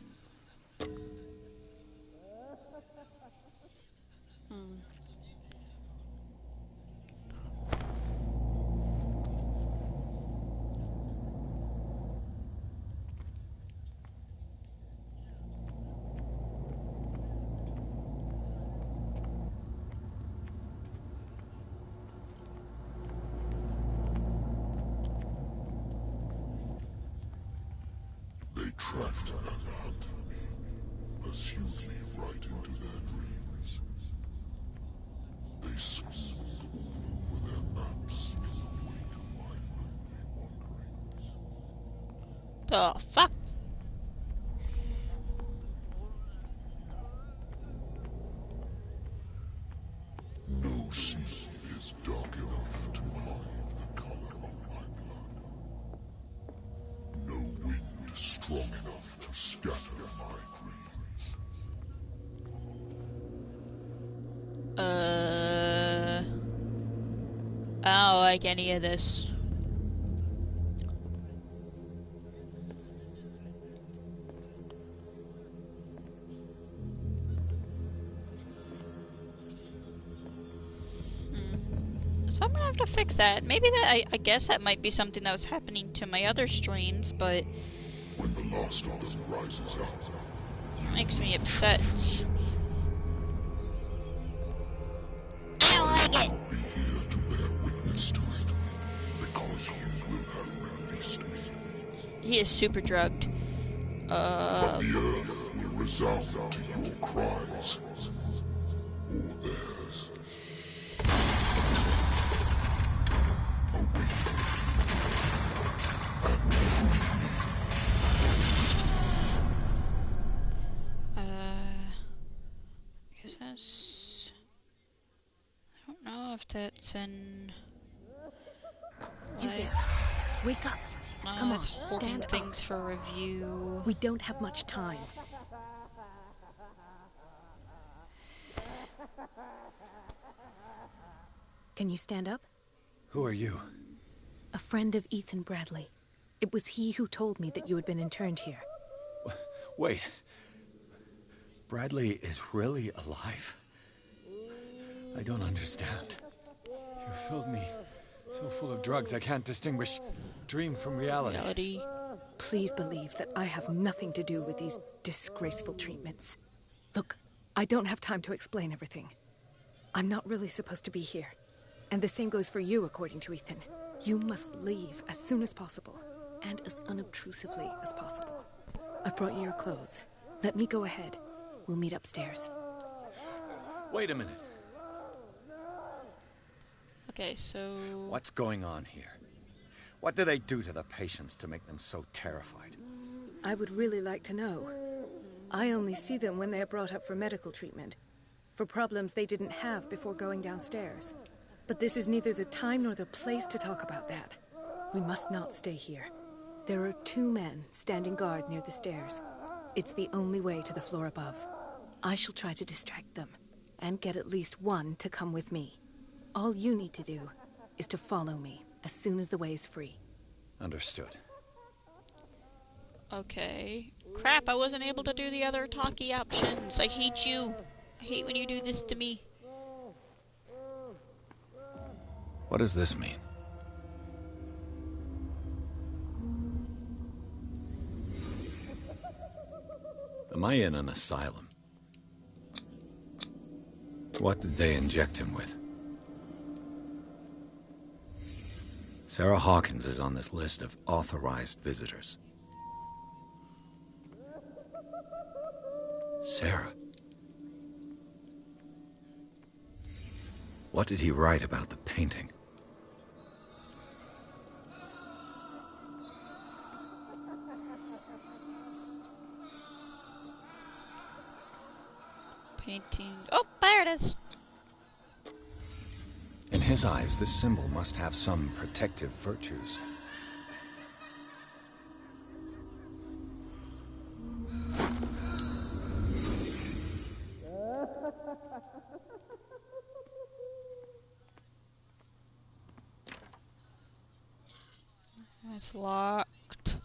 They tracked and hunted me, pursued me right into their dreams. They scribbled all over their maps in the wake of my lonely wanderings. The fuck? No sea is dark enough to hide the color of my blood. No wind strong enough to scatter my dreams. I don't like any of this. So I'm gonna have to fix that. Maybe that, I guess that might be something that was happening to my other streams, but when the last of them rises up, makes me upset. I don't like it. I'll be here to bear witness to it, because you will have released me. He is super drugged. But the earth will resound to your cries, or theirs. Because that's... I don't know if that's in... You there. Wake up. No, Come on, it's holding stand things up. for review. We don't have much time. Can you stand up? Who are you? A friend of Ethan Bradley. It was he who told me that you had been interned here. Wait. Bradley is really alive? I don't understand. You filled me so full of drugs I can't distinguish dream from reality. Please believe that I have nothing to do with these disgraceful treatments. Look, I don't have time to explain everything. I'm not really supposed to be here. And the same goes for you, according to Ethan. You must leave as soon as possible, and as unobtrusively as possible. I've brought you your clothes. Let me go ahead. We'll meet upstairs. Wait a minute. Okay, so... What's going on here? What do they do to the patients to make them so terrified? I would really like to know. I only see them when they are brought up for medical treatment, for problems they didn't have before going downstairs. But this is neither the time nor the place to talk about that. We must not stay here. There are 2 men standing guard near the stairs. It's the only way to the floor above. I shall try to distract them, and get at least one to come with me. All you need to do is to follow me as soon as the way is free. Understood. Okay. Crap, I wasn't able to do the other talkie options. I hate you. I hate when you do this to me. What does this mean? Am I in an asylum? What did they inject him with? Sarah Hawkins is on this list of authorized visitors. Sarah? What did he write about the painting? Painting. Oh, there it is. In his eyes, this symbol must have some protective virtues. It's locked.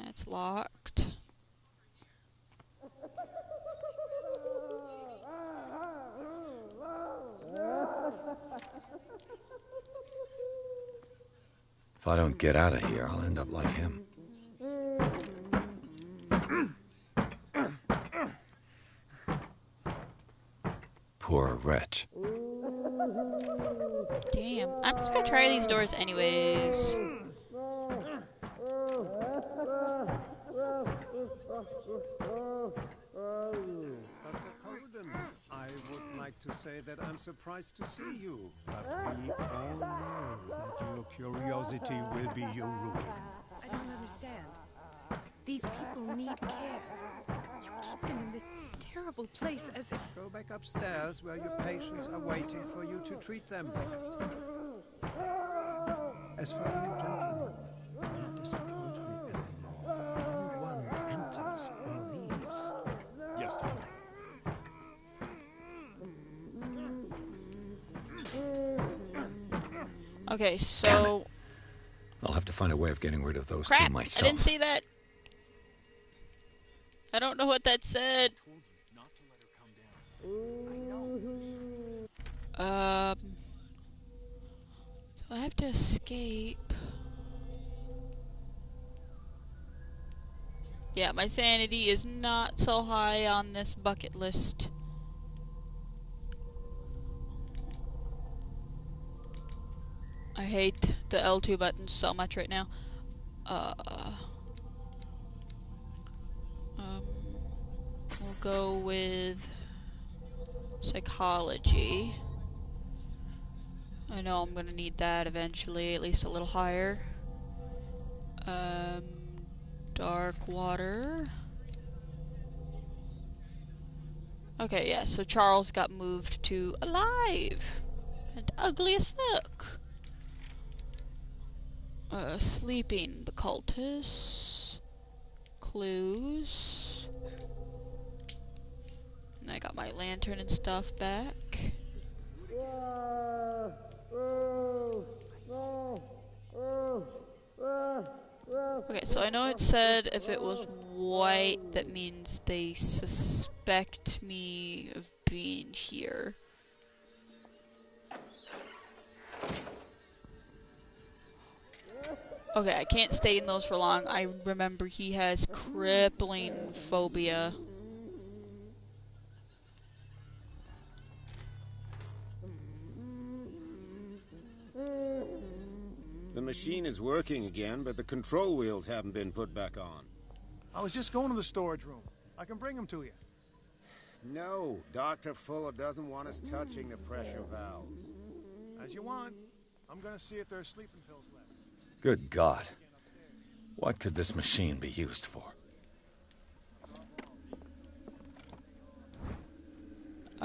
It's locked. If I don't get out of here, I'll end up like him. Poor wretch. Damn. I'm just gonna try these doors anyways. Dr. Colden, I would like to say that I'm surprised to see you, but we all know that your curiosity will be your ruin. I don't understand. These people need care. You keep them in this terrible place as if... Go back upstairs where your patients are waiting for you to treat them. As for you gentlemen, do not disappoint me anymore. No one enters or leaves. Yes, Doctor. Okay, so... I'll have to find a way of getting rid of those Crap! two myself. I didn't see that. I don't know what that said. So I have to escape. Yeah, my sanity is not so high on this bucket list. I hate the L2 button so much right now. We'll go with psychology. I know I'm gonna need that eventually, at least a little higher. Dark water. Okay, yeah, so Charles got moved to alive and ugly as fuck. Sleeping, the cultists. Clues. And I got my lantern and stuff back. Okay, so I know it said if it was white, that means they suspect me of being here. Okay, I can't stay in those for long. I remember he has crippling phobia. The machine is working again, but the control wheels haven't been put back on. I was just going to the storage room. I can bring them to you. No, Dr. Fuller doesn't want us touching the pressure valves. As you want. I'm gonna see if there's sleeping pills left. Good God. What could this machine be used for?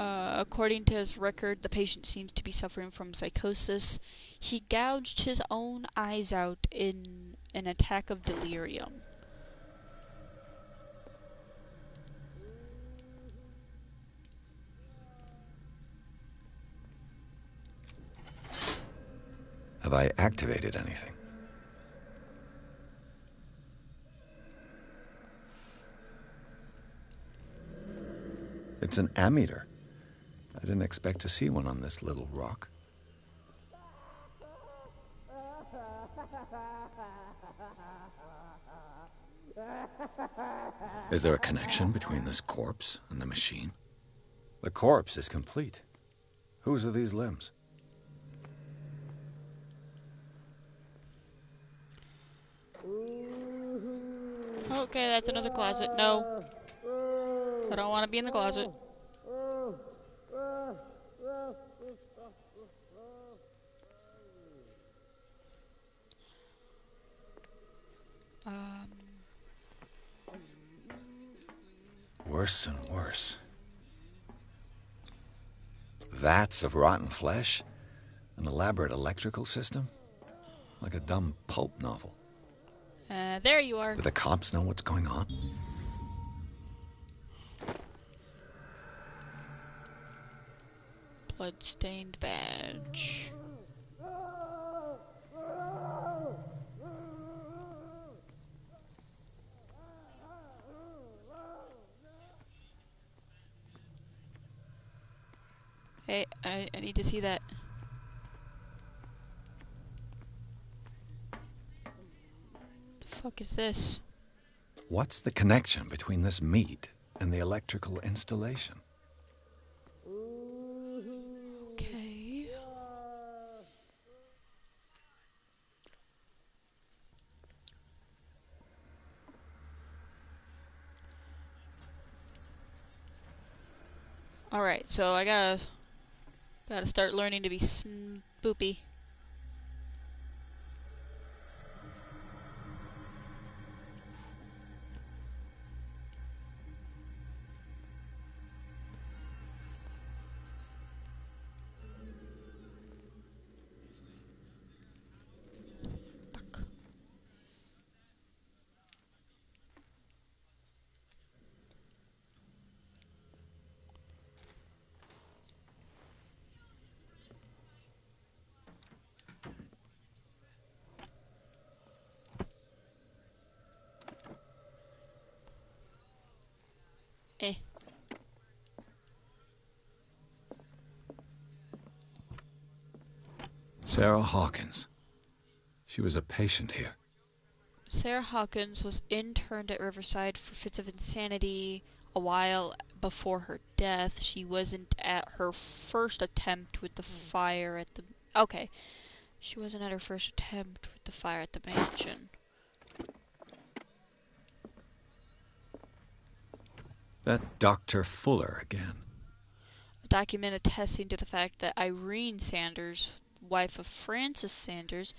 According to his record, the patient seems to be suffering from psychosis. He gouged his own eyes out in an attack of delirium. Have I activated anything? It's an ammeter. I didn't expect to see one on this little rock. Is there a connection between this corpse and the machine? The corpse is complete. Whose are these limbs? Okay, that's another closet. No. I don't want to be in the closet. Worse and worse. Vats of rotten flesh? An elaborate electrical system? Like a dumb pulp novel. There you are. Do the cops know what's going on? Bloodstained badge. Hey, I need to see that. The fuck is this? What's the connection between this meat and the electrical installation? Okay. Alright, so I gotta start learning to be spoopy. Eh. Sarah Hawkins. She was a patient here. Sarah Hawkins was interned at Riverside for fits of insanity a while before her death. She wasn't at her first attempt with the fire at the... Okay. She wasn't at her first attempt with the fire at the mansion. That Dr. Fuller again. A document attesting to the fact that Irene Sanders, wife of Francis Sanders,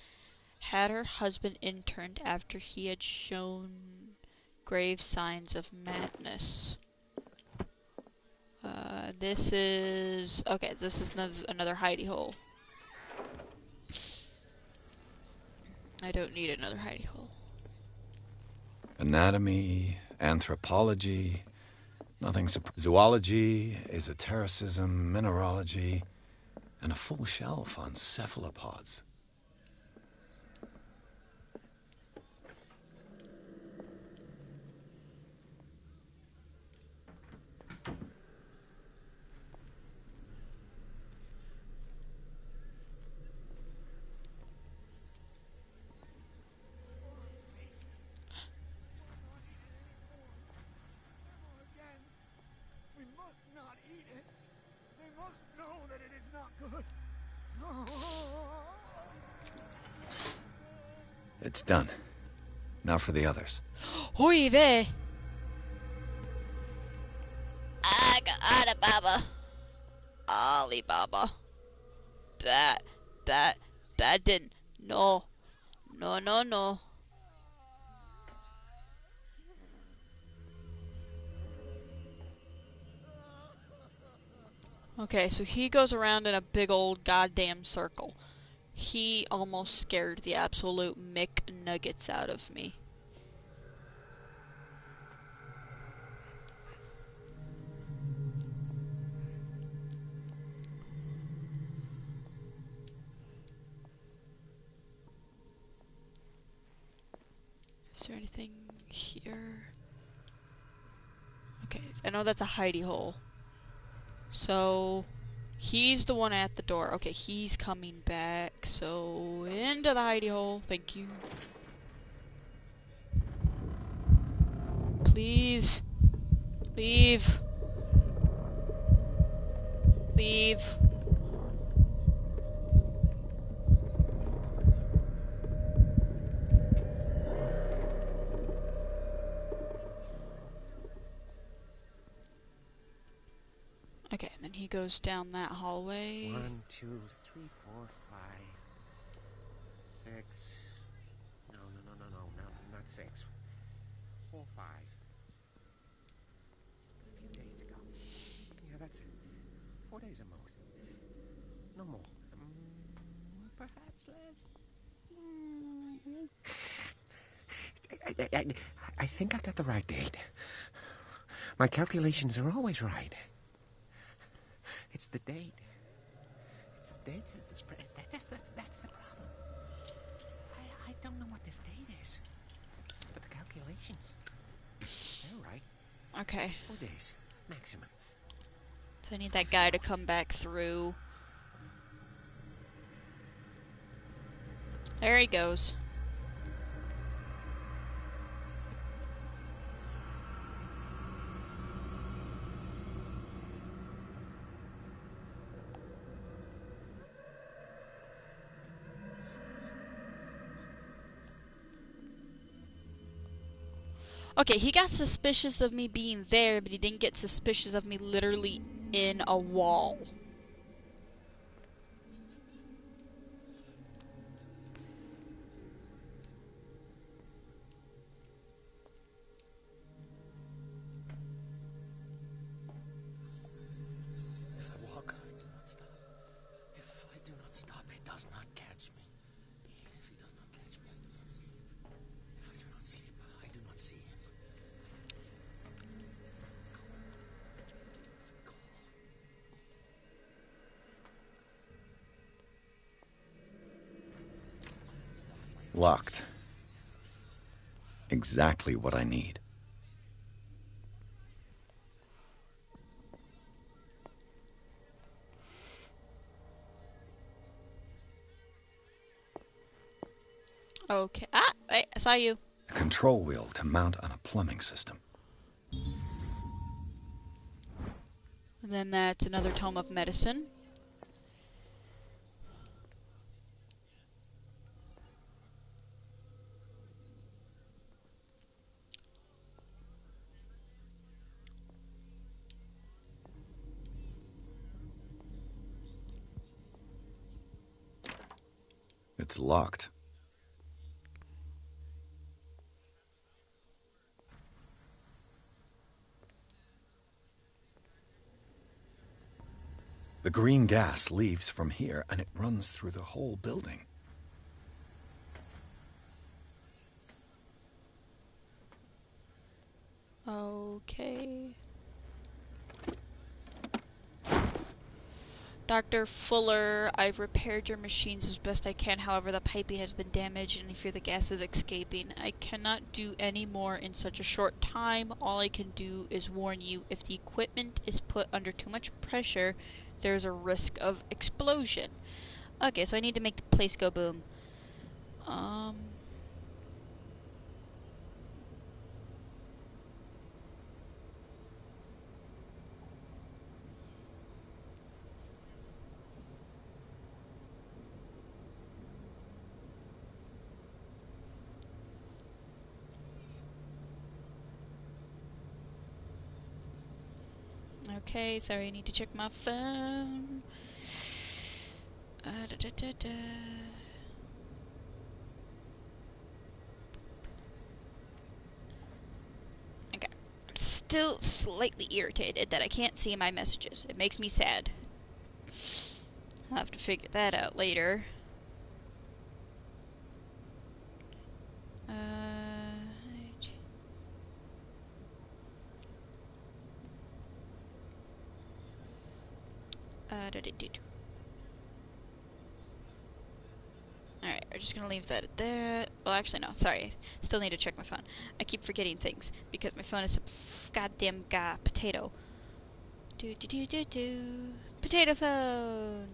had her husband interned after he had shown grave signs of madness. This is... Okay, this is another hidey hole. I don't need another hidey hole. Anatomy, anthropology, nothing zoology, esotericism, mineralogy, and a full shelf on cephalopods. We must not eat it. They must know that it is not good. It's done. Now for the others. Hoi vey! Alibaba. Alibaba. That didn't. No. No. Okay, so he goes around in a big old goddamn circle. He almost scared the absolute McNuggets out of me. Is there anything here? Okay, I know that's a hidey hole. So, he's the one at the door. Okay, he's coming back. So, into the hidey hole. Thank you. Please. Leave. Leave. Okay, and then he goes down that hallway. 1, 2, 3, 4, 5, 6. No, not 6. 4, 5. Just a few days to go. Yeah, that's it. 4 days at most. No more. Perhaps less. I think I got the right date. My calculations are always right. It's the date. It's the date. That's the problem. I don't know what this date is. But the calculations, they're right. Okay. 4 days, maximum. So I need that guy to come back through. There he goes. Okay, he got suspicious of me being there, but he didn't get suspicious of me literally in a wall. If I walk, I do not stop. If I do not stop, he does not catch me. If he does not catch me, I do not sleep. If I do not sleep, I do not see him. Locked. Exactly what I need. Okay. Ah, wait, I saw you. A control wheel to mount on a plumbing system. And then that's another tome of medicine. It's locked. The green gas leaves from here, and it runs through the whole building. Okay. Dr. Fuller, I've repaired your machines as best I can. However, the piping has been damaged and I fear the gas is escaping. I cannot do any more in such a short time. All I can do is warn you, if the equipment is put under too much pressure, there's a risk of explosion. Okay, so I need to make the place go boom. Okay, sorry, I need to check my phone. Okay, I'm still slightly irritated that I can't see my messages. It makes me sad. I'll have to figure that out later. Alright, we're just gonna leave that at there. Well, actually, no, sorry. Still need to check my phone. I keep forgetting things because my phone is a goddamn potato. Do do do do do. Potato phone.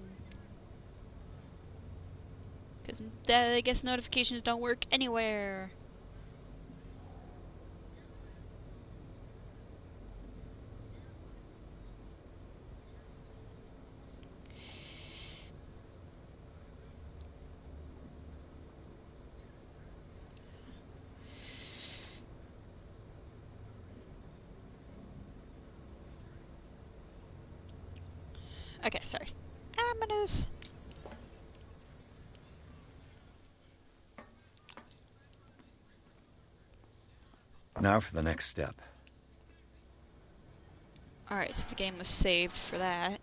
Because I guess notifications don't work anywhere. Okay, sorry. Ominous. Now for the next step. Alright, so the game was saved for that.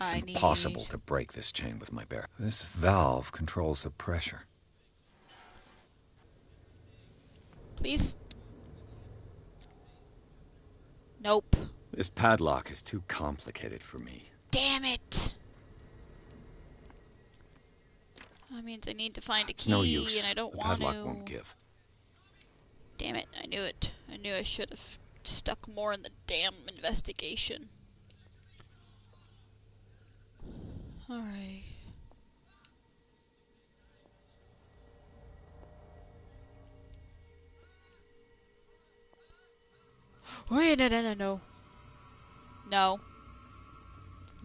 It's impossible to break this chain with my bare. This valve controls the pressure. Please? Nope. This padlock is too complicated for me. Damn it! That means I need to find a key, No use. and I don't The want to. padlock won't give. Damn it, I knew it. I knew I should have stuck more in the damn investigation. Alright. Wait, no. No.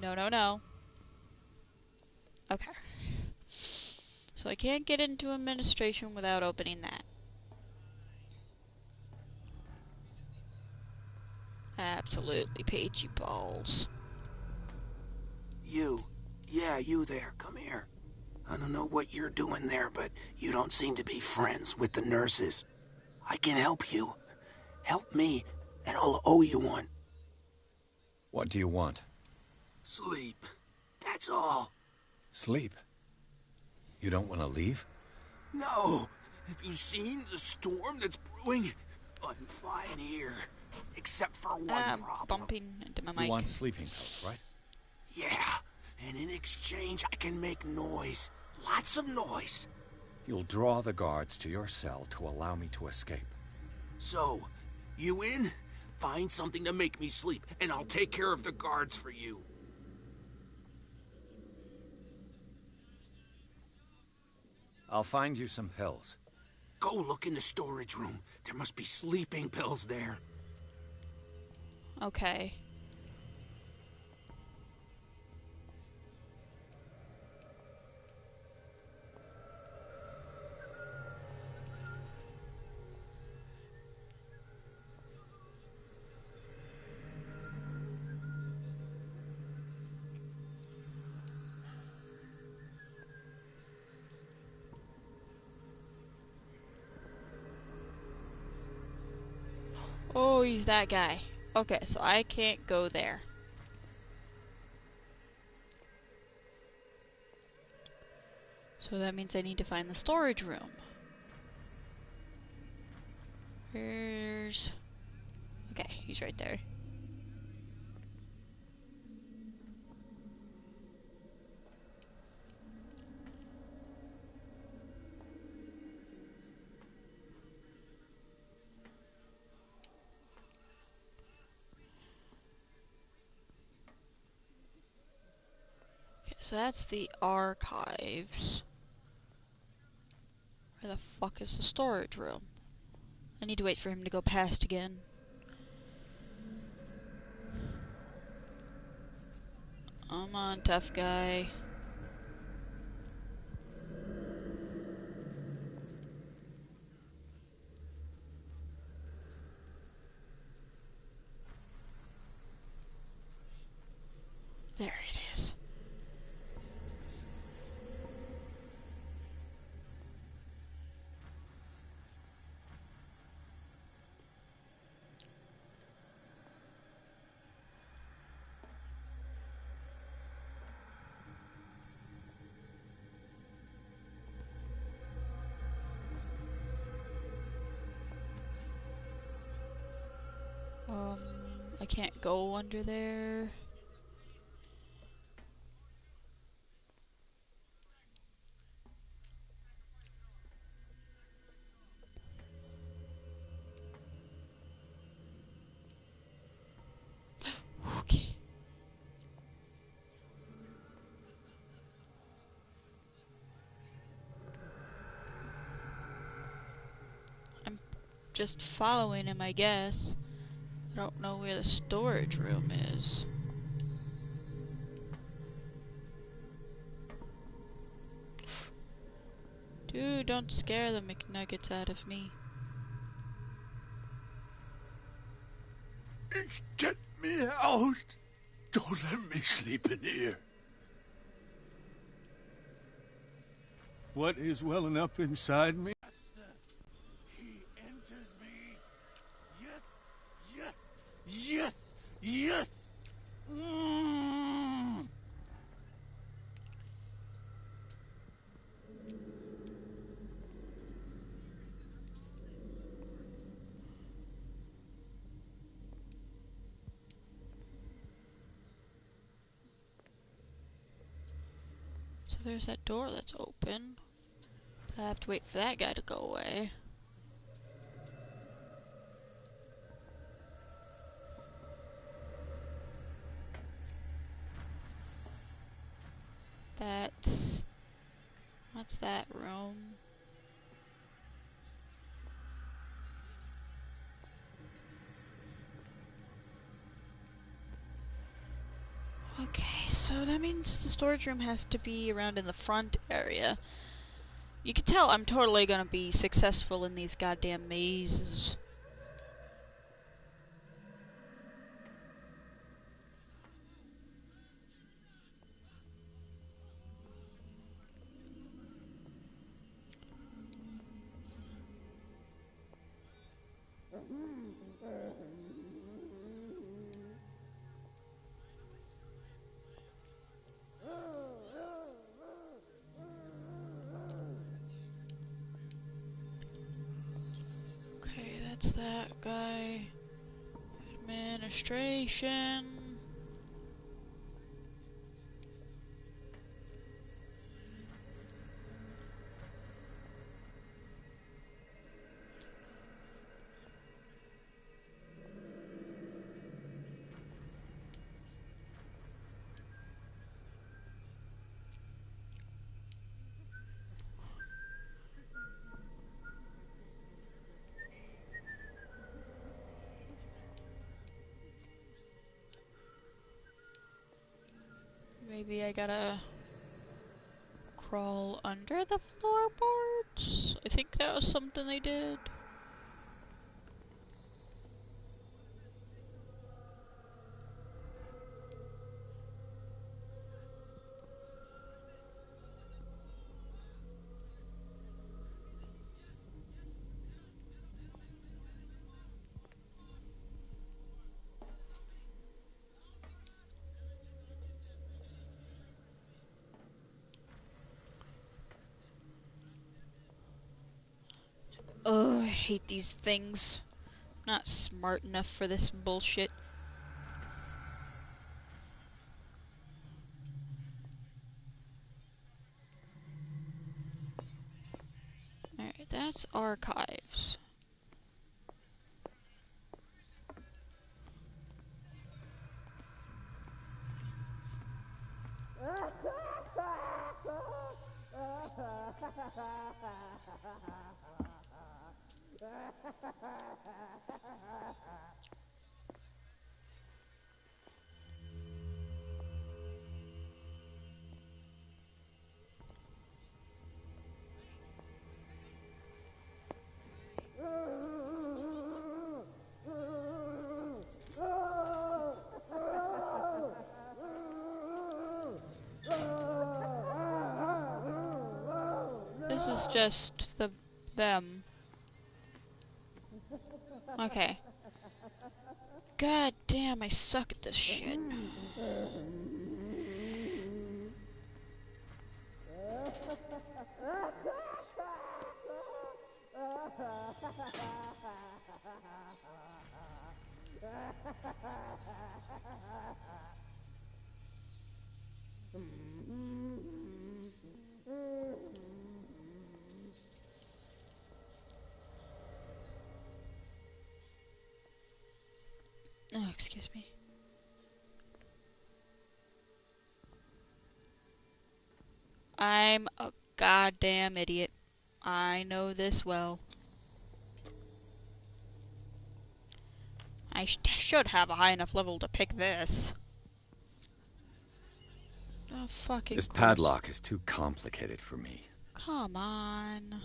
No, no, no. Okay. So I can't get into administration without opening that. Absolutely peachy balls. You. Yeah, you there. Come here. I don't know what you're doing there, but you don't seem to be friends with the nurses. I can help you. Help me, and I'll owe you one. What do you want? Sleep. That's all. Sleep? You don't want to leave? No. Have you seen the storm that's brewing? I'm fine here. Except for one problem. Bumping into my mic. You want sleeping pills, right? Yeah. And in exchange, I can make noise. Lots of noise. You'll draw the guards to your cell to allow me to escape. So, you in? Find something to make me sleep, and I'll take care of the guards for you. I'll find you some pills. Go look in the storage room. There must be sleeping pills there. Okay. Oh, he's that guy. Okay, so I can't go there. So that means I need to find the storage room. Where's... Okay, he's right there. So that's the archives. Where the fuck is the storage room? I need to wait for him to go past again. Come on, tough guy. There it is. I can't go under there. just following him, I guess. I don't know where the storage room is. Dude, don't scare the McNuggets out of me. Get me out! Don't let me sleep in here. What is welling up inside me? He enters me. Yes, yes, yes, yes. So there's that door that's open. But I have to wait for that guy to go away. What's that room? Okay, so that means the storage room has to be around in the front area. You can tell I'm totally gonna be successful in these goddamn mazes. Okay, that's that guy. Administration. Maybe I gotta crawl under the floorboards? I think that was something they did. Ugh, I hate these things. Not smart enough for this bullshit. Alright, that's archives. This is just them. Okay. God damn, I suck at this shit. Oh, excuse me. I'm a goddamn idiot. I know this well. I should have a high enough level to pick this. Oh, fucking This gross. padlock is too complicated for me. Come on.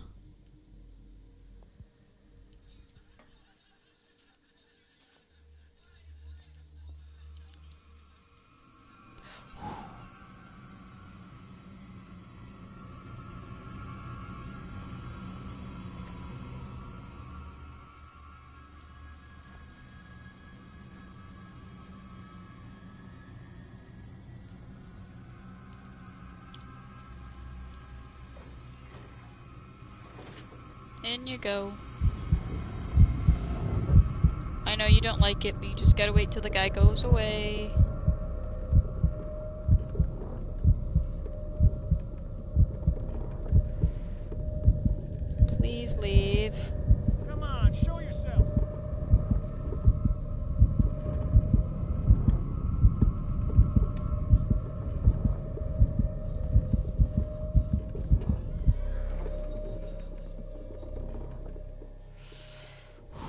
In you go. I know you don't like it, but you just gotta wait till the guy goes away. Please leave. Come on, show yourself.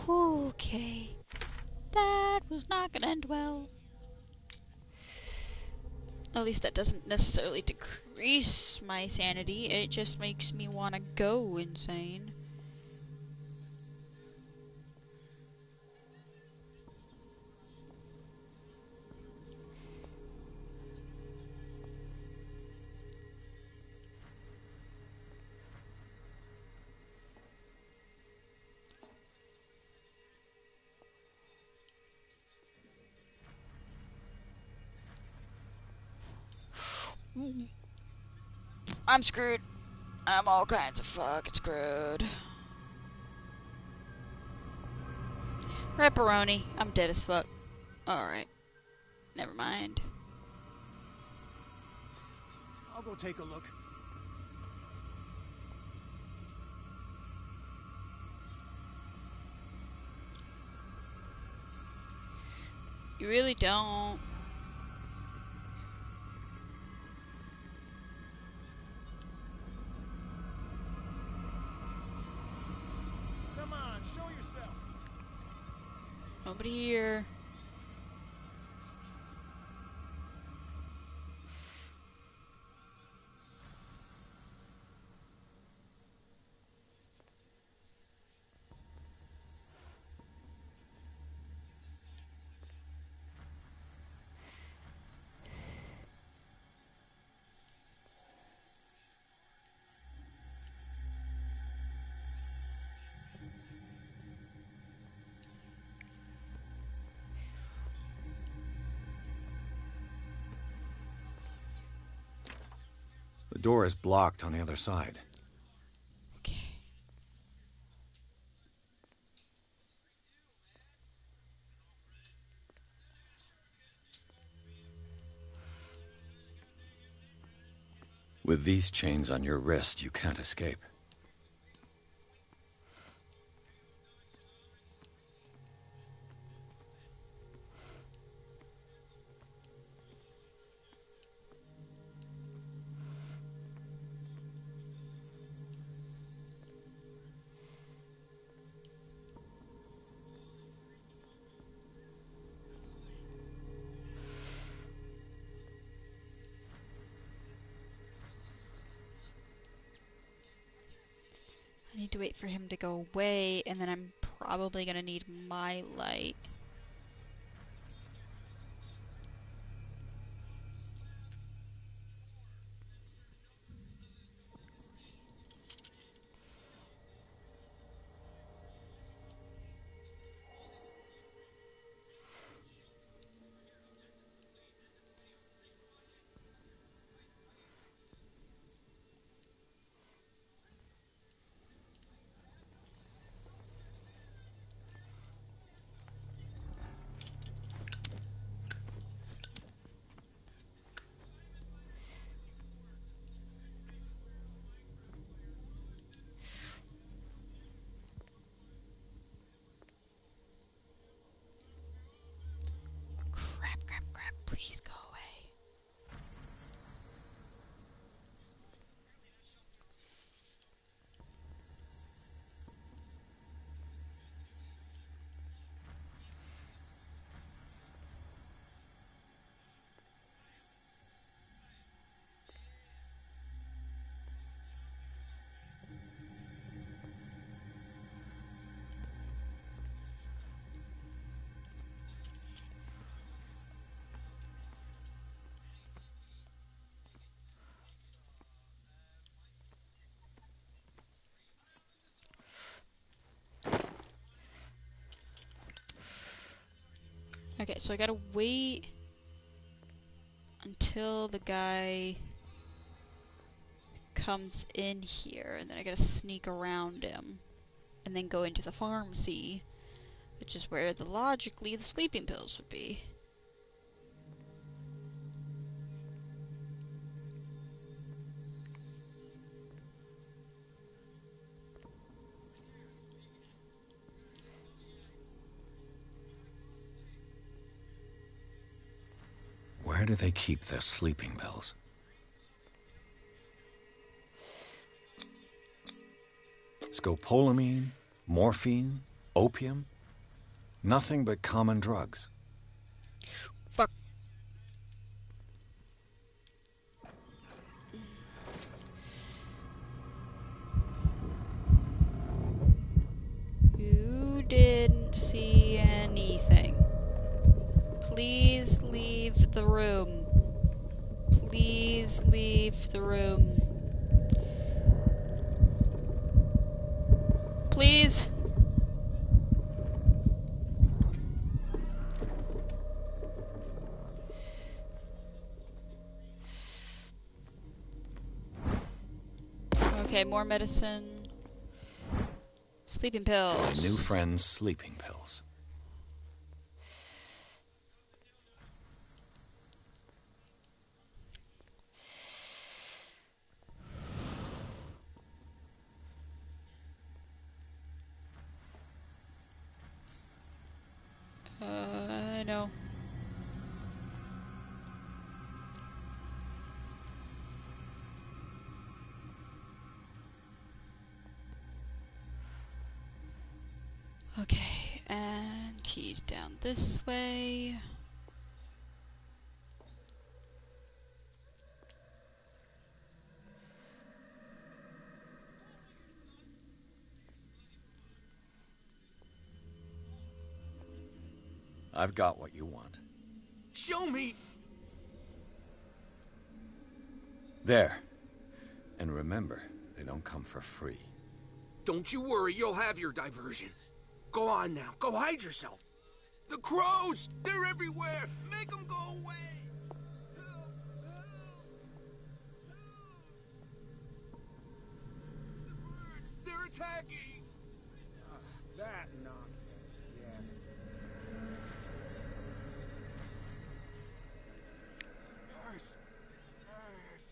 Okay. That was not gonna end well. At least that doesn't necessarily decrease my sanity, it just makes me wanna go insane. I'm screwed. I'm all kinds of fucking screwed. Ripperoni. I'm dead as fuck. Alright. Never mind. I'll go take a look. You really don't. Come on, show yourself. Nobody here. The door is blocked on the other side. Okay. With these chains on your wrist, you can't escape. I need to wait for him to go away, and then I'm probably gonna need my light. Okay, so I gotta wait until the guy comes in here, and then I gotta sneak around him, and then go into the pharmacy, which is where logically the sleeping pills would be. Where do they keep their sleeping pills? Scopolamine, morphine, opium? Nothing but common drugs. Fuck. You didn't see anything. Please leave the room. Please leave the room. Please. Okay, more medicine. Sleeping pills. My new friend's sleeping pills. No. Okay, and he's down this way. I've got what you want. Show me! There. And remember, they don't come for free. Don't you worry, you'll have your diversion. Go on now, go hide yourself. The crows! They're everywhere! Make them go away! The birds! They're attacking! That nonsense again. Nurse! Nurse!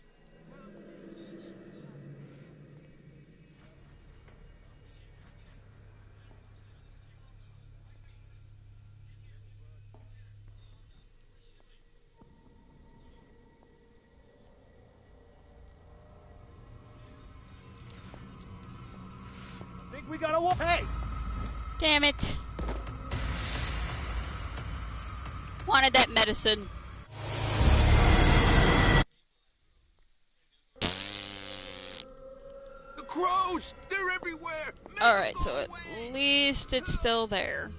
I think we gotta walk. Hey! Damn it. Wanted that medicine. The crows! They're everywhere! Alright, so at least it's still there.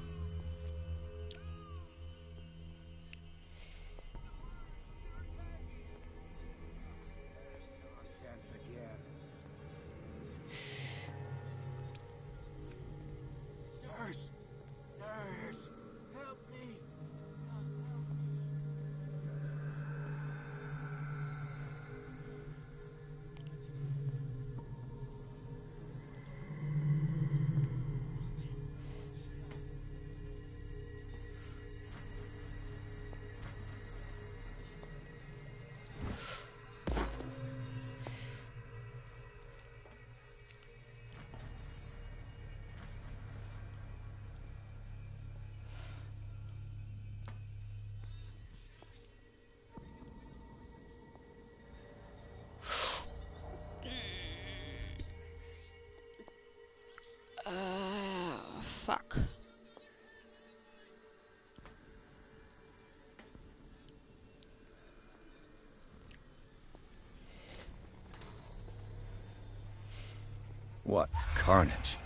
Nonsense again. Nurse! Nurse! Help me! Fuck. What carnage.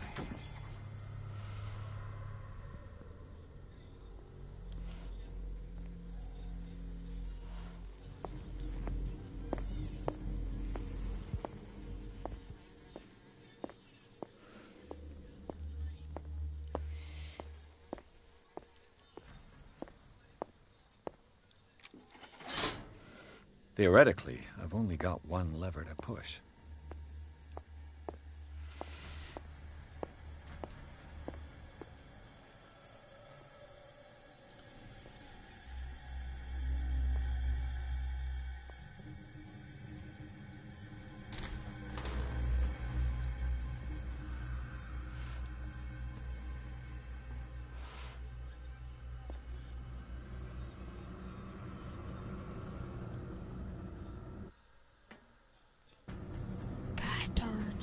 Theoretically, I've only got one lever to push. God darn.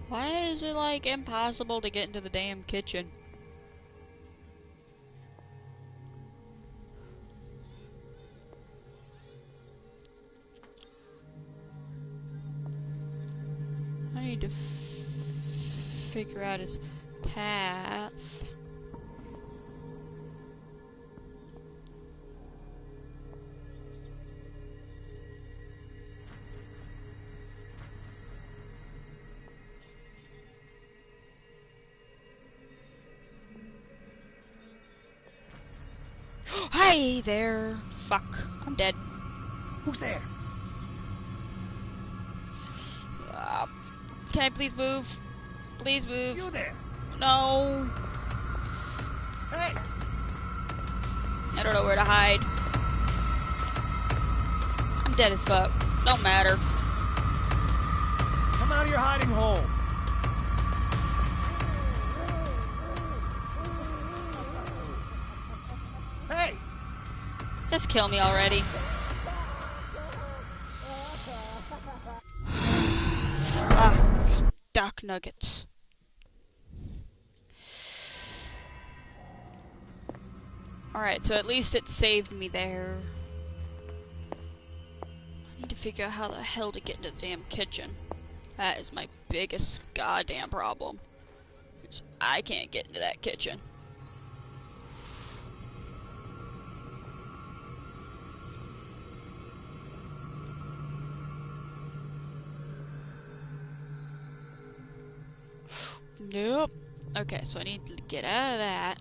Why is it like impossible to get into the damn kitchen? I need to figure out his path. Hi there! Fuck, I'm dead. Who's there? Can I please move? Please move. You there? No. Hey! I don't know where to hide. I'm dead as fuck. Don't matter. Come out of your hiding hole. Hey! Just kill me already. Duck nuggets. Alright, so at least it saved me there. I need to figure out how the hell to get into the damn kitchen. That is my biggest goddamn problem. I can't get into that kitchen. Nope. Okay, so I need to get out of that.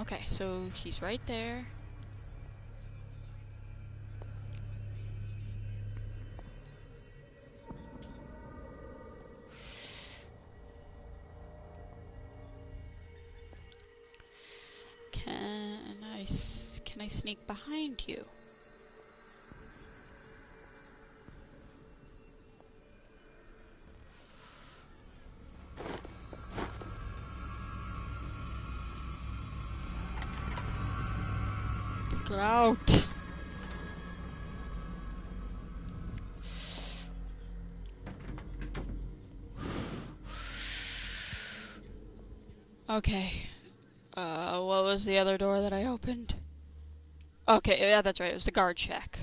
Okay, so he's right there. Can I sneak behind you? Get out! Okay. What was the other door that I opened? Okay, yeah, that's right. It was the guard shack.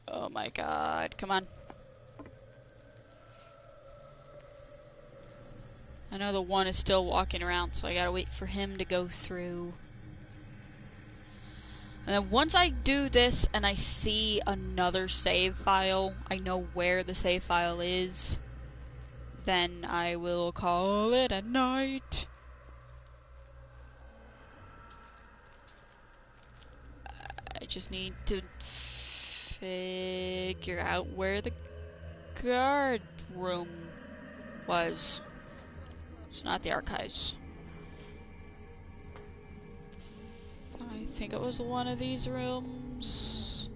Oh my god, come on. I know the one is still walking around, so I gotta wait for him to go through. And then once I do this and I see another save file, I know where the save file is, then I will call it a night. I just need to figure out where the guard room was. It's not the archives. I think it was one of these rooms.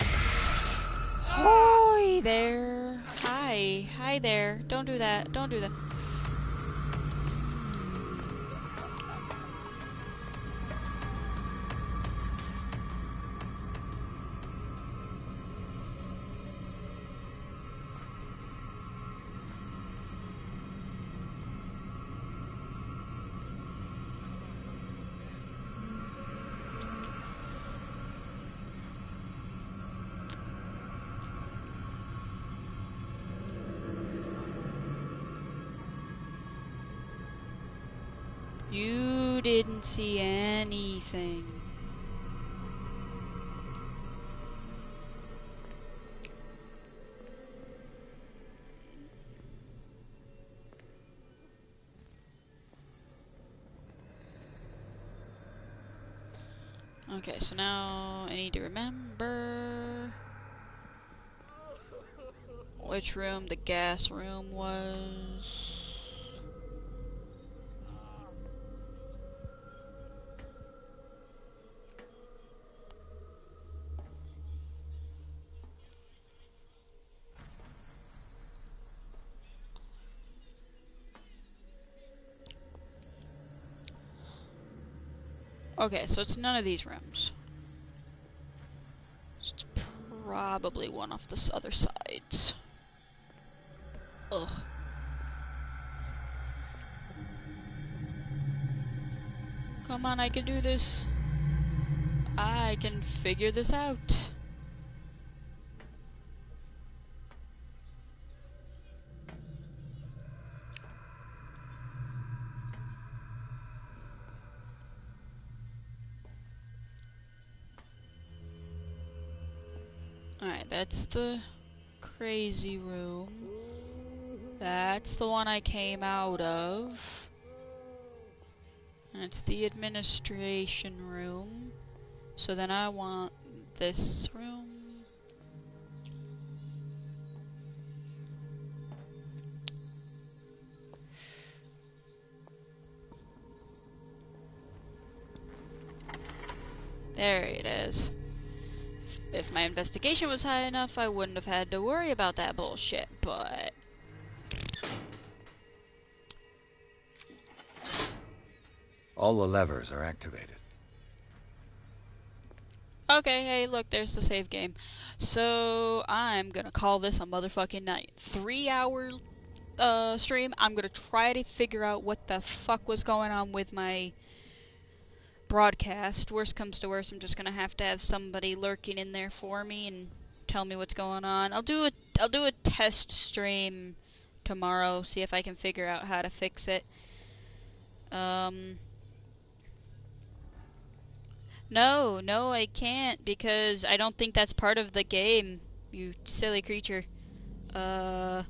Hi there. Hi. Hi there. Don't do that. Don't do that. You didn't see anything. Okay, so now I need to remember which room the gas room was. Okay, so it's none of these rooms. So it's probably one off the other sides. Ugh. Come on, I can do this. I can figure this out. Alright, that's the crazy room. That's the one I came out of. And it's the administration room. So then I want this room. There it is. If my investigation was high enough, I wouldn't have had to worry about that bullshit, but... All the levers are activated. Okay, hey, look, there's the save game. So, I'm gonna call this a motherfucking night. 3-hour stream. I'm gonna try to figure out what the fuck was going on with my broadcast. Worst comes to worst, I'm just gonna have to have somebody lurking in there for me and tell me what's going on. I'll do a test stream tomorrow, see if I can figure out how to fix it. No, I can't, because I don't think that's part of the game, you silly creature. I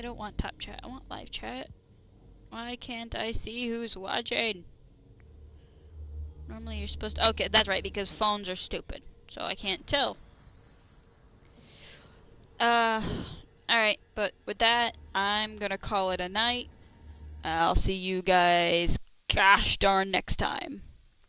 don't want top chat, I want live chat. Why can't I see who's watching? Normally you're supposed to... Okay, that's right, because phones are stupid, so I can't tell. Alright, but with that, I'm gonna call it a night. I'll see you guys gosh darn next time.